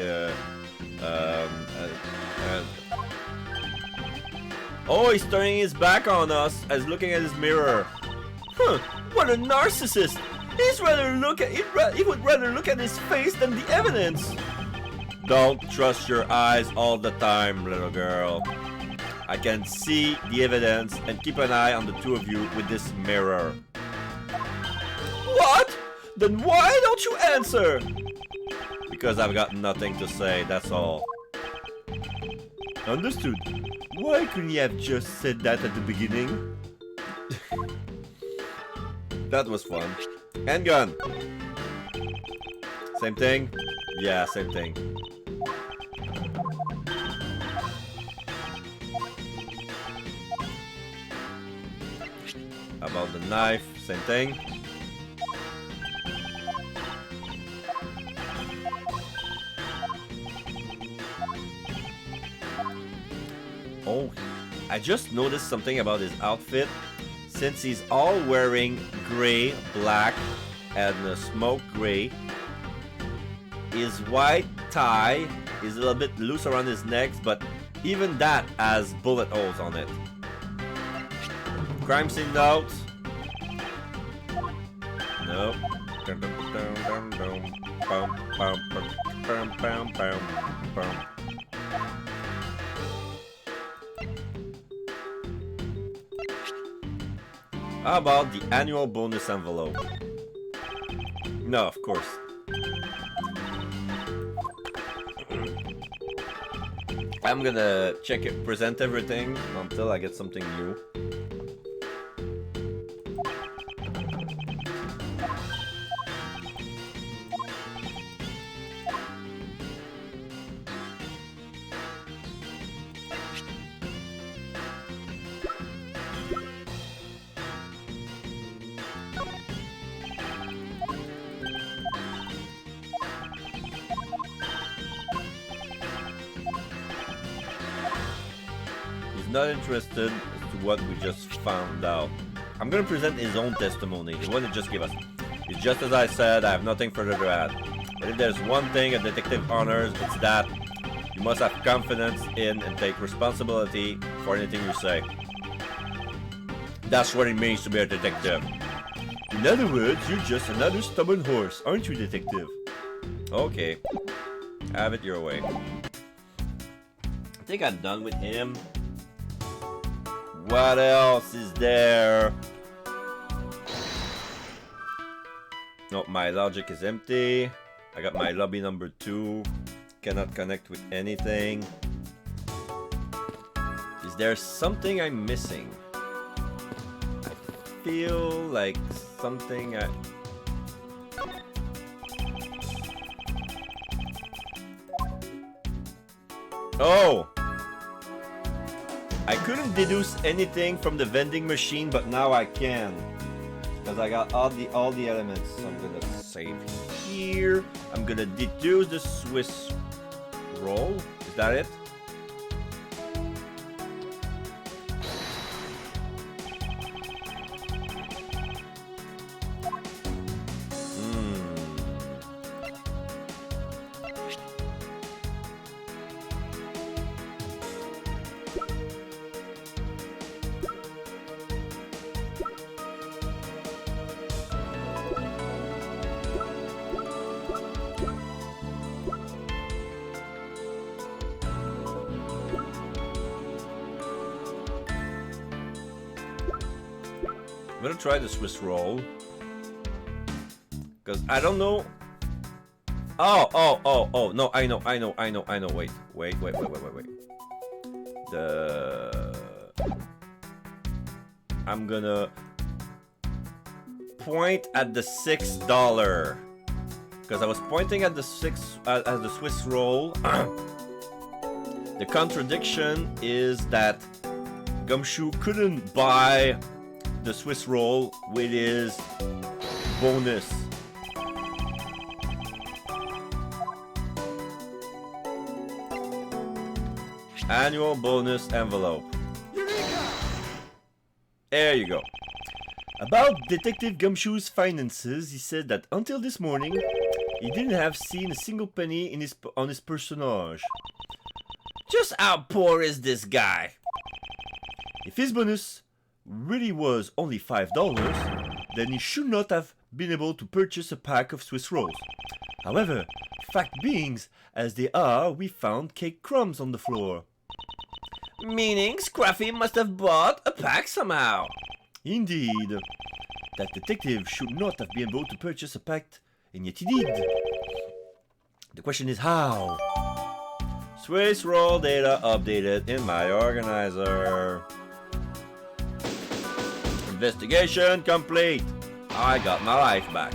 Oh, he's turning his back on us as looking at his mirror. Huh, what a narcissist! He would rather look at his face than the evidence. Don't trust your eyes all the time, little girl. I can see the evidence and keep an eye on the two of you with this mirror. What? Then why don't you answer? Because I've got nothing to say, that's all. Understood. Why couldn't he have just said that at the beginning? That was fun. Handgun. Same thing? Yeah, same thing. About the knife, same thing. Oh, I just noticed something about his outfit. Since he's all wearing gray, black, and smoke gray, his white tie is a little bit loose around his neck, but even that has bullet holes on it. Crime scene notes. No. How about the annual bonus envelope? No, of course. I'm gonna check it, present everything until I get something new. Not interested as to what we just found out. I'm gonna present his own testimony, the one he just gave us. It's just as I said, I have nothing further to add. But if there's one thing a detective honors, it's that you must have confidence in and take responsibility for anything you say. That's what it means to be a detective. In other words, you're just another stubborn horse, aren't you, detective? Okay. Have it your way. I think I'm done with him. What else is there? No, my logic is empty. I got my lobby number 2. Cannot connect with anything. Is there something I'm missing? I feel like something I... Oh! I couldn't deduce anything from the vending machine, but now I can. Because I got all the elements. So I'm gonna save here. I'm gonna deduce the Swiss roll. Is that it? I'm gonna try the Swiss roll. Because I don't know. Oh, no, I know. Wait. I'm gonna point at the $6. Because I was pointing at the Swiss roll. The contradiction is that Gumshoe couldn't buy the Swiss roll with his bonus. Annual bonus envelope. There you go. About Detective Gumshoe's finances, he said that until this morning, he didn't have seen a single penny on his personage. Just how poor is this guy? If his bonus really was only $5, then he should not have been able to purchase a pack of Swiss rolls. However, fact being, as they are, we found cake crumbs on the floor. Meaning Scruffy must have bought a pack somehow. Indeed. That detective should not have been able to purchase a pack, and yet he did. The question is how? Swiss roll data updated in my organizer. Investigation complete. I got my life back.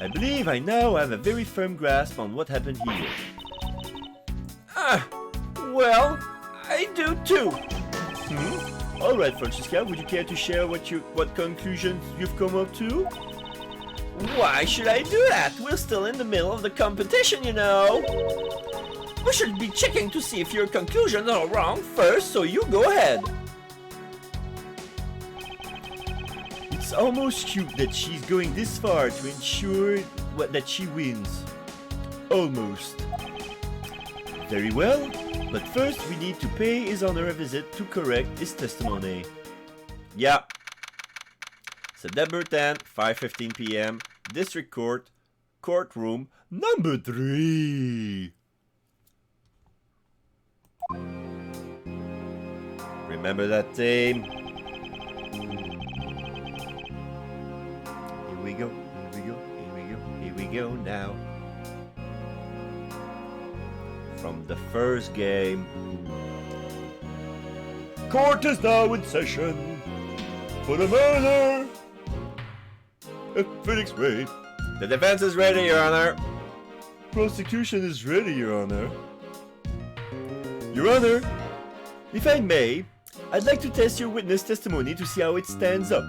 I believe I now have a very firm grasp on what happened here. Well, I do too. All right, Francisca, would you care to share what conclusions you've come up to? Why should I do that? We're still in the middle of the competition, you know. We should be checking to see if your conclusions are wrong first, so you go ahead. It's almost cute that she's going this far to ensure that she wins. Almost. Very well, but first we need to pay His Honor a visit to correct his testimony. Yeah. September 10th, 5:15 p.m. District Court, courtroom Number 3. Remember that name? Here we go, here we go, here we go, here we go now. From the first game. Court is now in session for the murder at Phoenix Wade. The defense is ready, Your Honor. Prosecution is ready, Your Honor. Your Honor, if I may, I'd like to test your witness testimony to see how it stands up.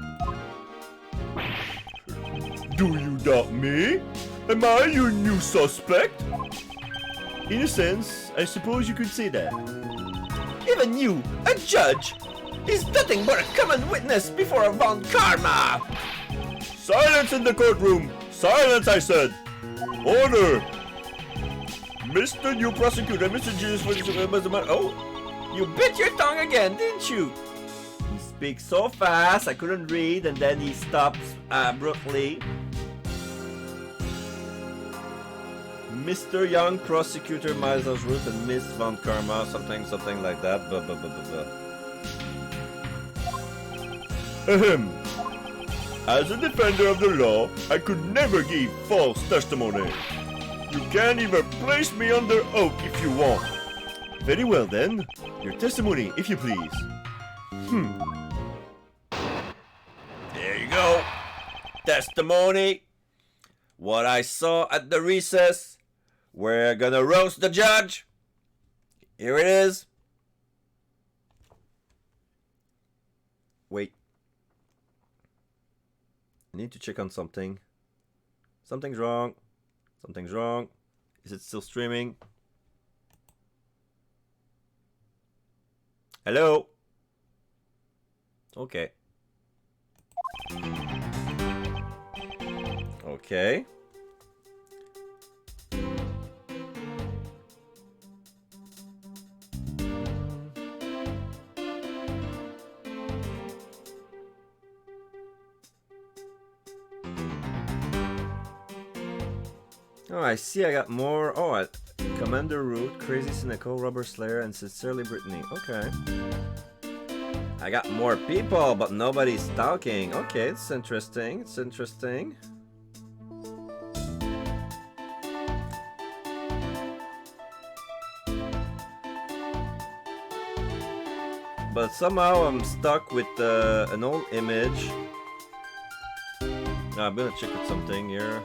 Do you doubt me? Am I your new suspect? In a sense, I suppose you could say that. Even you, a judge, is nothing but a common witness before a Von Karma. Silence in the courtroom! Silence, I said! Order! Mr. New Prosecutor, Mr. Jesus, oh, You bit your tongue again, didn't you? He speaks so fast I couldn't read, and then he stops abruptly. Mr. Young, Prosecutor Miles Ruth, and Miss Von Karma, something like that. Blah, blah, blah, blah, blah. Ahem. As a defender of the law, I could never give false testimony. You can even place me under oath if you want. Very well then. Your testimony, if you please. There you go. Testimony. What I saw at the recess. We're gonna roast the judge. Here it is. Wait. I need to check on something. Something's wrong. Something's wrong. Is it still streaming? Hello? Okay. Okay. Oh, I see I got more. Oh, Commander Root, Crazy Cynical, Rubber Slayer, and Sincerely Brittany. Okay. I got more people, but nobody's talking. Okay, it's interesting. It's interesting. But somehow I'm stuck with an old image. No, I'm gonna check with something here.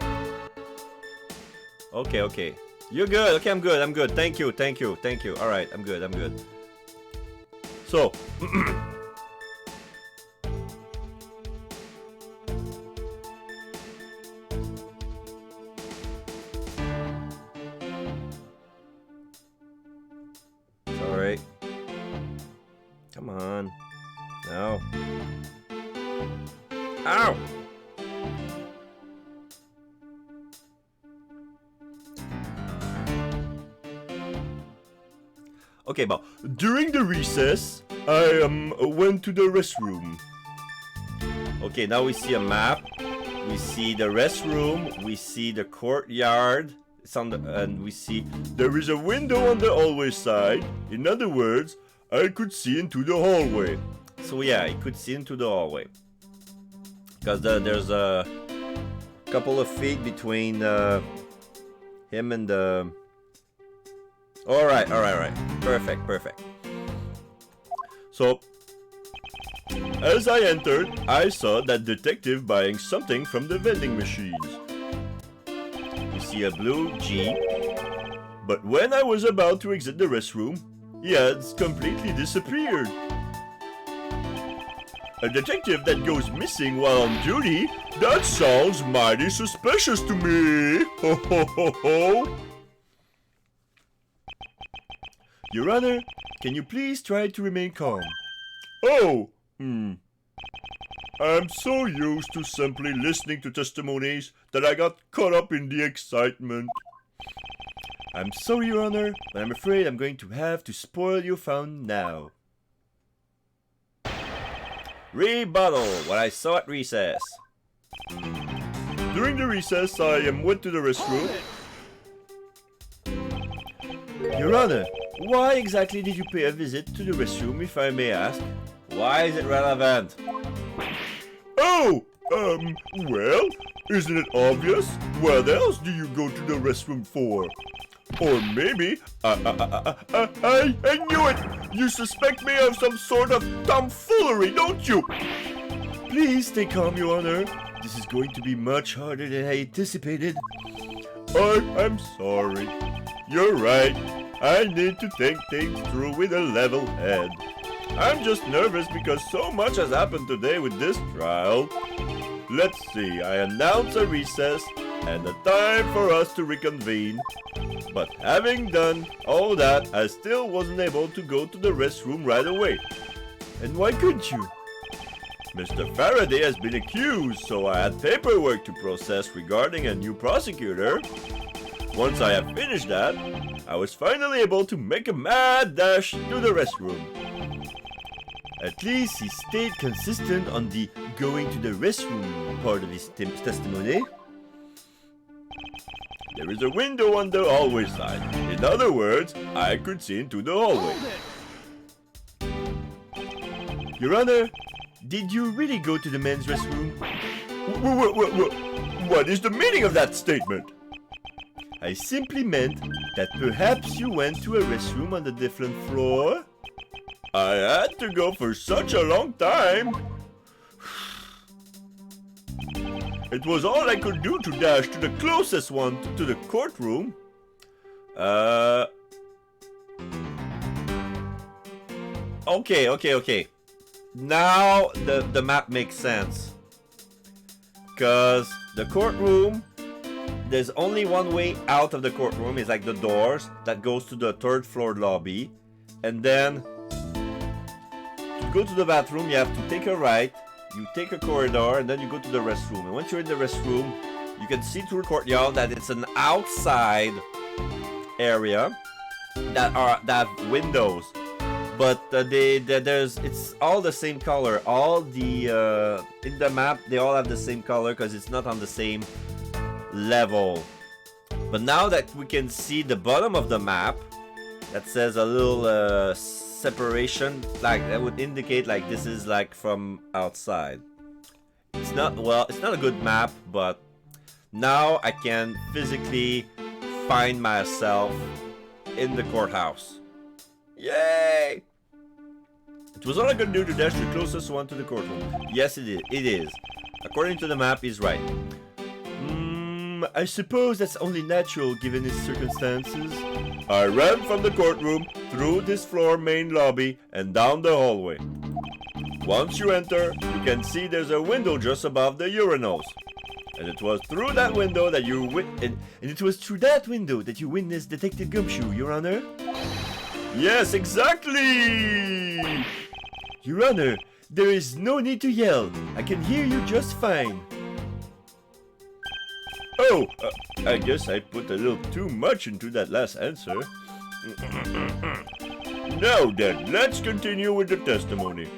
Okay, okay. You're good. Okay, I'm good. I'm good. Thank you. Thank you. Thank you. All right, I'm good. I'm good. So, sorry. Come on. No. Ow! Okay, but during the recess, I went to the restroom. Okay, now we see a map. We see the restroom. We see the courtyard. It's on the, and we see There is a window on the hallway side. In other words, I could see into the hallway. So yeah, you could see into the hallway. Because there's a couple of feet between him and the... Alright, alright, alright. Perfect, perfect. So, As I entered, I saw that detective buying something from the vending machines. You see a blue Jeep. But when I was about to exit the restroom, he had completely disappeared. A detective that goes missing while on duty? That sounds mighty suspicious to me! Ho ho ho ho! Your Honor, can you please try to remain calm? Oh! I'm so used to simply listening to testimonies that I got caught up in the excitement. I'm sorry, Your Honor, but I'm afraid I'm going to have to spoil your fun now. Rebuttal, what I saw at recess. During the recess, I went to the restroom. Your Honor, why exactly did you pay a visit to the restroom, if I may ask? Why is it relevant? Oh! Well, isn't it obvious? What else do you go to the restroom for? Or maybe, I knew it! You suspect me of some sort of tomfoolery, don't you? Please stay calm, Your Honor. This is going to be much harder than I anticipated. I'm sorry. You're right. I need to think things through with a level head. I'm just nervous because so much has happened today with this trial. Let's see, I announce a recess and a time for us to reconvene. But having done all that, I still wasn't able to go to the restroom right away. And why couldn't you? Mr. Faraday has been accused, so I had paperwork to process regarding a new prosecutor. Once I have finished that, I was finally able to make a mad dash to the restroom. At least he stayed consistent on the going to the restroom part of his testimony. There is a window on the hallway side. In other words, I could see into the hallway. Your Honor, did you really go to the men's restroom? What is the meaning of that statement? I simply meant that perhaps you went to a restroom on a different floor. I had to go for such a long time. It was all I could do to dash to the closest one to the courtroom. Okay. Now the map makes sense. Cause the courtroom, there's only one way out of the courtroom, is like the doors that goes to the third floor lobby. And then to go to the bathroom you have to take a right, you take a corridor, and then you go to the restroom. And once you're in the restroom, you can see through the courtyard that it's an outside area that have windows. But it's all the same color. All the in the map they all have the same color because it's not on the same level. But now that we can see the bottom of the map, that says a little separation, like that would indicate like this is like from outside. It's not a good map, but now I can physically find myself in the courthouse. Yay! It was all I could do to dash the closest one to the courtroom. Yes, it is. According to the map, he's right. I suppose that's only natural given his circumstances. I ran from the courtroom, through this floor main lobby, and down the hallway. Once you enter, you can see there's a window just above the urinals. And it was through that window that And it was through that window that you witnessed Detective Gumshoe, Your Honor? Yes, exactly! Your Honor, there is no need to yell. I can hear you just fine. Oh, I guess I put a little too much into that last answer. Now then, let's continue with the testimony.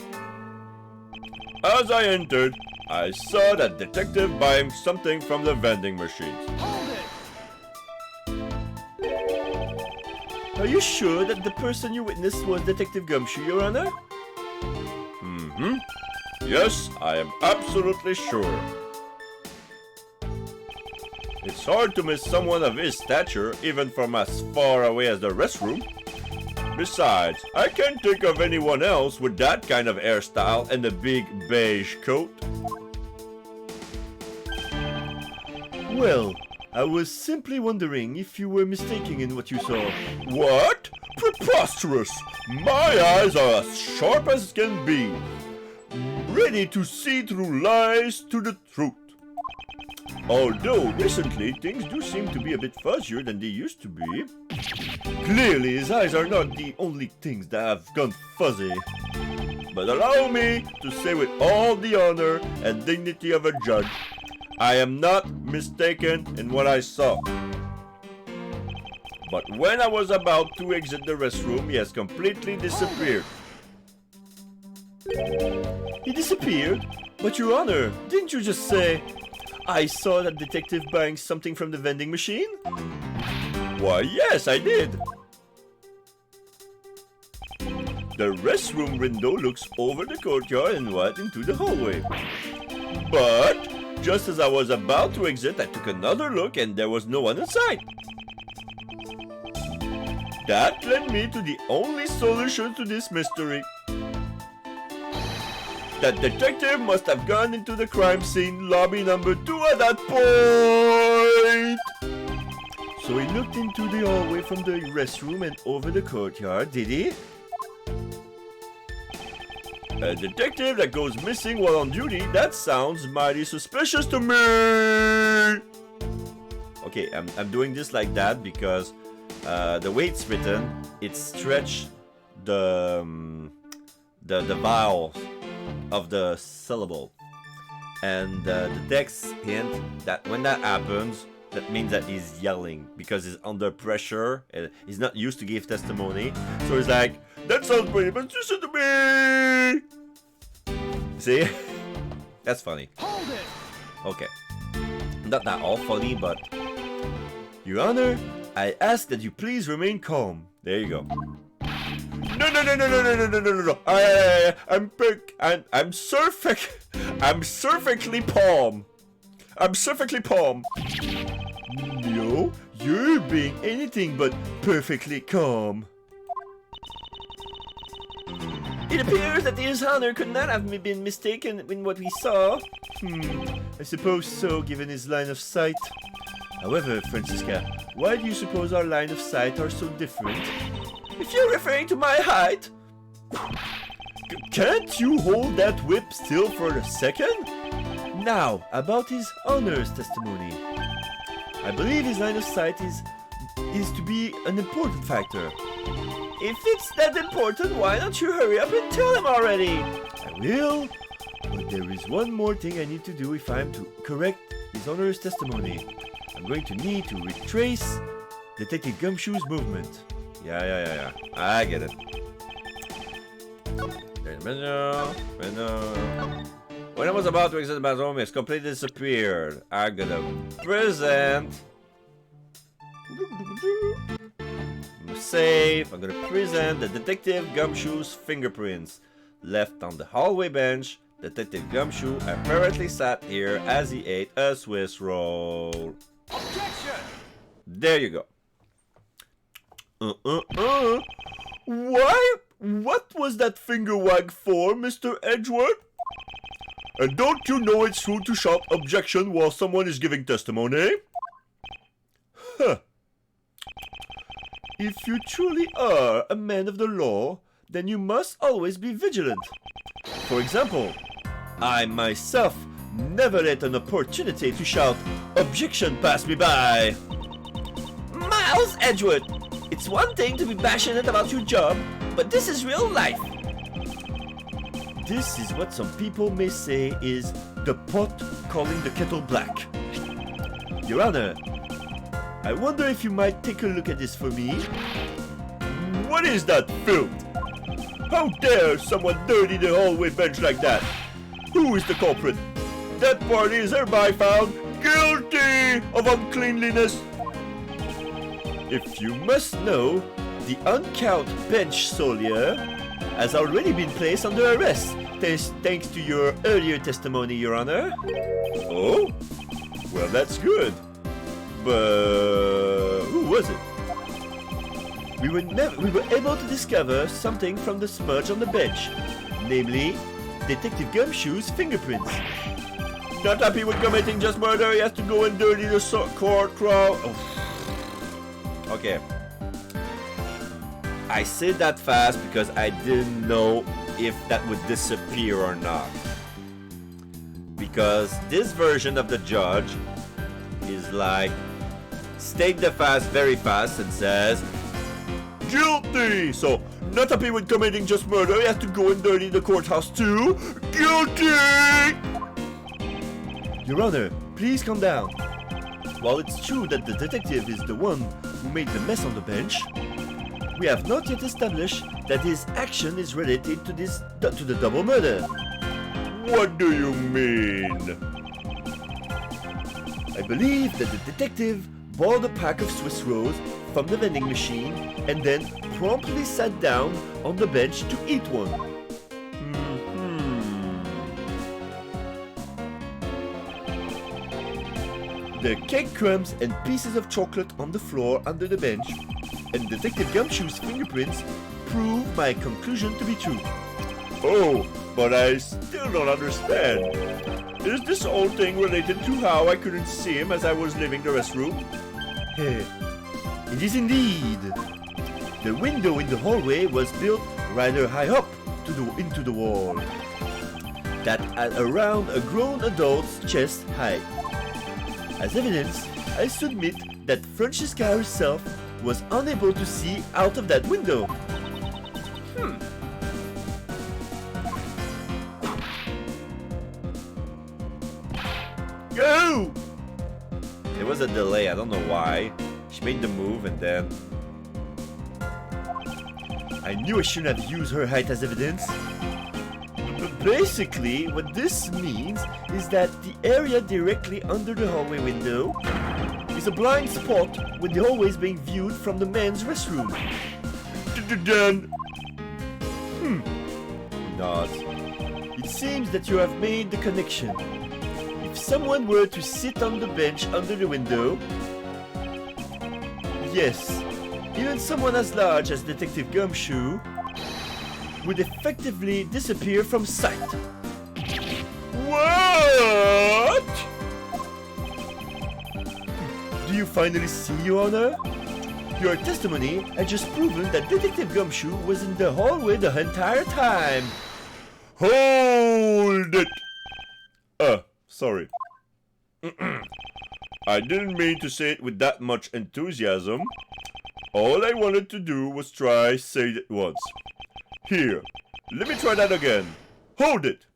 As I entered, I saw that detective buying something from the vending machines. Are you sure that the person you witnessed was Detective Gumshoe, Your Honor? Yes, I am absolutely sure. It's hard to miss someone of his stature, even from as far away as the restroom. Besides, I can't think of anyone else with that kind of hairstyle and a big beige coat. Well, I was simply wondering if you were mistaken in what you saw. What? Preposterous! My eyes are as sharp as can be, ready to see through lies to the truth. Although recently things do seem to be a bit fuzzier than they used to be. Clearly, his eyes are not the only things that have gone fuzzy. But allow me to say with all the honor and dignity of a judge, I am not mistaken in what I saw. But when I was about to exit the restroom, he has completely disappeared. He disappeared? But Your Honor, didn't you just say, I saw that detective buying something from the vending machine? Why, yes, I did. The restroom window looks over the courtyard and right into the hallway. But just as I was about to exit, I took another look and there was no one in sight. That led me to the only solution to this mystery. That detective must have gone into the crime scene, lobby number 2 at that point. So he looked into the hallway from the restroom and over the courtyard, did he? A detective that goes missing while on duty, that sounds mighty suspicious to me. Okay, I'm doing this like that because the way it's written, it stretched the vowels of the syllable. And the text hint that when that happens, that means that he's yelling because he's under pressure and he's not used to give testimony. So he's like, that sounds pretty suspicious to me. See? That's funny. Hold it! Okay. Not that all funny, but... Your Honor, I ask that you please remain calm. There you go. No. I'm perfectly calm. I'm perfectly calm. No, you're being anything but perfectly calm. It appears that His Honor could not have been mistaken in what we saw. I suppose so, given his line of sight. However, Francisca, why do you suppose our line of sight are so different? If you're referring to my height... Can't you hold that whip still for a second? Now, about His Honor's testimony. I believe his line of sight is to be an important factor. If it's that important, why don't you hurry up and tell him already? I will, but there is one more thing I need to do if I'm to correct His Honor's testimony. I'm going to need to retrace Detective Gumshoe's movement. Yeah. I get it. When I was about to exit the bathroom, it's completely disappeared. I'm gonna present. Save. I'm gonna present the Detective Gumshoe's fingerprints left on the hallway bench. Detective Gumshoe apparently sat here as he ate a Swiss roll. Objection! There you go. Why? What was that finger wag for, Mr. Edgeworth? And don't you know it's rude to shout objection while someone is giving testimony? Huh. If you truly are a man of the law, then you must always be vigilant. For example, I myself never let an opportunity to shout, "Objection, pass me by!" Miles Edgeworth, it's one thing to be passionate about your job, but this is real life. This is what some people may say is the pot calling the kettle black. Your Honor, I wonder if you might take a look at this for me. What is that filth? How dare someone dirty the hallway bench like that? Who is the culprit? That party is hereby found guilty of uncleanliness. If you must know, the uncouth bench soldier has already been placed under arrest, thanks to your earlier testimony, Your Honor. Oh? Well, that's good. But who was it? we were able to discover something from the smudge on the bench, namely Detective Gumshoe's fingerprints. Not happy with committing just murder, he has to go and dirty the court crowd. Oh. Okay. I said that fast because I didn't know if that would disappear or not. Because this version of the judge is like state the fast very fast and says Guilty! So, not happy with committing just murder, he has to go and dirty the courthouse too. Guilty! Your Honor, please calm down. While it's true that the detective is the one who made the mess on the bench, we have not yet established that his action is related to the double murder. What do you mean? I believe that the detective bought a pack of Swiss rolls from the vending machine and then promptly sat down on the bench to eat one. The cake crumbs and pieces of chocolate on the floor under the bench and Detective Gumshoe's fingerprints prove my conclusion to be true. Oh, but I still don't understand. Is this whole thing related to how I couldn't see him as I was leaving the restroom? It is indeed. The window in the hallway was built rather high up into the wall. That at around a grown adult's chest height. As evidence, I submit that Francesca herself was unable to see out of that window. Go! there was a delay, I don't know why. She made the move and then I knew I shouldn't have used her height as evidence. But basically, what this means is that the area directly under the hallway window is a blind spot when the hallway is being viewed from the men's restroom. Done. nod. It seems that you have made the connection. If someone were to sit on the bench under the window, yes, even someone as large as Detective Gumshoe would effectively disappear from sight. What? Do you finally see, Your Honor? Your testimony had just proven that Detective Gumshoe was in the hallway the entire time. Hold it! Sorry. I didn't mean to say it with that much enthusiasm. All I wanted to do was try say it once. Here, let me try that again. Hold it!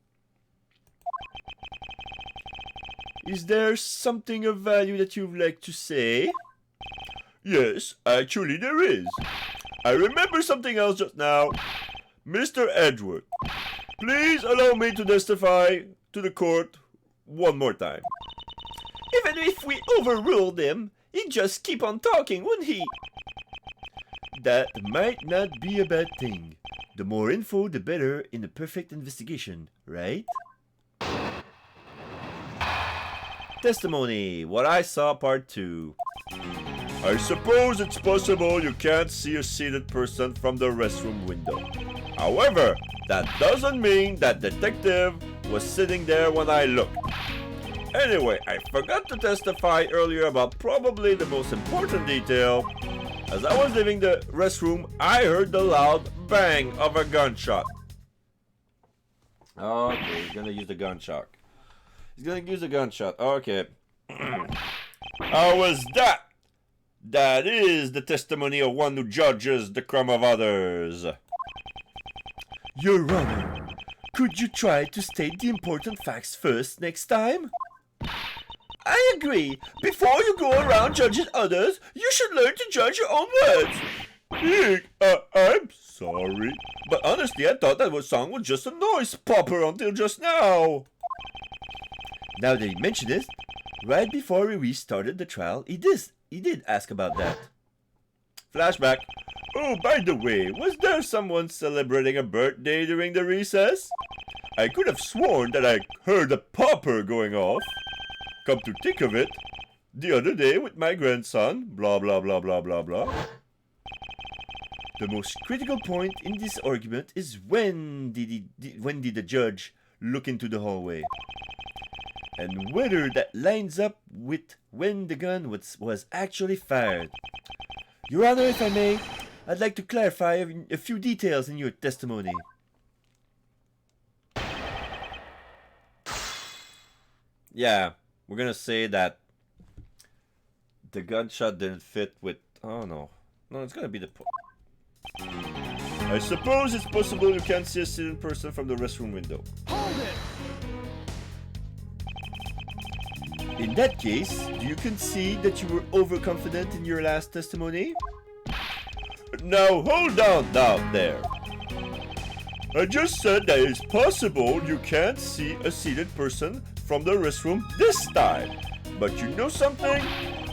Is there something of value that you'd like to say? Yes, actually there is. I remember something else just now. Mr. Edgeworth, please allow me to testify to the court one more time. Even if we overruled him, he'd just keep on talking, wouldn't he? That might not be a bad thing. The more info, the better in a perfect investigation, right? Testimony, what I saw, part 2. I suppose it's possible you can't see a seated person from the restroom window. However, that doesn't mean that detective was sitting there when I looked. Anyway, I forgot to testify earlier about probably the most important detail. As I was leaving the restroom, I heard the loud bang of a gunshot. Okay, he's gonna use the gunshot. He's gonna use the gunshot. Okay. How was that? That is the testimony of one who judges the crime of others. Your Honor, could you try to state the important facts first next time? I agree. Before you go around judging others, you should learn to judge your own words. Nick, I'm sorry. But honestly, I thought that song was just a noise popper until just now. Now that you mention it, right before we restarted the trial, he did ask about that. Flashback. Oh, by the way, was there someone celebrating a birthday during the recess? I could have sworn that I heard a popper going off. Come to think of it, the other day with my grandson, blah blah blah blah blah blah. The most critical point in this argument is when did the judge look into the hallway, and whether that lines up with when the gun was actually fired. Your Honor, if I may, I'd like to clarify a few details in your testimony. Yeah, we're gonna say that the gunshot didn't fit with. Oh no, it's gonna be the. I suppose it's possible you can't see a sitting person from the restroom window. Hold it! In that case, do you concede that you were overconfident in your last testimony? Now hold on down there. I just said that it's possible you can't see a seated person from the restroom this time. But you know something?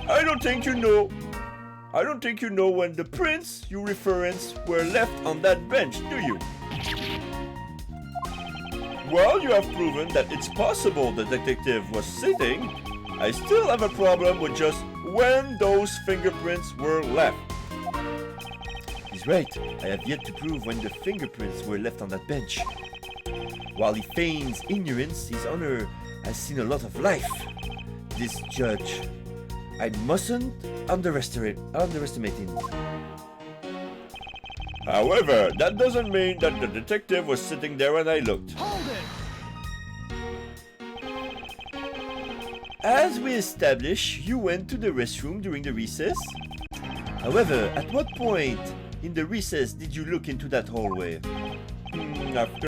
I don't think you know when the prints you reference were left on that bench, do you? Well, you have proven that it's possible the detective was sitting. I still have a problem with just when those fingerprints were left. He's right. I have yet to prove when the fingerprints were left on that bench. While he feigns ignorance, His Honor has seen a lot of life. This judge, I mustn't underestimate him. However, that doesn't mean that the detective was sitting there when I looked. Hold it! As we established, you went to the restroom during the recess. However, at what point in the recess did you look into that hallway? After